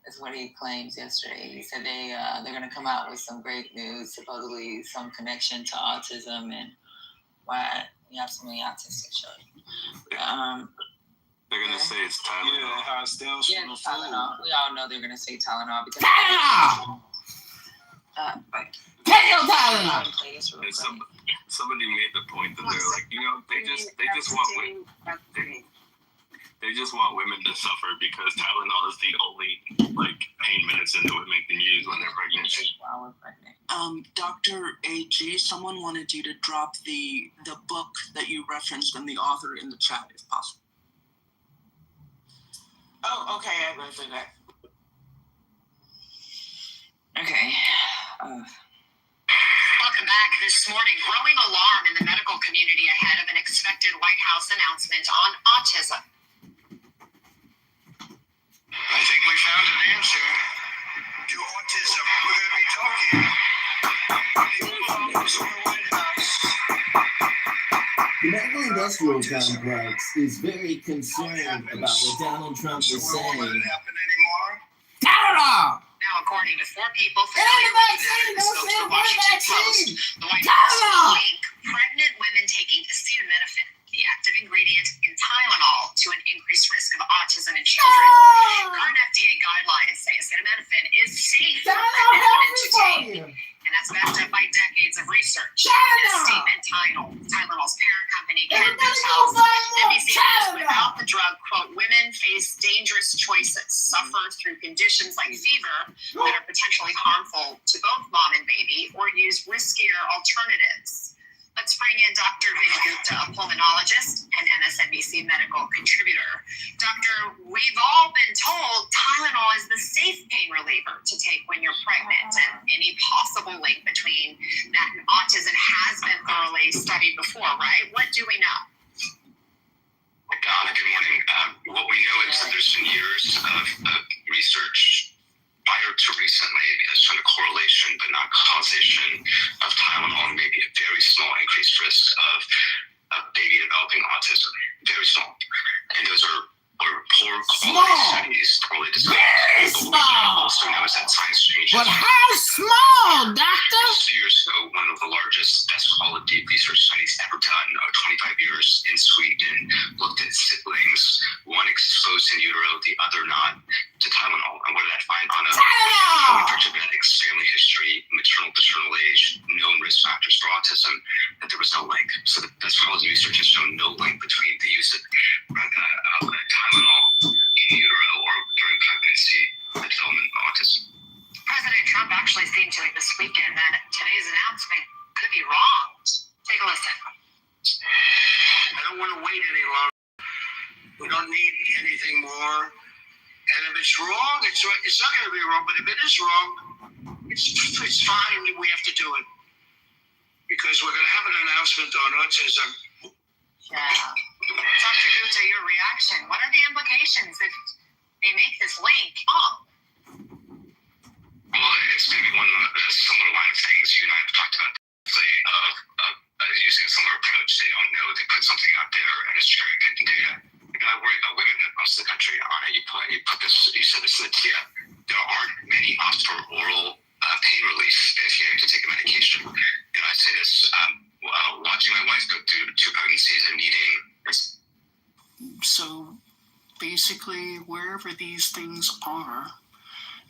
S1: Is what he claims yesterday. He said they're going to come out with some great news, supposedly some connection to autism and why we have so many autistic children.
S10: They're going to say it's Tylenol.
S20: Yeah, how it stems from the
S1: Tylenol. We all know they're going to say Tylenol because
S12: Tylenol. Take your Tylenol.
S10: Somebody made the point that they're like, they just want women to suffer because Tylenol is the only pain medicine that women can use when they're pregnant.
S9: Dr. AG, someone wanted you to drop the book that you referenced and the author in the chat, if possible.
S6: Oh, okay, I will do that.
S1: Okay.
S21: Welcome back. This morning, growing alarm in the medical community ahead of an expected White House announcement on autism.
S22: I think we found an answer to autism. We're going to be talking to the office of the White House.
S12: The medical industrial complex is very concerned about what Donald Trump is saying. Tylenol!
S21: Now, according to 4 people familiar with the Washington Post, the White House will link pregnant women taking acetaminophen, the active ingredient in Tylenol, to an increased risk of autism in children. Current FDA guidelines say acetaminophen is safe for pregnant women to take, and that's backed up by decades of research. In a statement, Tylenol's parent company, tells NBC News, without the drug, quote, women face dangerous choices, suffer through conditions like fever that are potentially harmful to both mom and baby, or use riskier alternatives. Let's bring in Dr. Vinny Gupta, a pulmonologist and MSNBC medical contributor. Doctor, we've all been told Tylenol is the safe pain reliever to take when you're pregnant, and any possible link between that and autism has been thoroughly studied before, right? What do we know?
S23: Good morning. What we know is that there's been years of research prior to recently showing a correlation but not causation of Tylenol, maybe a very small increased risk of a baby developing autism. Very small. And those are poor quality studies, poorly designed. But what we also know is that science changes.
S12: But how small, doctor?
S23: Just 2 years ago, one of the largest, best quality research studies ever done, 25 years in Sweden, looked at siblings. One exposed in utero, the other not, to Tylenol. And what did that find on a for genetics, family history, maternal paternal age, known risk factors for autism, that there was no link. So that's why all the research has shown no link between the use of Tylenol in utero or during pregnancy, the development of autism.
S21: President Trump actually seemed to this weekend that today's announcement could be wrong. Take a listen.
S22: I don't want to wait any longer. We don't need anything more. And if it's wrong, it's not going to be wrong. But if it is wrong, it's fine. We have to do it because we're going to have an announcement on autism.
S21: Yeah. Dr. Gupta, your reaction. What are the implications if they make this link?
S23: Well, it's maybe one of the similar line of things you and I have talked about. Using a similar approach, they don't know they put something out there and it's cherry picking data. I worry about women in most of the country. Anna, you put this. You said this in the TIA. There aren't many opts for oral pain relief if you have to take a medication. I say this watching my wife go through 2 pregnancies and needing.
S17: So basically, wherever these things are,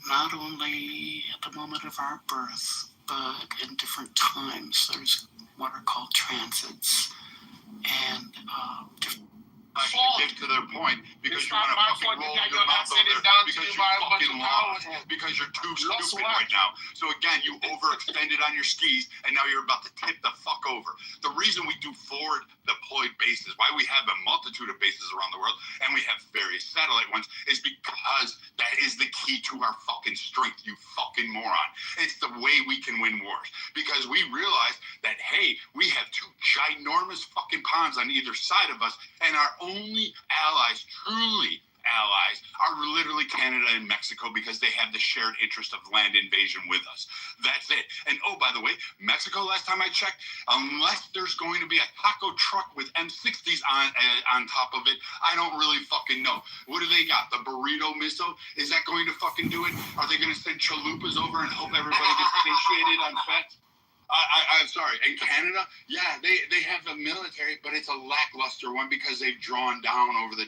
S17: not only at the moment of our birth, but in different times, there's what are called transits, and
S3: get to their point because you're gonna fucking roll your mouth over there because you fucking lost because you're too stupid right now. So again, you overextended on your skis and now you're about to tip the fuck over. The reason we do forward deployed bases, why we have a multitude of bases around the world and we have various satellite ones, is because that is the key to our fucking strength, you fucking moron. It's the way we can win wars because we realize that, hey, we have 2 ginormous fucking ponds on either side of us and our only allies, truly allies, are literally Canada and Mexico because they have the shared interest of land invasion with us. That's it. And oh, by the way, Mexico, last time I checked, unless there's going to be a taco truck with M60s on top of it, I don't really fucking know. What do they got? The burrito missile? Is that going to fucking do it? Are they going to send chalupas over and hope everybody gets satiated on fat? I'm sorry. In Canada, yeah, they have a military, but it's a lackluster one because they've drawn down over the